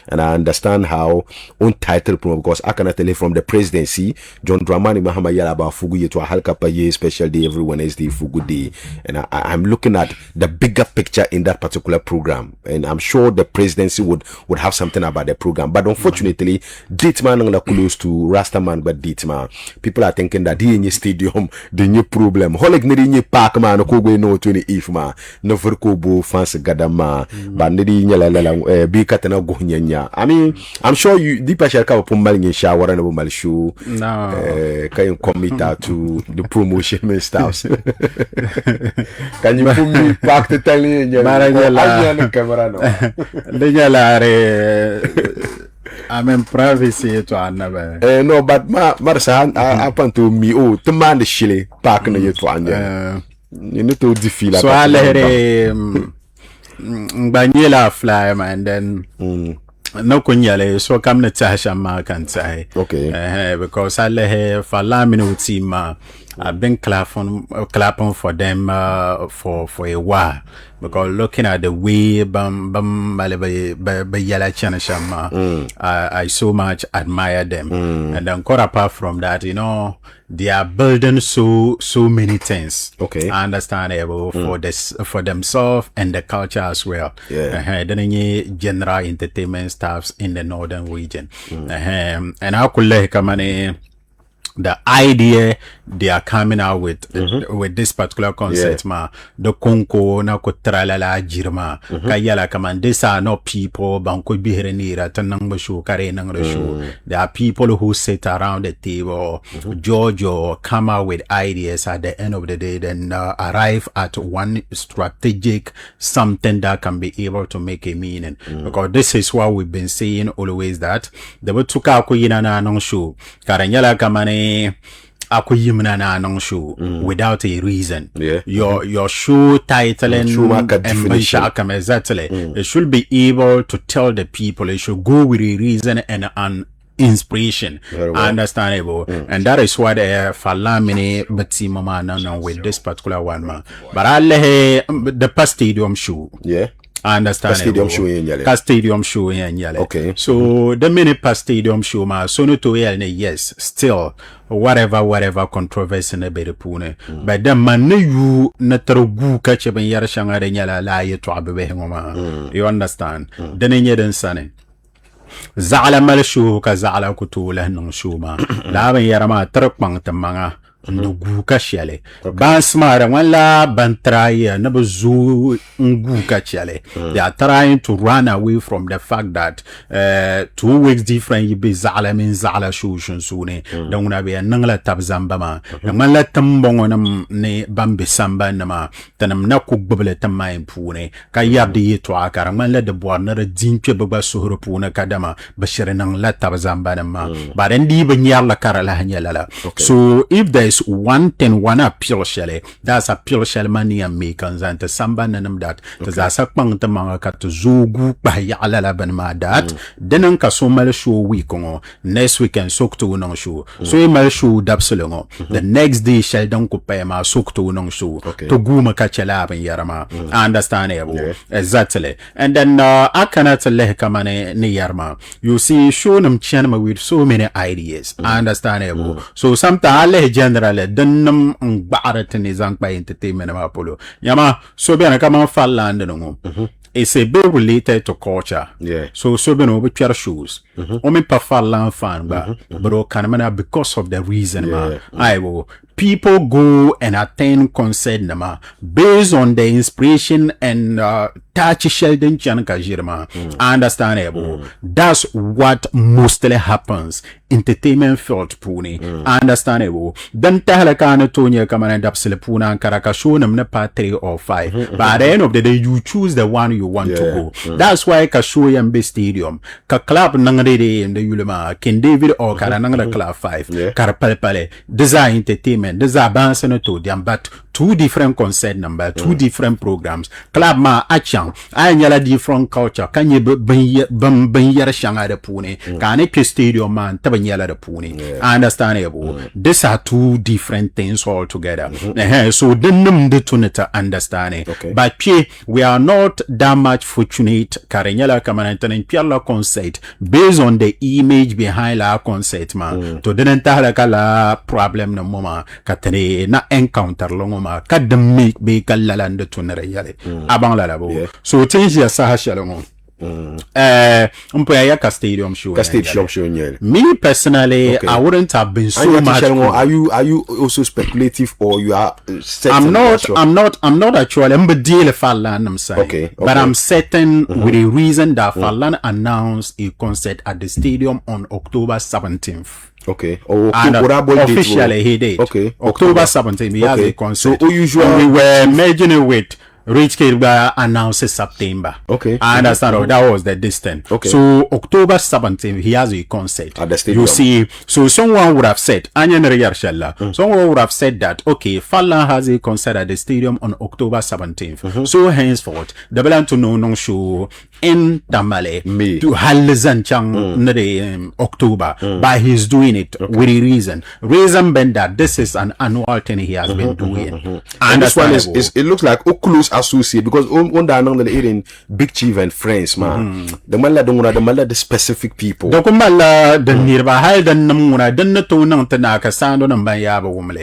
and I understand how untitled because I can tell you from the presidency John Dramani Mahama yala about Fugu ye to a halkapaye special day every Wednesday Fugu day and I'm looking at the bigger picture in that particular program and I'm sure the presidency would have something about the program but unfortunately Ditman are close to Rastaman, but Ditman. People are thinking that he in your stadium, the new problem. Holic Nidi Park man, no Kogo no 20 ma, no Verkobo, fancy Gadama, but Nidi Yala, be Katana Gohanya. I mean, I'm sure you deeper shall come upon Maling shower and about show. No, can you commit to the promotion and stuff? Can you put me back to tell you, Marangela camera? I'm in privacy to another. No, but Marsa happen to me. Oh, to man the Chile park in the Anya. You need to defeat. So I let Banyela fly, and then no kunyale. So come the Tasha Mark and say, okay, because I let her for lamino team. I've been clapping for them for a while because looking at the way I so much admire them and then quite apart from that, you know, they are building so many things. Okay, understandable for this for themselves and the culture as well. Yeah, then general entertainment staffs in the northern region. And how could like the idea they are coming out with this particular concept, ma. The Konko, na ko tralala jirma. Kayala kaman, these are not people, banko biherenira, tanang show, kare nang show. There are people who sit around the table, Giorgio, come out with ideas at the end of the day, then arrive at one strategic something that can be able to make a meaning. Because this is what we've been saying always, that the tuka ko yina na nong show karanyala kamane ako yimna na nong show without a reason. Your show title and exactly. It should be able to tell the people. It should go with a reason and an inspiration. Understandable. And that is what Falamini Bati Mama no with this particular one, man. But I'll the past stadium show. I understand. Stadium show in Yale. Stadium show in Yale. Okay. So the mini past stadium show ma so no to yes, still whatever controversy na be pune. But the man you na trogu ka che ben yar shanga de nyala la ye to abe ngoma. You understand? Den nye den sane. Zala mal show ka zala kutu la nong show ma. La ben yar ma trok mang tamanga. Nugu kashale bansmara wala bantraya nabazu ngu kachale. They are trying to run away from the fact that 2 weeks different you be zala min zala shushin sune don't na be nangla tabzamba ma nangla tambongo nam ne bambe samba nama tanam na ku bubble tamma impune kayabdi to akara manla de borna de dinke baba suhru puna kadama bashir nangla tabzamba nama barendi benyala karala hanyala. So if there is one thing, one appeal shell, that's a pure shell money and makers and the samba and that there's a sakpang the manga kat zugu by yala ma that then unka so mal show week next weekend soak to no show so mal show dapsulongo the next day shell don't compare ma soak to no show to guma kachela and yarama understandable exactly. And then I cannot leh kamane ni yarma you see show them channel with so many ideas understandable. So sometimes general denum ngbarat ni zank by entertainment ma polo yama so be na kama falland no it's a bit related to culture. So be no be shows o me pa falland fan ba bro kanamana because of the reason ma I will people go and attend concert nama based on the inspiration and touch sheldon chanka jirma understandable. That's what mostly happens entertainment field puni understandable. Then tahalakana tonya kamana dapsile puna karaka show nam na part 3 or 5 but at the end of the day you choose the one you want to go. That's why ka show yambe stadium ka club nangade in the yulema King David or karanangla club 5 karapale design entertainment. There's a balance to them, but 2 different concert number, 2 different programs. Club ma achang, ayala different culture. Can you yara shanga de pune? Can it stadium man tabanyala de pune? Understandable. These are 2 different things altogether. So the num de tuneta understanding. But we are not that much fortunate. Karenyala kamanantan in Piala concert based on the image behind our concert man. To the entire kala problem no mama katene na encounter longoma kadam make be kalalande tunere yale abang lalabo. So change ya saha shalongo ya stadium show in me personally I wouldn't have been so much are you also speculative or you are I'm not actually I'm deal Falan I'm saying but I'm certain with a reason that Falan announced a concert at the stadium on October 17th. Officially he did. October 17th he has a concert. So usually we were merging it with Rich Kid announces September. I understand that was the distance. So October 17th he has a concert at the stadium. You see, so someone would have said someone would have said that Falan has a concert at the stadium on October 17th. So henceforth the Belan to no show in Tamale to Halizan Chang October but he's doing it with a reason being that this is an annual thing he has been doing. And this one is it looks like Oculus associate because on that nang in Big Chief and friends man. The mala the specific people. Donc mala the nirba hal dan namuna dan to nang tanaka sando nang bayaba wumle.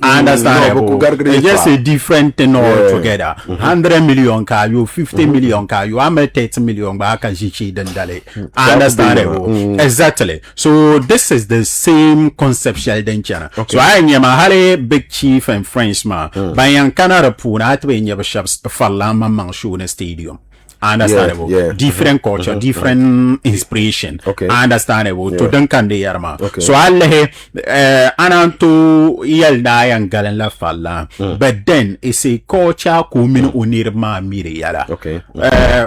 Understand? It's just a different thing altogether. 100 million ka you 50 million ka you am 30 million ba ka jichi dan dale. Understand? Exactly. So this is the same conceptual denchana. So I nyama hale Big Chief and friends ma bayan kanara puna atwe nyaba shabs falama mangshu na stadium. Understandable. Different culture, different inspiration. Understandable. To Duncan de Yarma. So Allah ananto yelda yang galan la falla. But then it's a culture kumin unirma miri yala.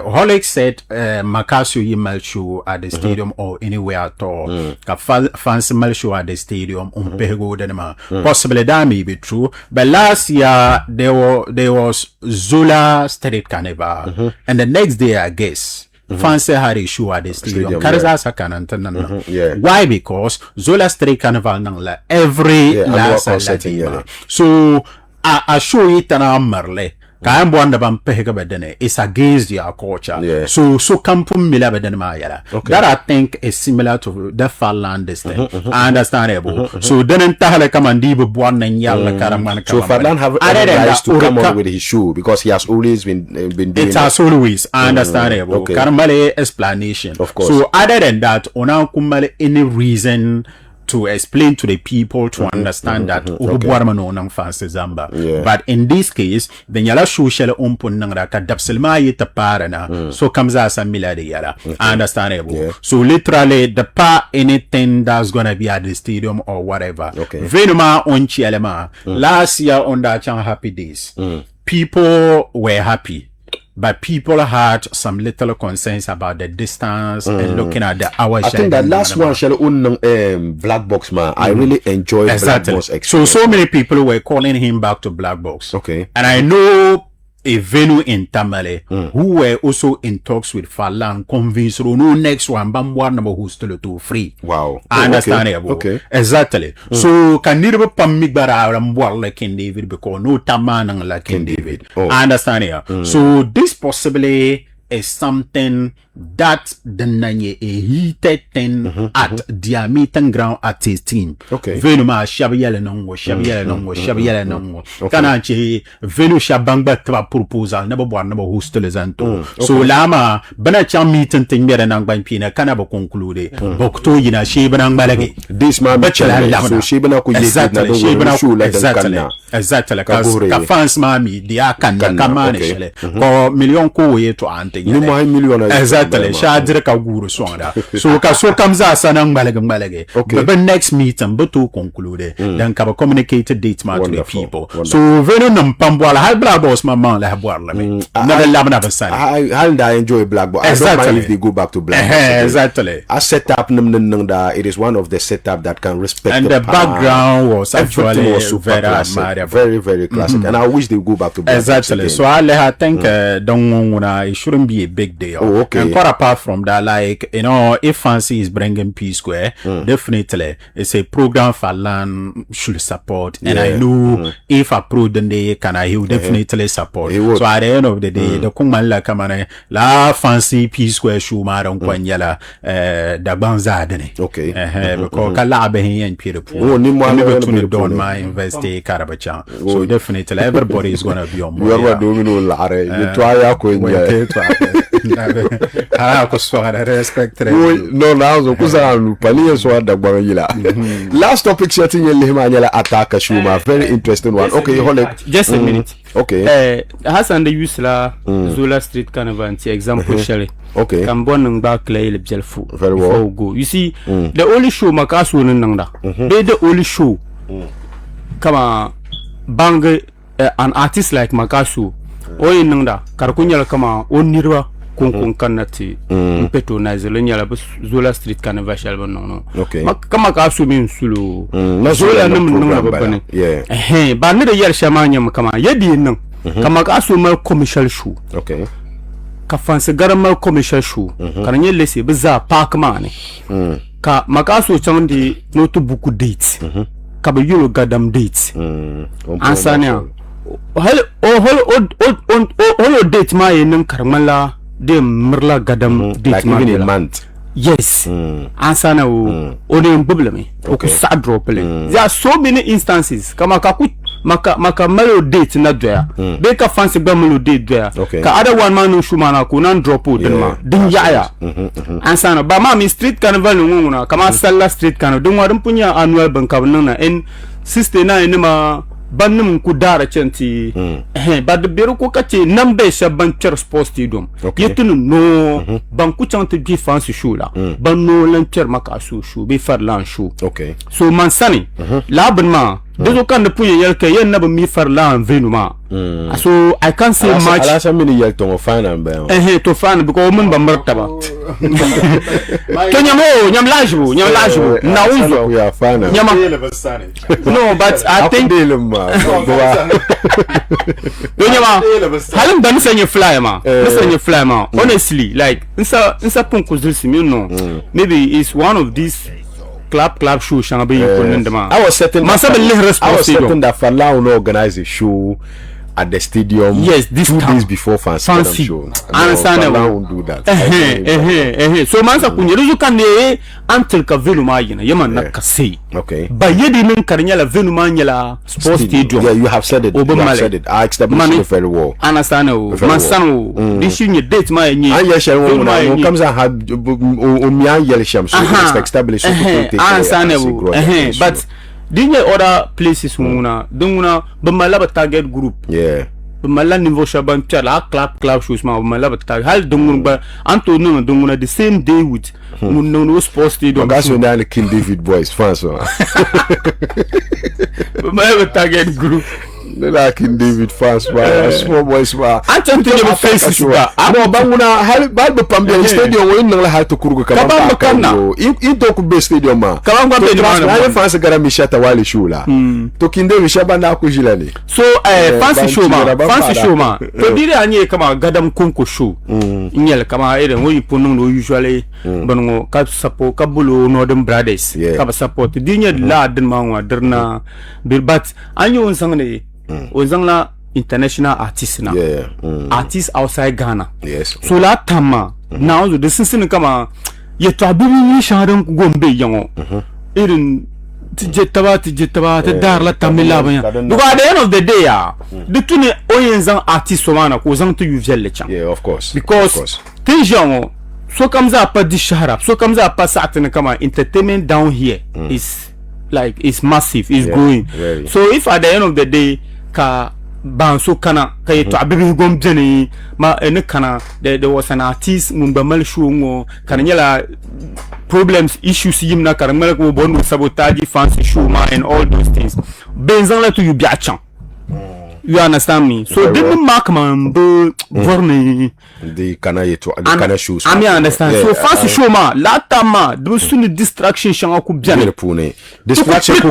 Holic said Makasu yimalshu at the stadium or anywhere at all. Ka fancy malshu at the stadium umpego denma. Possibly that may be true. But last year there was Zola Street Carnival. And the next day, I guess, fancy had a show at the stadium. Why? Because Zola Street Carnival nang every last Saturday. So I show it and merle. It's against your culture. So kampum mila bedene that I think is similar to the Farland thing. Understandable. So then entire commandi buan and yalla karaman. So Farland have advised to come on with his show because he has always been doing it. Has always understandable. Karamale explanation. Of course. So other than that, ona kumale any reason to explain to the people to understand that but in this case the nyala social umpun nang raka dapselma yita parana so comes as a miladi yala understandable. So literally the pa anything that's gonna be at the stadium or whatever venuma onchi elema last year on that happy days people were happy. But people had some little concerns about the distance and looking at the hour. I think that last one, Black Box man, I really enjoyed Black Box experience. So many people were calling him back to Black Box. And I know a venue in Tamale who were also in talks with Falan, convinced no next one, Bamwa number who's still too free. Wow. Understandable. Exactly. So can you pamik bara ramwa like King David because no taman like King David. Understandable. So this possibly is something that the nanye a heated thing at their meeting ground at his team. Venuma Shabiel nongo. Kananchi Venu Shabanga proposal number one number who still is anto. So Lama Banacha meeting thing mere and Pina Canabo conclude. Bokto yina Shibanang Malagi. This man so Shibana could exactly. Kafans mami diakan kamane ko million ko ye to ante. Exactly. Shadre ka guru swanda. So comes as anang malage. But next meeting but to conclude. Then kaba communicated date to the people. So very pambwala hal black boss mama la habwala me. Never labna san. I enjoy Black Box. I don't mind if they go back to Black Box. Exactly. A setup it is one of the setup that can respect and the background was actually was super classic. Very classic. And I wish they go back to Black Box. Exactly. So I think it shouldn't be a big deal. And quite apart from that, like, you know, if Fancy is bringing P Square, definitely it's a program for land should support. And I know if approved, then they can, he will definitely support. So at the end of the day, the Kumala Kamane, La Fancy P Square Shuma on Kwanyala, the Banzadene. Because Kalabe and Peter Pool. Never to don't my investee Karabachan. So definitely everybody is going to be on board. You are doing Lare. You try out last topic setting attack Shuma. Very interesting one. Okay, hold it. Just a minute. Okay. Hassan the use la Zola Street Carnival example shall Cambon back lay jelfu. Very well. Go. You see, the only show Makasu Nanda. They the only show. Come on, bang an artist like Makasu. Oye Nanda, Karakunya kama onirwa. Kun kanati peto na zelenya la Zola Street Carnival shalba no kama ka asumi sulu Zola no babane ba ne da yar shamanya kama yadi nan kama ka asuma commercial show ka fanse garama commercial show karanye lese biza park man ka makaso chamdi no to buku dates ka ba yulo gadam dates ansania Molo date ma yin karmala de mirla gadam date like ma even a month. yes ansana o problem o ku sa drop le. There are so many instances kama ka ku maka malo date na doya be ka fancy ba malo date doya ka other one man no shumana ku nan drop o din ma din yaya ansana ba ma mi street carnival nguna kama salla street carnival dun wadun punya annual ban ka nan en 69 ni ma bannum ku dara centi ba de beru ko kace nambe shaban cher sports stadium yetunu no ban ku chanti bi fancy show la ban no lan cher maka show be far lan show so man sani la ma dezo kan de puye yel ke yen na ba mi far lan venu ma so I can't say much ala sa mini yel to fan am ba to fan because mun ba martaba to nyam lajbu na uzo nyama no but I think halim ban sanya fly ma honestly like insa pun kuzilsi you know maybe it's one of these club show shangabe yikondema I was certain that Farla will organize a show at the stadium. Yes, this 2 days before fancy show. Farla won't do that. So mansa kunyeruzu kane until ka venu mayina yaman na kasi. Okay. Ba yedi min karnyala venu manyala sports stadium. Yeah, you have said it. I established it very well. Understand mansano this you date my nyi. Anya shall when comes and had umya yel sham so established but dinye other places dunguna bamala target group bamala niveau shaban chala club shows ma bamala target hal dungun ba anto no dunguna the same day with no sports stadium that's when they kill David boys fans bamala target group like in David fans small boys anto to face ba no banguna hal balbe pambe stadium wo inna la hal to kurugo kabamba into ku be stadium ma kabamba be man fans gara mishata wali shula to kinde mishaba na ku jilani so fancy show ma to dire anye kama gadam konko show nyel kama iren wo iponun no usually bango ka support kabulo northern brothers ka support dinye la den ma wa derna but anyo nsangane ozangla international artists na artists outside Ghana so la tama now the sinsin kama yeto abimi sharan gombe yango irin tijetawa te dar la tamila ba because at the end of the day the tune oyenzang artist wana ko zang to yuvelle chan of course because tenjango so kamza pa di shahara so kamza pa satin kama entertainment down here is like it's massive, it's growing. So if at the end of the day ka banso kana kay to abibi gom jeni ma ene kana there was an artist mumba mal show kana nyala problems issues yimna karamel ko bonu sabotage fancy show ma and all those things benzan la to you biachan. You understand me? So didn't mark man borne the kana shoes. I mean understand. So fancy show ma lata ma do suni distraction shanga ku biane pune. Distraction ku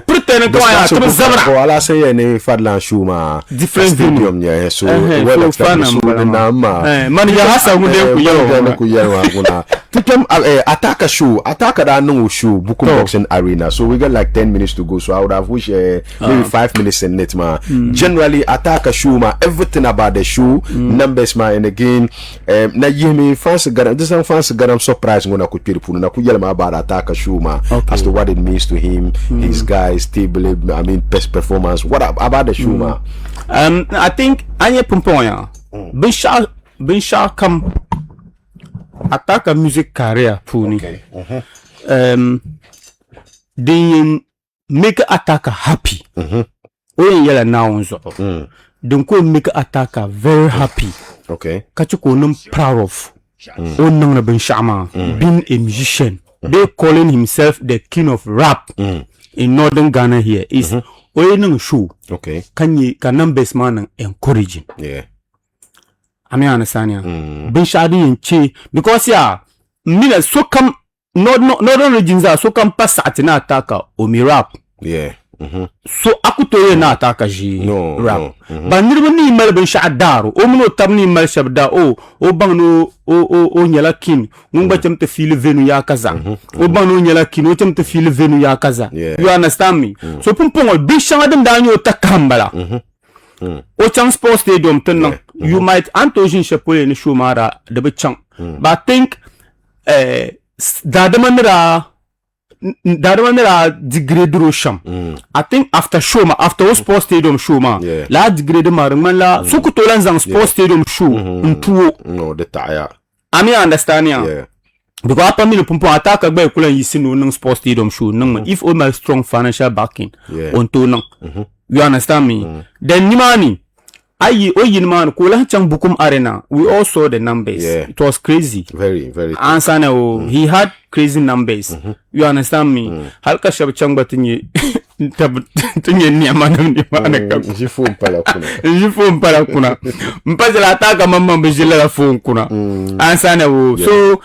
pretend ko ya to zabra. Ko ala say ne fadlan show ma different stadium ya so well established na ma. Man ya hasa ku yelo kuna. Tukem attack da no show buku boxing arena. So we got like 10 minutes to go. So I would have wish maybe 5 minutes in it ma. Generally attack a show ma everything about the show numbers ma and again na yemi fans garam this one fans garam surprise ngona ku piripunu na ku yelma about attack a show ma as to what it means to him his guys stable I mean best performance what about the show ma I think anye pomponya binsha come attack a music career puni they make attacker happy oyen yela now nzo donc ko make attacker very happy kachi ko num proud of on nang na ben shama being a musician they calling himself the king of rap in northern Ghana here is oyen nang show kan numbers man encouraging I mean understand ya ben shadi enchi because mina so come northern regions are so come pass atina attacker o mi rap so akutoye na ataka ji rap ba nirba ni mal ben sha'daru o muno tamni mal shabda o bangno o nyala kin mun ba tamta fil venu ya kaza o bangno nyala kin o tamta fil venu ya kaza you understand me so pumpongol bi shanga dem danyo takambala o chang sports stadium tan you might Antoshin Shapole in Shumara, the Bichang. But I think, Dadamanera degrade Rosham. I think after Shoma, after all sports stadium Shoma, la degrade Marimala, Sukutolanzang sports stadium show, no, the tire. I mean, understand ya. Because after me, the pump attack about Kula Yisin, no sports stadium show, no, if all my strong financial backing on to you understand me? Then Nimani, man, Kula Chang Bukum Arena, we all saw the numbers. It was crazy. Very, very. Ansana, he had crazy numbers. You understand me? Halka Shabchang Batini. Jifum Palakuna. Mpazela ataka mama mbejela phone kuna. Ansana wo. So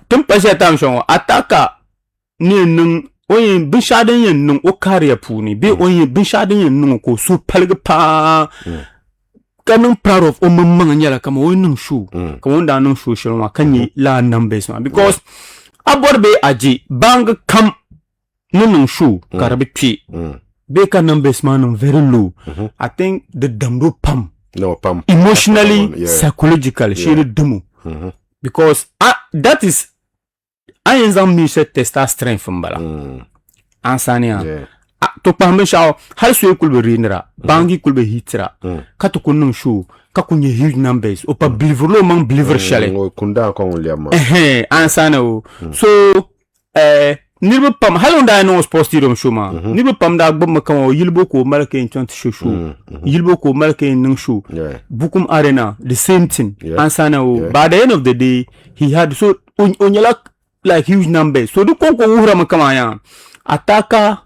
tumpashe attention ataka ni nung oyin bishaden yen nung o career puni be oyin bishaden yen nung ko su palga pa. Coming proud of omamang nyala kama oyin nung shoe. Kama onda nung shoe shiroma kanyi la numbers man because aborbe aji bang kam nung shoe karabi pi. Beka numbers man very low. I think the damdo pam. No pam. Emotionally, psychologically, she demo. Because that is I am me set testa strength from bala. Ansania. To pamisha hal so could be rinra, bangi could be hitra. Katukunung show, kakunye huge numbers. Opa believer lo mang believer shale. Kunda kong liama. Ansana. So Nibu pam halonda no sports stadium show ma. Nibu pam da gbo makamo yilbo ko malake in 20 show. Yilbo ko malake in nung show. Bukum Arena the same thing. Ansana by the end of the day he had so onyala like huge numbers. So the konko uhura makama ya. Ataka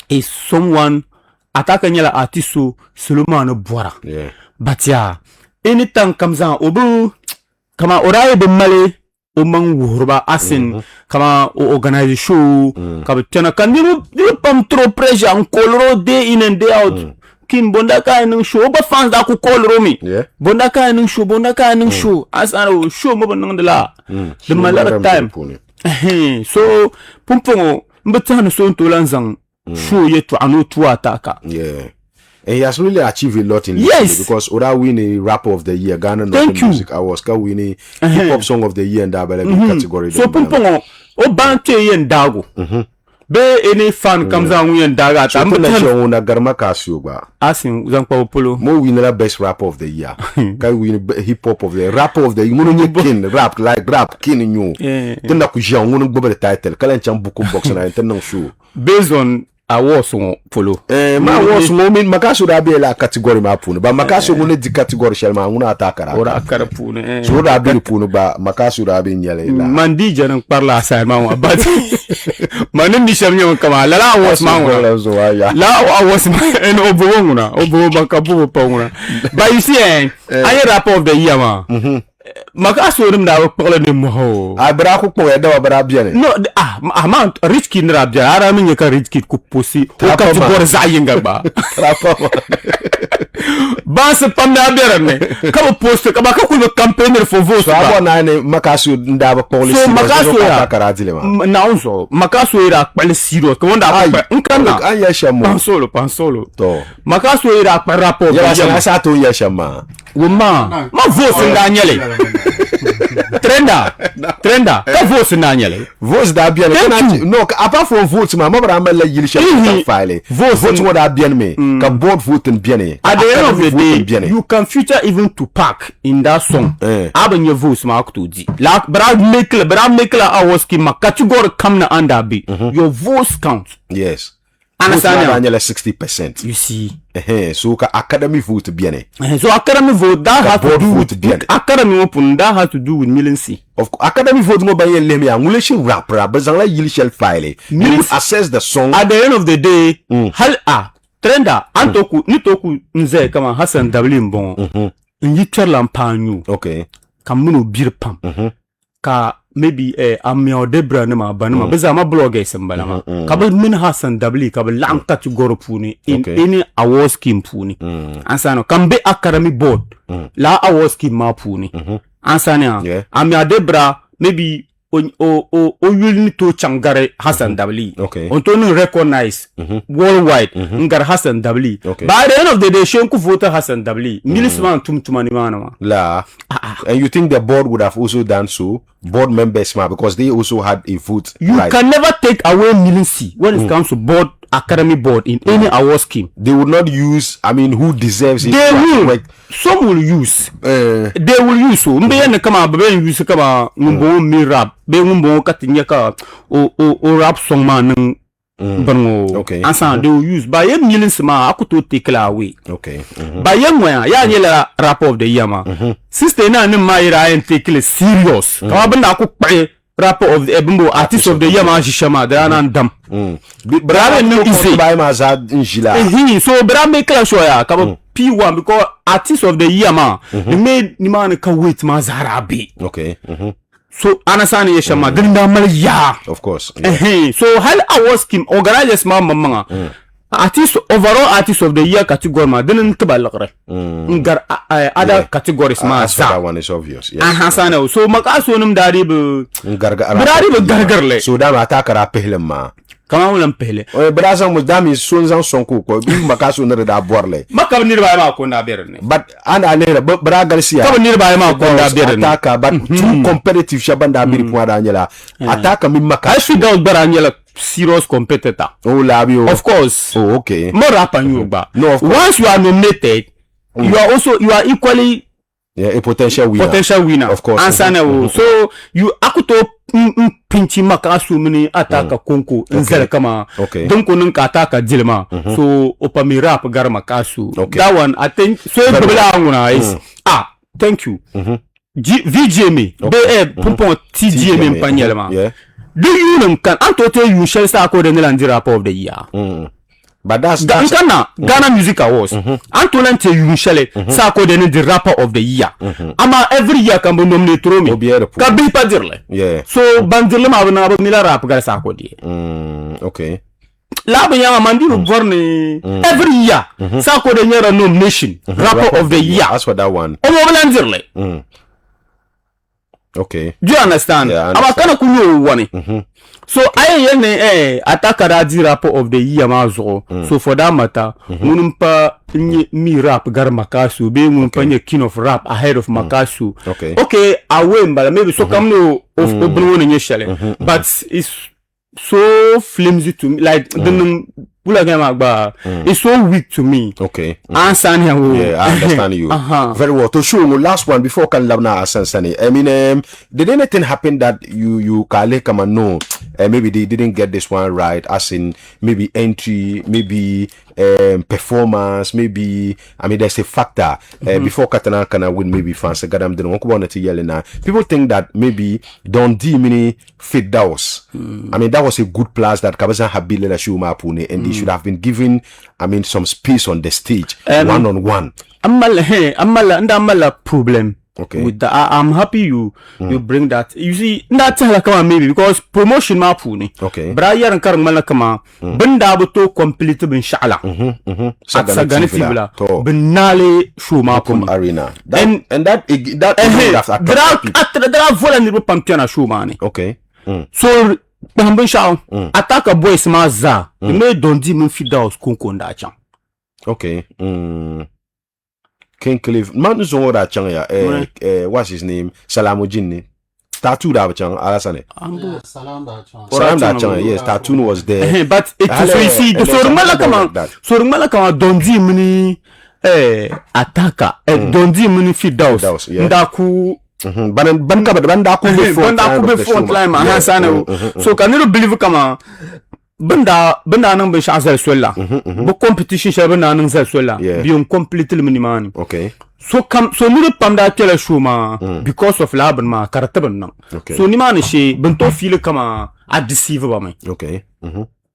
is someone ataka nyala artisto Solomon Bwara. But yeah, anytime comes out obu kama oraye be male omang wuhurba asin kama organize show kaba tena kan you pam throw pressure on kolro day in and day out kin bondaka nung show ba fans da ku kolro mi bondaka nung show as an show mo nang la the malar time so pumpongo mbetana so ntolanzang show yetu anu tu ataka and he has really achieved a lot in this because Oda win a rapper of the year, Ghana Music Awards, ka win a hip hop song of the year in that category. So Pumpongo, o bante yen dago. Be any fan comes out yen daga. I'm not sure on a Garma Casio ba. Asking Zanko Polo. Mo winner best rapper of the year. Ka win hip hop of the rapper of the year. Mono king rap like rap king in you. Then na kuja ngono gbo the title. Kala ncham bukum box na internal show. Based on awards on Polo. Ma awards moment makaso da be la category ma puno ba makaso ngone di category shelma nguna atakara ora akara puno so da be puno ba makaso da be nyale la mandi janan parla sa ma ba manin di shamnya kama la awards ma la awards ma en obo nguna obo ba kabu pa nguna ba you see I rap of the year ma makaso rim da parle de mo abra ko ko da abra bien no amount rich kid rabia ara min ka rich kid ku posi o ka tu bor zayinga ba ba se pamda berame ka post ka ba ka ku campaigner for vote so abona ne makaso nda ba policy so makaso ya karadile ma na onzo makaso ira kwale siro ko nda pa nkana anya shamo pansolo to makaso ira pa rapport ya sa to ya shama woma ma vote nda nyele Trenda ka vote na nyele vote da bien no apart from vote ma bra ma la yili shel file vote mo da bien me ka board vote bien at the end of the day you can feature even to pack in that song aben your vote ma to di la bra make la awards ki ma category come na under be your votes count yes understand 60%. You see so ka academy vote bien so academy vote that has to do with bien academy open that has to do with militancy of academy vote mo ba yen lem ya ngule shi rap bazan la yili shel file you assess the song at the end of the day hal trenda antoku nitoku nze kama Hassan dablee bon nyitter lampanyu okay kamuno bir pam ka maybe amia debra ne ma banama beza ma bloggers mbala ka ba min Hassan dablee ka ba lang category puni in any award scheme puni ansano kambe academy board la award scheme ma puni ansano amia debra maybe yulni to changare Hassan Dablee. Okay. On to recognize worldwide ngar Hassan Dablee. Okay. By the end of the day, shenku vote Hassan Dablee. Milisman tumtumani manama. La. And you think the board would have also done so? Board members, because they also had a vote. You can never take away Milinsi when it comes to board, academy board in any award scheme. They would not use, who deserves it. They will. Some will use. They will use. So, mbe kama babe use kama ngumbo mi rap. Be ngumbo katinya ka o rap song man bango. Okay. Ansa they will use. By a Milinsi ma akuto take away. Okay. By young one, ya nyela rap of the year ma. Sister na ni ma ira and take it serious. Kama benda aku pay rapper of the Ebumbo artist of the year ma shishama. They are not dumb. Brother no easy. By ma zad injila. So brother make clear show ya. Kama P1 because artist of the year ma. They made ni ma ka wait ma zarabi. Okay. So anasani yeshama. Drinda mal ya. Of course. So hal award scheme organizers ma mama. Overall artist of the year category ma didn't tabalakre. Ngar other categories ma that one is obvious. Yes. Hasana. So makaso num daribu gargarle. So that attacker pehlem ma. Kama ulam pehle. Braza mudami sunzan sonku ko makaso nere da borle. Makab nirba ma ko na berne. But anale braga sia. Kab nirba ma ko na berne. Attacker but too competitive shabanda biri kwa anyela. Attacker mi makaso. I should out baranyela serious competitor. Oh labio. Of course. Oh okay. More rap and you ba. No, of course. Once you are nominated, you are equally a potential winner. Of course. Answer so you akuto pinchi makasu mini ataka konko nzela kama. Okay. Donc on ataka dilema. So opami rap gar makasu. Okay. That one I think so is thank you. VGME. Pompon TGME panyelma. Yeah. Do you know can Antote you shall start according to the rap of the year? But that's Ghana Music Awards. Antolante you shall start according to the rapper of the year. Ama every year can be nominated to me. Can be padirle. Yeah. So bandile ma na mila rap ga sa akodi. Okay. La banya mandiru born every year. Sa according to nomination rapper of the year. That's for that one. Omo blandirle. Okay. Do you understand? Yeah, Ama kana kunyo wani. So I yene attacker di rapper of the year mazo. So for that matter, munumpa mi rap gar makasu, be munumpa nye king of rap ahead of makasu. Okay. Okay, I win, but maybe so come no of oblong initially. But it's so flimsy to me, like it's so weak to me. Okay. Yeah, I understand you. Very well. To show you last one before can labna Sani. Did anything happen that you kale kama no? Maybe they didn't get this one right, as in maybe entry, maybe performance, maybe there's a factor. Before Katana can win, maybe fans gadam didn't want to yell na. People think that maybe don't mini fit that was. That was a good plus that Kabaza had built a Shuma Pune, and they should have been given some space on the stage, one-on-one. Amala problem. Okay. With that, I'm happy you bring that. You see, that's like maybe because promotion ma puni. Okay. Brian and Karmala kama benda buto complete bin shala. Sagani tibla. Benale show ma puni arena. And that there are vulnerable pampiana show mani. Okay. So ben shao attack a boys ma za. Me don't di min fidaus kunkonda chan. Okay. King Cliff man zo da chan ya what's his name Salamujin tattoo da chan alasane Salam da chan yes tattoo was there but it so you see so rumala kama dondi mini attacker dondi mini fidaus ndaku banda ku be front line ma hasana so can you believe kama benda nan bin shazal swella bo competition sha benda nan zal swella bi on completely minimani. Okay. So ni pam da tele shuma because of laban ma karataban nan. So ni man she bento feel kama a deceive ba mai. Okay.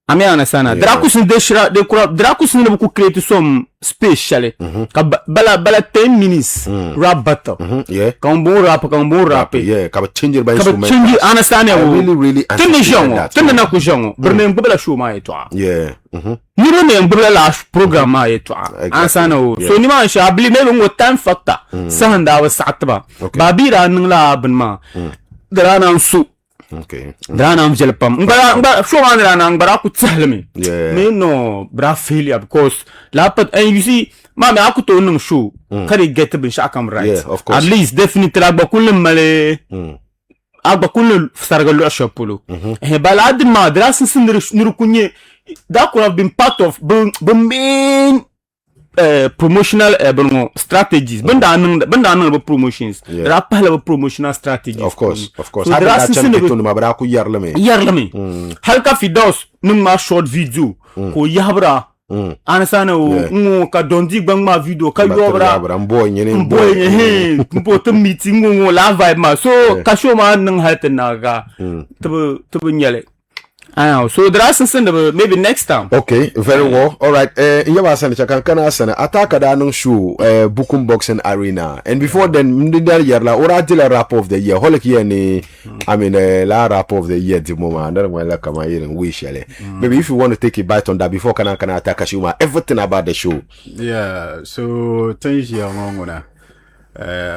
Ami ana sana drakusin de shira de kura drakusin ne ku create some special ka bala 10 minutes rap battle. Yeah. Kan bon rap yeah ka change by instrument. Ka change understand ya really understand that. Tende ku jongo bernem bela show ma etwa. Yeah. Ni ne mbela la program ma etwa. Ansana so ni ma sha bli ne ngo time factor sanda wa satba babira nin la ban ma darana su Okay. Drana mjel pam. Ngba show man drana ngba aku tell me. Yeah. Me no bra failure because and you see mama aku to nung show. Can get bin shakam right. Yeah, of course. At least definitely agba kullu male. Agba kullu sargalu ashapulu. Balad ma drasa sindir nurukunye that could have been part of the main promotional strategies. Benda nang promotions. There are pile of promotional strategies. Of course. So there are yarlame. Halka fidos nung ma short video ko yabra. Anasana o ka dondi bang ma video ka yobra. Mboy mbo meeting o la vibe ma. So ka show ma nang haltenaga. Tubu nyale. So there are some maybe next time. Okay, very well. All right. Yawa sana chakana sana ataka da nung show Bukum Boxing Arena. And before then, mdida yerla ora dila rap of the year. Holic year ni I mean la rap of the year di moma. Ndara mwela kama yele wish yale. Maybe if you want to take a bite on that before kana ataka shuma everything about the show. Yeah. So things ya ngona.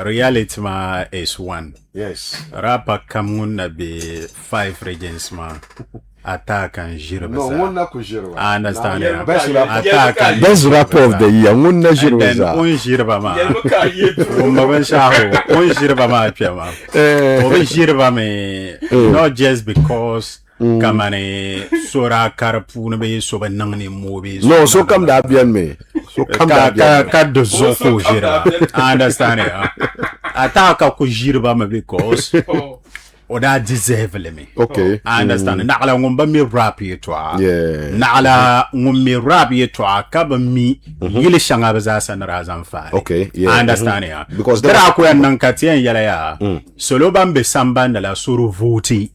Reality ma is one. Yes. Rapa kamuna be 5 regions ma. Attack and Jirba. No, one na kujirwa. I understand. Best rapper of the year. One na Jirba. Then on Jirba ma. On Jirba ma piama. On Jirba me. Not just because kamane sora karapuna be so ba nangni movies. No, so come da bien me. So come da bien. Ka de zoko Jirba. I understand. Attack ko Jirba me because Oda deserve me. Okay. I understand. Nala ngomba mi rap yetwa. Yeah. Nala ngomba rap yetwa kaba mi yile shanga baza na razan fa. Okay. Yeah. I understand ya. Because there are ko nankati en yala ya. Solo bambe samba na la suru voti.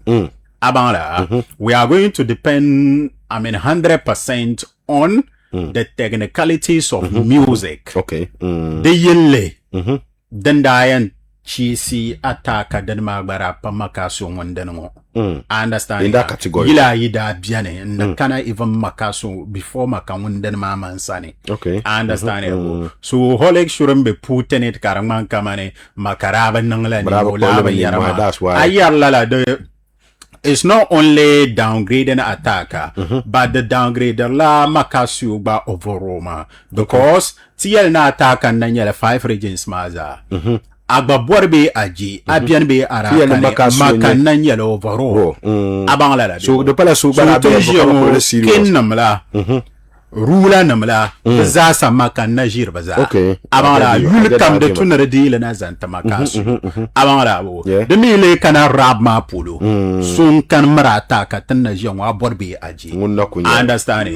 Abala. We are going to depend 100% on the technicalities of music. Okay. The yele. Then Diane Chisi ataka denma bara pamakaso wondengo. I understand. In that category. Ila yida biane. Kana even makaso before makawun denma mansani. Okay. I understand. So holic shouldn't be put in it karaman kamane makaraba nangla ni olaba yarama. That's why. Ayarlala it's not only downgrading attacker, but the downgrader la makasio ba overoma. Because TL na attacker nanyele 5 regions maza. Agba borbe aji abian be ara makana nyelo overo abangala so de pala so bala be ken namla rula namla za sa makana jirbaza abangala yul kam de tunare dile na zanta makasu abangala bo de mile kana rab ma pulu sun kan marata ka tanna jonwa borbe aji understand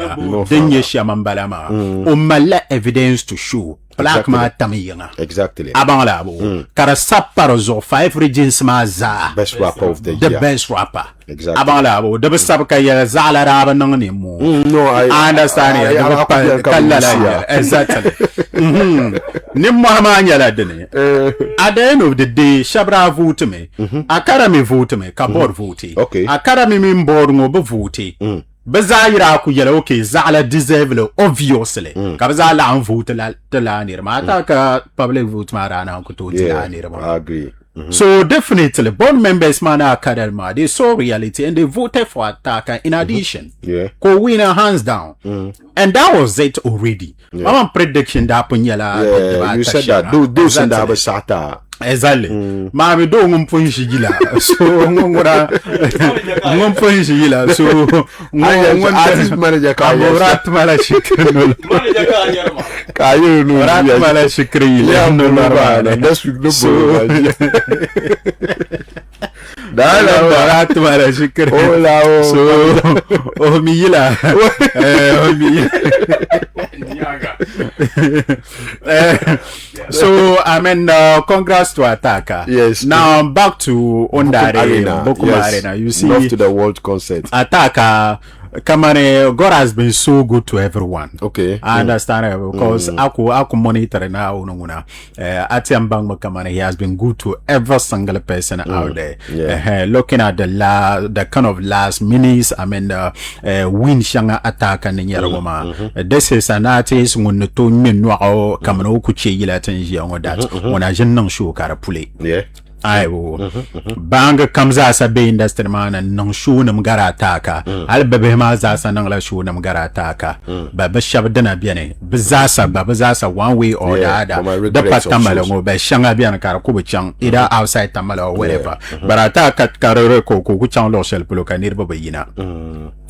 denye shamambala ma umalla evidence to show Black ma tamiyanga. Exactly. Abangala bo. Kara saparo zo 5 regions ma za. Best rapper of the year. The best rapper. Exactly. Abangala bo. The best rapper kaya zala raba nangani mo. No, I understand ya. Kallala. Exactly. Nimmo hamanya la dene. At the end of the day, Shabra vote me. Academy vote me. Kabor vote. Okay. Academy member ngo be vote. Bazayira ku yala okay zala deserve obviously kabazala an vote la nirma ataka public vote marana ku to la nirma I agree. So definitely board members mana academy they saw reality and they voted for Ataka in addition ko winner hands down and that was it already mama prediction da punyala you said that do senda basata exactly mami do ngumpun shigila so ngora ngumpun shigila so artist manager ka rat mala shikrin manager ka yarma kayu no rat mala shikrin ya no normal that's no rat mala shikrin so oh miyila so I mean congrats to Ataka. Yes. Now back to Ondare Bokum Arena. You see, love to the world concert. Ataka, Kamane, God has been so good to everyone. Okay. I understand because aku monitor now. Atiambang Kamane, he has been good to every single person out there. Looking at the kind of last minutes, I mean, win shanga attack and Yaroma. This is an artist when the tone mean no Kamano Kuchi Latin that when I didn't show Karapuli. Yeah. Aiwo. Bang comes as a bay industry man and non shunum garataka. I'll be mazas and Angla shunum garataka. Babashabdana biene. Bazasa one way or the other. The Patamalo by Shangabian Karakubichang, either outside Tamala or whatever. But attack at Karako, Kuchan Losel Puluka Nirbabayina.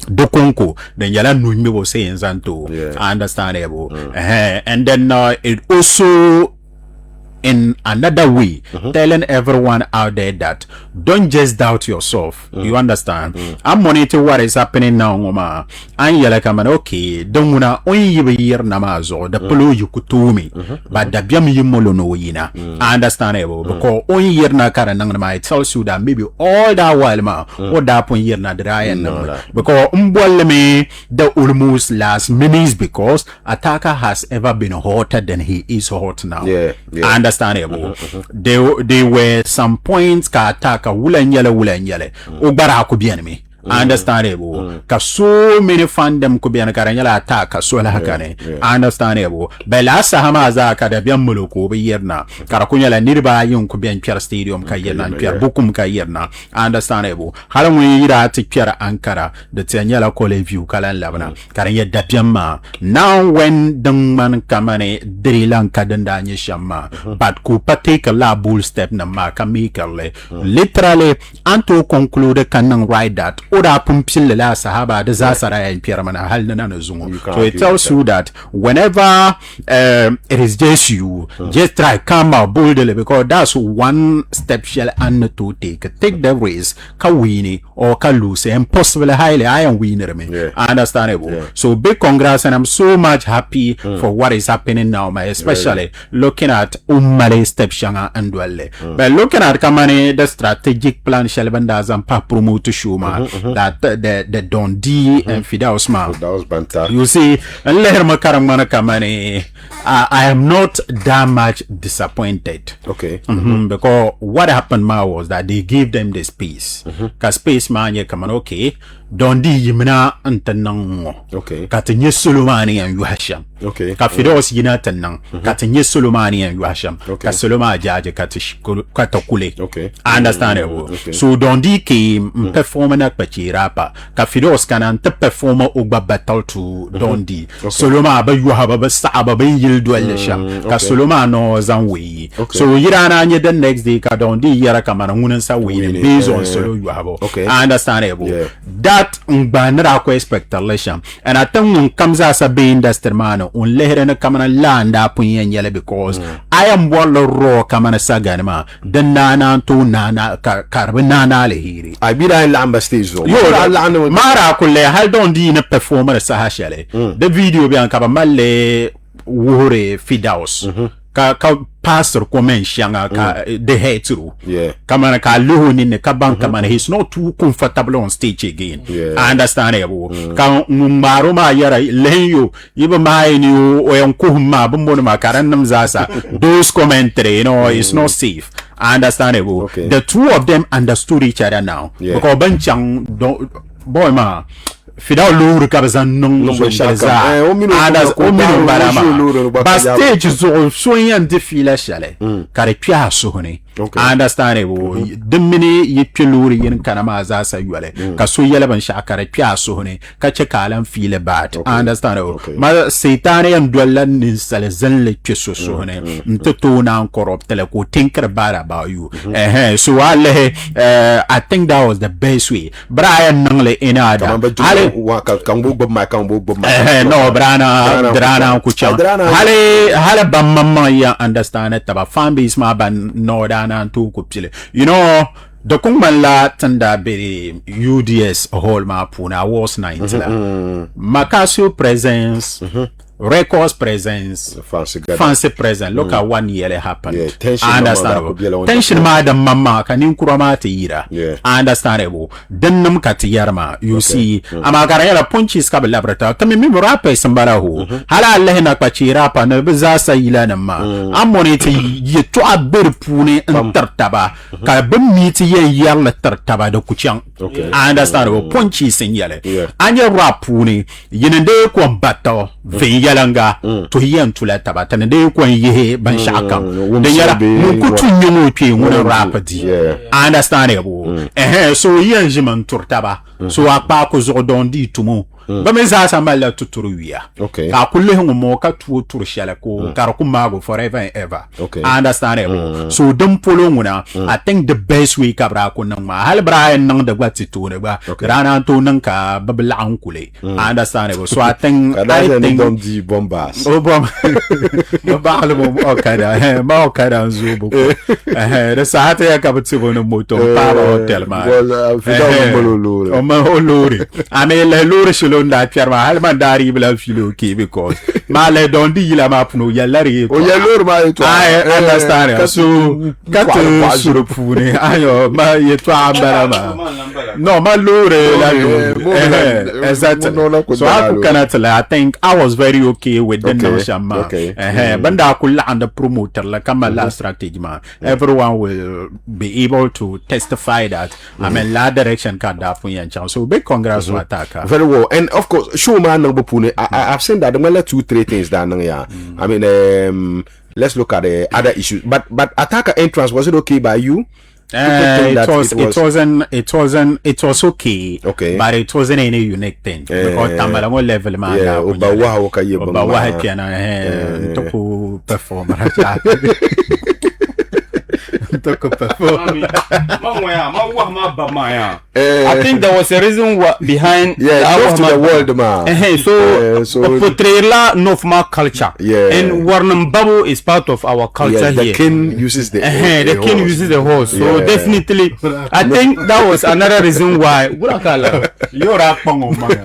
Dokonko, then Yala Numi was saying Zanto. Understandable. And then it also in another way, telling everyone out there that don't just doubt yourself. You understand? I'm monitoring what is happening now, Mama. And you're like, I'm okay. Don't wanna only year namazo. The polo you could to me, but the biam yimolo yina. Understandable because only year na karanang it tells you that maybe all that while ma or that point year na dry and because me the almost last minutes because attacker has ever been hotter than he is hot now. Understandable. There were some points ka attack wulan yele ubara ku bienemy. Understandable. Ka so many fandom could be an karanyala attack so la hakane. Understandable. Belasa hamaza ka da biam muluko be yerna. Karakunya la nirba yung ku bian Pierre Stadium ka yerna, Pierre Bukum ka yerna. Understandable. Halam yira ti Pierre Ankara the tenyala kole view kalan labana. Karanya da biamma. Now when dungman kamane drilang ka danda nyeshama. But ku take a la bull step na makamikale. Literally anto conclude kanang ride that Oda pumpil la sahaba desasara in Pieramana Halnana Zungo. So it tells you that whenever it is just you, just try come out boldly because that's one step shall and to take. Take the race, Kawini or Kaluse, and possibly highly I am winner me. Understandable. So big congrats and I'm so much happy for what is happening now, especially looking at Umale step shanga and dwelle. But looking at Kamane, the strategic plan Shelbandas and pa promote to Shuma. That the Dundee and Fidaus man. That was banter. You see, I am not that much disappointed. Okay. Because what happened ma was that they gave them the space. Cause space man ye come on okay. Dundee yimna antanang. Okay. Katinye Solomani and Yuhasham. Okay. Ka Fidaus yinatanang. Katinye Solomani and Yuhasham. Okay. Ka Solomon jaje katakule. Okay. Understandable. Okay. So Dundee came performing at Pachirapa. Ka Fidaus kanan te performer ugba battle to Dundee. Solomon ba you have a saba ba yildu alesham. Ka Solomon no zanwe. So yirana nye the next day ka Dundee yara kamana ngunan sa winning based on solo you have. Okay. Understandable. Yeah. That banera ko expectation. And I think comes as a be industry man on lehere na kamana land up in yele because I am wall raw kamana saganma. Den nana to nana carbonana lehiri. I be that in Lamba stage though. Yo, Mara kule hal don di na performer sahashale. The video bi an kabamale wore Fidaus. Ka pastor comment shanga ka the head through. Yeah. Kamana ka luhu ni ka bank kamana he's not too comfortable on stage again. Yeah. Understandable. Ka maro ma yara lenyo yiba mai ni o yankuhuma bumbono makaran namzasa. Those commentary, you know, it's not safe. Understandable. Okay. The two of them understood each other now. Yeah. Because benchang boy ma Fidao luru kabazan nung zongaza. Adas omino barama. Ba stage so yan defile shale. Kare pia sohone. Understandable. The mini yipiluri yin kanama za yuale. Kaso yele ban shakare pia sohone. Kache kalam feel bad. Understandable. Ma setane yan dwella ninsale zenle keso sohone. Mtoto na korop tele ko tinker bad about you. So I think that was the best way. Brian nangle inada. No, Brana Kucha. Hale Bamma ya understand it about fan base ma ban no dana to kupile. You know, the Kungman la tanda be UDS whole ma puna was 90 la. Makasio presence. Records presence, fancy presence. Look at 1 year it happened. Yeah, tension. Understandable. Tension madam mama can you kuramata ira. Yeah. Understandable. Denum katiyarma. You see, amagarayala punches kab laboratory. Kami mi rapa sambara hu. Hala lehna pachira pa na bezasa ilana ma. Amonite ye to abir pune tartaba. Ka bemiti ye yalla tartaba do kuchang. Okay. Understandable. Punches in yale. Anya rapuni. Yenende kwa bato. yalanga to yen to let tabata and they ko ye ban shaka de yala mun kutu nyomo pe ngona rapidi understandable so yen jiman turtaba so apa ko zodondi tumo ba me za sambala tuturu wiya ka kulle mo ka tu turu shala ko karaku mago forever and ever understandable so dum polo nguna I think the best way kabra ko nang ma hal Brian nang da gwati to ne ba rana to nang ka babla an kule understandable so I think don't di bombas bom ba hal mo okada ma okada zubo da saate ya kabati go no moto pa hotel ma o ma olori ame le lori shilonda pierma hal mandari bla filo ki because ma le don di la ma pno ya lari o ya lor ma to understand so katu surupune ayo ma ye to ambara ma no ma lore la exactly so I cannot I think I was very okay with the notion ma banda kula and the promoter la kama la strategy ma everyone will be able to testify that I mean la direction ka da fun yan chan so big congrats to attack very well and of course show man no bopune I've seen that there 2-3 things that yeah I mean let's look at the other issues but attacker entrance was it okay by you? It was okay, but it wasn't any unique thing because Tamalango level man to perform I think there was a reason behind love to the world man. So portray la of my culture. And Warnam Babu is part of our culture here. The king uses the king uses the horse. So definitely I think that was another reason why you're a pongo man.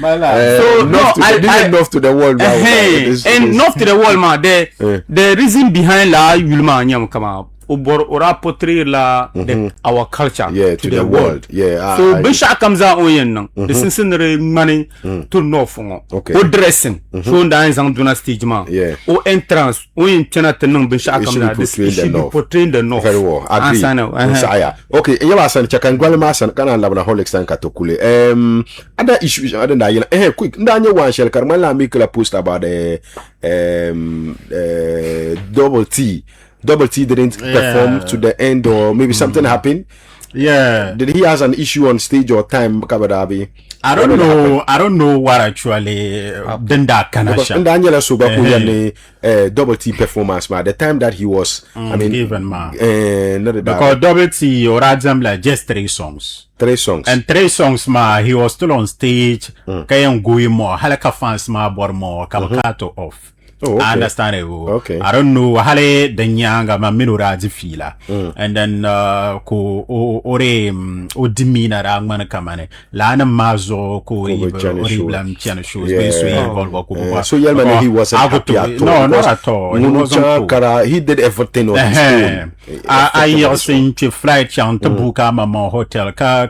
So enough to the world and enough to the world man. The reason behind la Yulma Nyam come out or portray la our culture to the world. So Bisha comes out on the Cincinnati money to North or dressing. So dance on Duna stage man. Or entrance or in Chinatown Bisha comes out. This should be portraying the North. Very well. Okay, you are saying Chakan Gualamas and Kana Labana Holic San Katokule. Other issues other than quick. Daniel one shall Carmela make a post about the Double T didn't perform to the end, or maybe something happened. Did he has an issue on stage or time, Kabadabi? I don't know what actually then that can happen. Daniela Subaku Double T performance, man. The time that he was, I mean, even man. Because Double T or like just 3 songs. 3 songs. And 3 songs, ma. He was still on stage. Kayang gui more. Halaka fans ma bor more. Kamakato off. I understand it. I don't know how the nyanga ma minuraji fila and then ko ore demeanor angmana kamane lana mazo ko oriblam chana shows so Yelman he was happy at all. No, not at all. He did everything on his own. I seen to flight chant to book mama hotel kare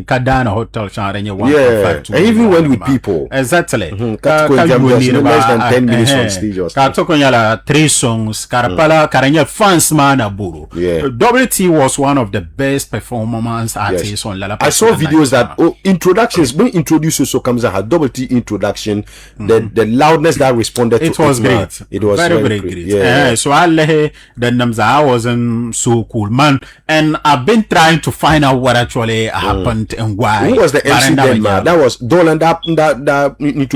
kadana hotel chant and even when with people exactly less than 10 minutes Katokonyala 3 songs Karapala Karanya fans mana buru. WT was one of the best performance artists on Lala. I saw videos that introductions when introduced so comes had WT introduction the loudness that responded it to was great. It was very great. So I wasn't so cool man and I've been trying to find out what actually happened and why. Who was the MC then man? That was Dolan that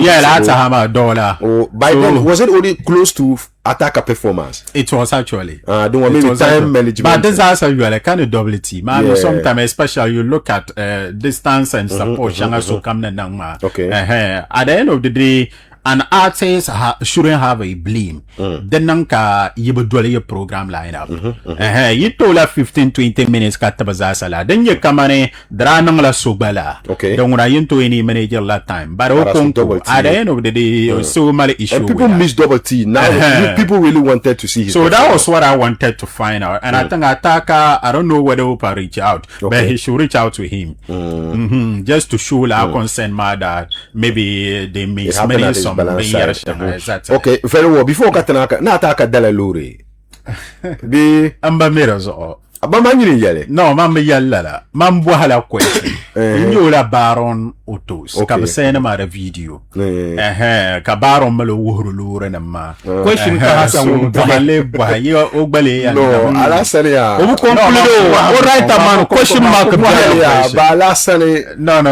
that's a Dollar. By then was it only close to attacker performance? It was actually. Don't want maybe time management. But this also you are kind of double T. Man, sometimes especially you look at distance and support. So come At the end of the day, an artist shouldn't have a blame. Then nanka yibudwale program lineup. You told her 15-20 minutes katabazasala. Then you come on dranang la subala. Don't want into any manager that time. But at the end of the day, so many issues. And people miss Double T. Now people really wanted to see his so that was what I wanted to find out. And I think Ataka, I don't know whether Opa reach out, but he should reach out to him. Just to show our concern that maybe they miss many some. Okay, very well. Before Katanaka, Nataka Dalaluri. Be Amba Mirazo. Abamani yale. No, Mamma Yalla. Mambuhala question. You la baron autos. Ka be saying ma the video. Ka baro malo wuhuru lure na ma. Question ka Hassan le bwa yo ogbale ya. No, ala sani ya. Obu conclude o right man question mark ya ba ala sani. No.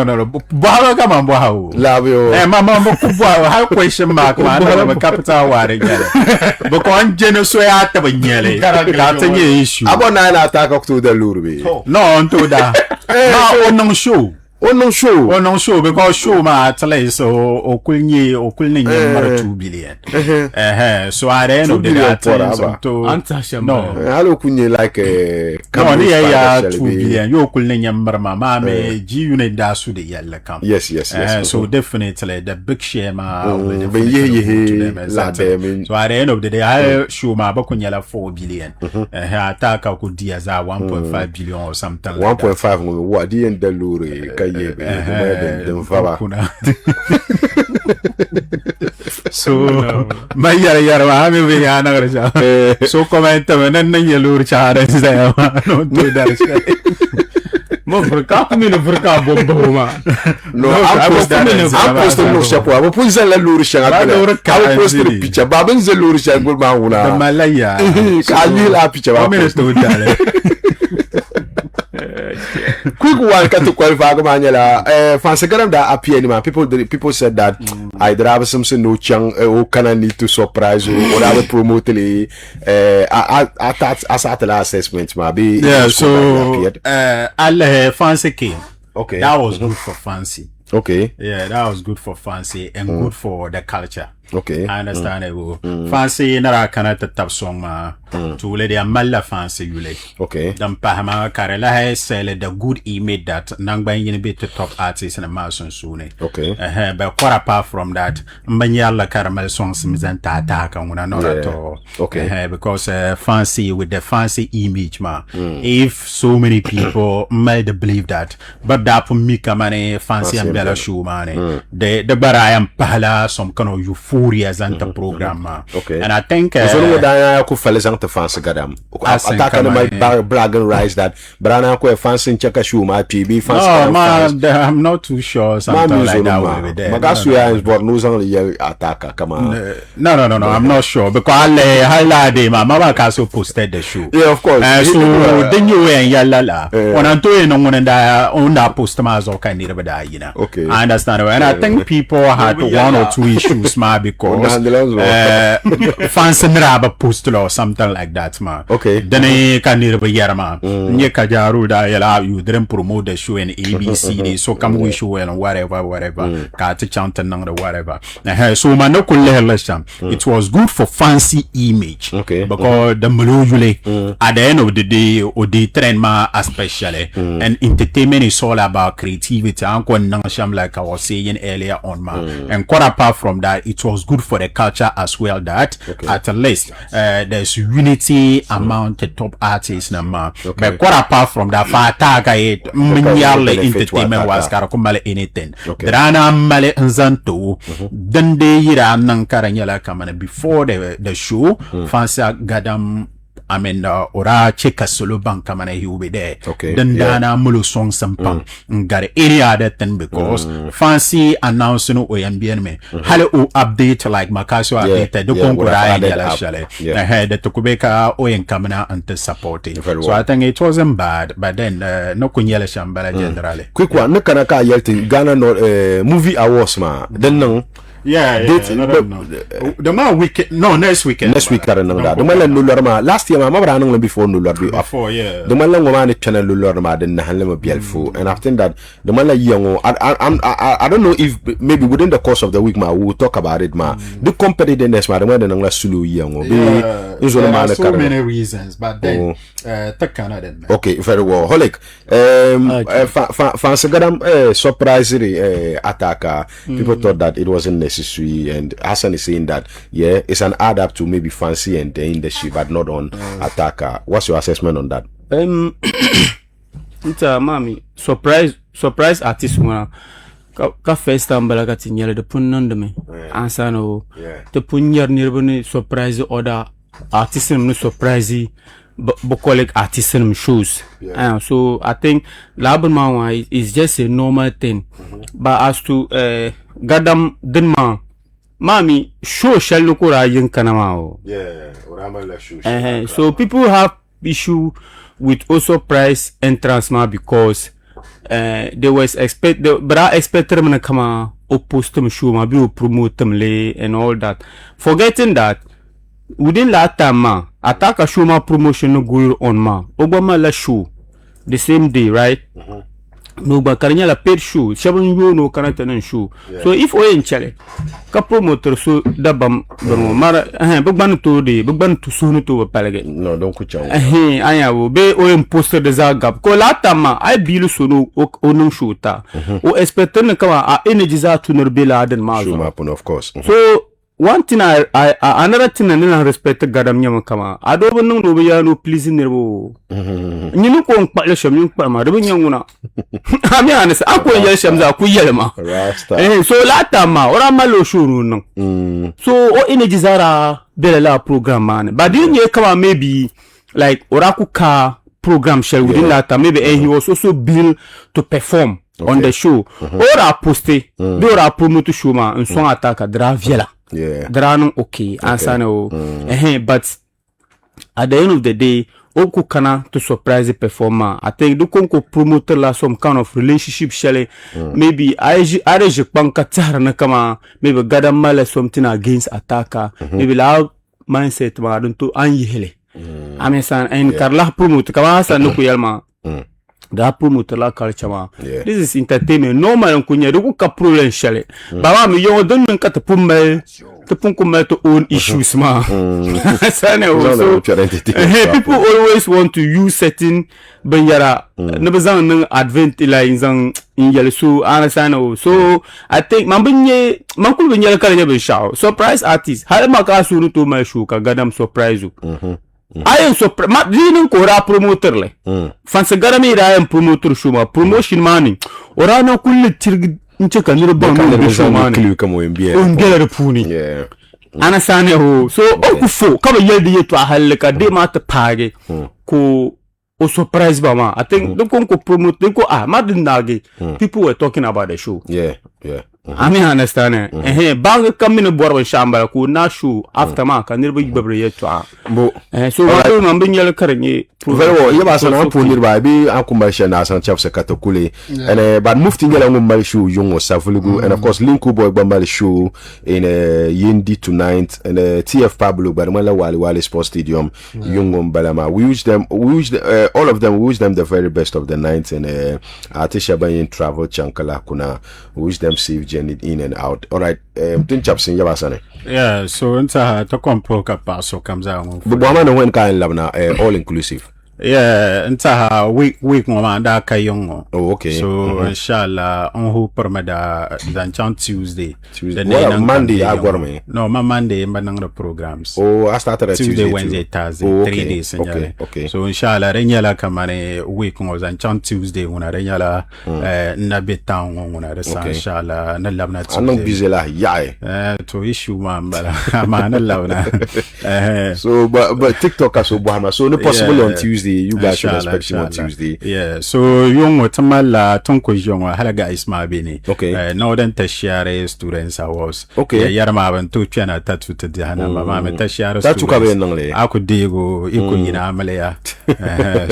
Bwa ka man bwa ho. Labio. Mama mo bwa ha question mark man na capital ware nyale. Boko anjeno so ya ta banyele. Ka tanye issue. Abo na attack to the lure be. No, onto da. Ma on show. On show because show ma tell so okulni nyamara 2 billion. So at the end of the day to Antasham. No. Hello kunye like no ya 2 billion. You okulni nyamara ma me G unit da su de yalla kam. Yes. So definitely the big share ma So at the end of the day I show ma bakunyala 4 billion. Ataka ku dia za 1.5 billion or something like 1.5 what the end the lure so my yara wa me we ana gara so comment nan yelur chara sai no do that mo furka kuma ne furka bombo ma no I'm post no chapo abo punza la lur shanga ka post the picture babin ze lur shanga ba huna malaya ka lila picture ba me to dale quick one to qualify Manyala Fansagaram that appear man. People said that I have something no chang or can I need to surprise you or have promote as at the last assessment maybe. Yeah, so I'll Fancy came. Okay. That was good for Fancy. Okay. Yeah, that was good for Fancy and good for the culture. Okay. I understand it. Fancy nara kana tap song ma to let the malla fancy yule. Okay. Dan pahama karela has sell the good image that nangba yin bit the top artists and a mason soon. Okay. But quite apart from that, mbanyala caramel songs mizan tata kan not at all. Okay. Because fancy with the fancy image ma. If so many people might believe that, but that for me kamane fancy and bella show man. The barayam pahala some kind of euphoria and the program. Okay. And I think so I could fellas to fancy gadam. Attack on my brag and rise that Brana ko fancy check a shoe my PB fancy. No, I'm not too sure something like that. Magasuya is but news only attacker. Come on. No. I'm not sure because I highlighted my mama also posted the shoe. Yeah, of course. So then you and yalla. When I'm doing on that post or kind of you know. Okay. I understand. And I think people had one or two issues because fancy never post or something like that man. Okay. Then I can never hear man. Nye kajaru da yala you didn't promote the show in ABC so come we show and whatever. Kati chanting nang whatever. So man no kulle it was good for fancy image. Okay. Because the usually at the end of the day or the trend ma especially and entertainment is all about creativity. Like I was saying earlier on man. And quite apart from that it was good for the culture as well that at least there's unity among the top artists na man. But quite apart from that fataga it entertainment was karakumale anything. Drana male nzanto dende yira nankaranyala kamane before the show fancy gadam I mean, ora cheka solo bank kamana he will be there. Okay. Then dana mulo song sampang. Got any other thing because fancy announcing OMBN me. Hale o update like Makaso update. The konkura yala shale. I had the Tokubeka Oyen kamana and supporting. So I think it wasn't bad, but then no kunyela shambala generally. Quick one, no kanaka yelting Ghana no movie awards ma. Then no. Yeah, the man weekend. No, next weekend. Next week, I don't know that. The man Lulorma last year, my mother ran before Lulor. Before, yeah. The man woman channel Lulorma didn't handle Bielfo, and after that, the man young. I don't know if maybe within the course of the week, ma we'll talk about it, ma. The competitiveness, ma, the man the Sulu young. There are so many reasons, but then Canada. Okay, very well. Holic, Fansagaram surprisingly attacker. People thought that it wasn't necessary, and Hassan is saying that it's an add up to maybe fancy and the industry, but not on attacker. What's your assessment on that? It's a mommy surprise artist one. Ka first time balaga tinyele de punnon me ansano the punyer nirbuni surprise order artist no surprise bucolic artisan shows. So I think Laban is just a normal thing. But as to Gadam Denma, Mami, show shall look or young Kanamao. Yeah, so people have issue with also price entrance because they was but I expect them to come opposed to show ma be promote them and all that. Forgetting that within that time ma attack a show ma promotion no go on ma Obama la show the same day, right? No ba karinya la paid show shaban yo no kana tanan show. So if we in chale ka promoter so dabam no mara bugban to de bugban to so no to palage no don't ku chaw aya wo be o imposter de za gap ko lata ma ai bilu so no o no show ta o expect na kama a energy za to no be la den ma show happen of course. So one thing I another thing I don't respect Gadam Nyama kama I don't know no be ya no pleasing nervo ni no ko nkpa le sham nkpa ma de nyanguna ami honest akwo ye sham za ku yele ma so lata ma ora malo shuru no so o energy zara bele la program man but then ye kama maybe like ora ku ka program shell within that time maybe and he was also built to perform on the show ora poste do ora promote show ma en son attaque dra viela dra okay answer no but at the end of the day oku kana to surprise the performer. I think do konko promoter la some kind of relationship shele maybe I banka tara na kama maybe gada male something against attacker maybe la mindset ma don to anyele amesan en karla promoter kama sa no kuyalma da promoter la culture ma this is entertainment normal kunya do ka problem shele baba mi yo don men ka to pumme to punko to own issues ma so people always want to use certain banyara never zang advent like zang in yellow so understand so I think man kul banyara kala be show surprise artist hal maka sunu to my show ka gadam surprise I am surprised. Ma dinin ko ra promoter le. Fansa garami ra am promoter show ma promotion money. Ora na kulli tirg inche kaniro ba no show money. Kliu kamo mbia. Ngela puni. Yeah. Ana sane ho. So o ku fo kaba yeldi yeto halka de ma ta page ko o surprise ba ma. I think the ko promote ko ma din nage. People were talking about the show. Yeah. I mean understand bang come in borwa shamba ko na show after ma kan nirba yibabre yeto so what do no bin yel karanye very well yaba sana ponir ba bi akumba shana san chef sekato kule and but mufti ngela ngum show yongo savulugu and of course linku boy bambal show in Yindi tonight and TF Pablo Barmala Wali Sports Stadium yongo balama we wish them all of them we wish them the very best of the night and Atisha Bayin travel chankala kuna we wish them safe journey in and out. All right, tin chapsin yabasane. Yeah, so into to compro kapaso comes out. But woman when kind labna all inclusive. Yeah, into week mama da kayongo. Oh, okay. So inshallah on who permada than Tuesday. Well, Monday I got me. No, my Monday but the programs. Oh, I started at Tuesday, Wednesday, Thursday, 3 days. Okay. So inshallah renyala kamane week on than Tuesday una renyala na betan una resa inshallah na labna Tuesday. I'm busy la yai. To issue man bala man labna. So but TikTok aso buhama so no possible on Tuesday. You guys should expect him on Tuesday. Yeah, so young watamala tonko young halaga isma bini. Okay. Northern tertiary students awards. Okay. Yarama ban to chana tatu to dihana mama me tertiary students. Tatu kabe nangle. Ako digo iko yina amalea.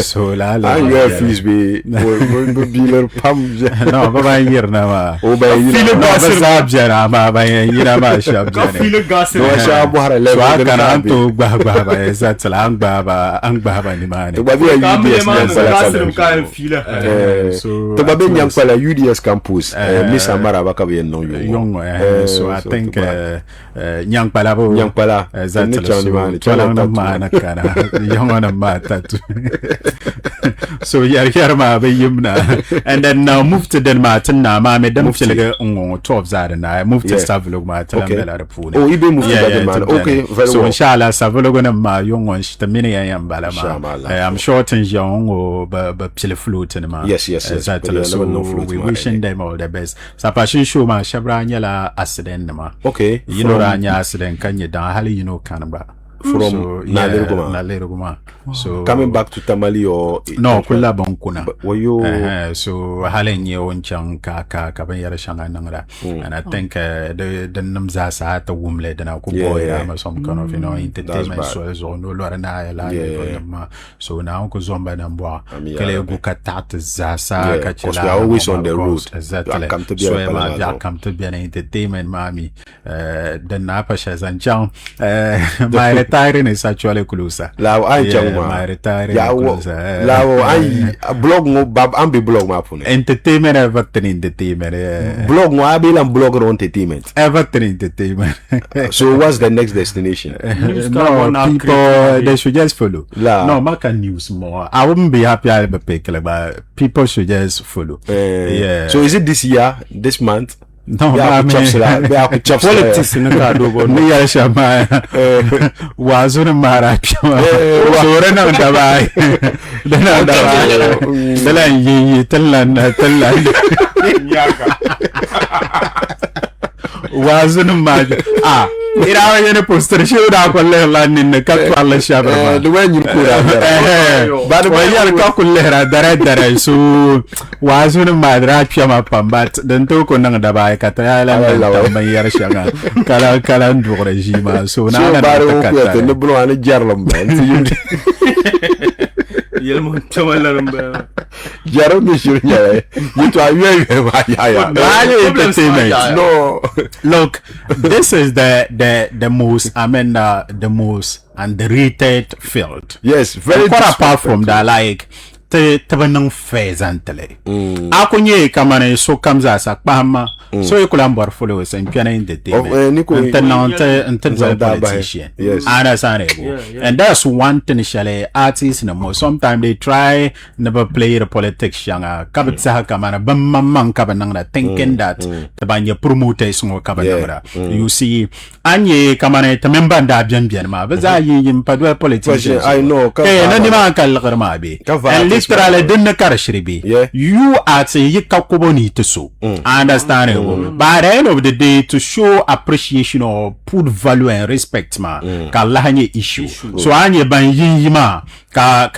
So la. And your fees be biler pam. No, baba yir na ma. O ba yir. Feel gasab jana ma ba yira ma shab jana. Feel gasab. No shab buhara level. So akana anto baba esa tala ang baba ni mani. To babi UDS UDS campus Miss Amara bakabe no young so I think nyang pala exactly mana kana young on mata so yarma be yumna and then now move to Denmark na ma me dem filega 12 zare na move to Savlog ma tala la puni oh ibe move to Denmark okay very so well inshallah Savlog na ma young on stamina yan bala ma I'm sure things young or but float in ma yes exactly so we wishing them all the best sapashin show ma shabra nyala accident ma okay you know ranya accident kan you down hali you know kanaba from Naleruguma. So coming back to Tamale or no, kula bonkuna. Were you so halenye onchang ka yara shanga nangara, and I think the namza sa ta wumle dana ko boy some kind of entertainment so no lorana la so now ko zomba nambwa kele go katat za sa ka chela. We are always on the road. Exactly. So come to be an entertainment mommy. The napa shazan chang. My retiring is actually closer. My retiring closer. Blog mo bab ambi blog ma pune. Entertainment everything entertainment. Blog mo abil and blog on entertainment. Everything entertainment. So what's the next destination? No, people they should just follow. No, make a news more. I wouldn't be happy I'll be picking, but people should just follow. Yeah. So is it this year, this month? No, I mean, politics in the car. Me, I shall my was on a marriage. So, then I'm the then I'm the wasn't mad. Ira yana poster shi da kwalle lanin ne ka kwalle shabra the when you could have but when you ka kwalle dare so wasn't mad ra piyama pambat dan to ko nan da ba ka ta ya la ban yar shanga kala ndu regime so na ba ko ne bro an jarlam ben Yelmo Chamalaramba Jerome Shirya. You entertainment. No, look, this is the most, I mean, the most underrated field. Yes, very. Quite apart from that, like. Tabanang fezantele. Akunye kamane so kamza sa pama. So you could followers and piano entertainment. Until politician. Yes. And that's one thing shall artists no more. Sometimes they try never play the politics younger. Kabitsa kamana bamman kabananga thinking that the banya promoters no kabananga. You see anye kamane tamembanda bian ma. Baza yim padwa politicians. I know. Nandima kalkarmabi. Literally didn't carry you are saying you can't to so understandable. By the end of the day, to show appreciation or put value and respect ma, ka lahanye issue. So anye ban yima ka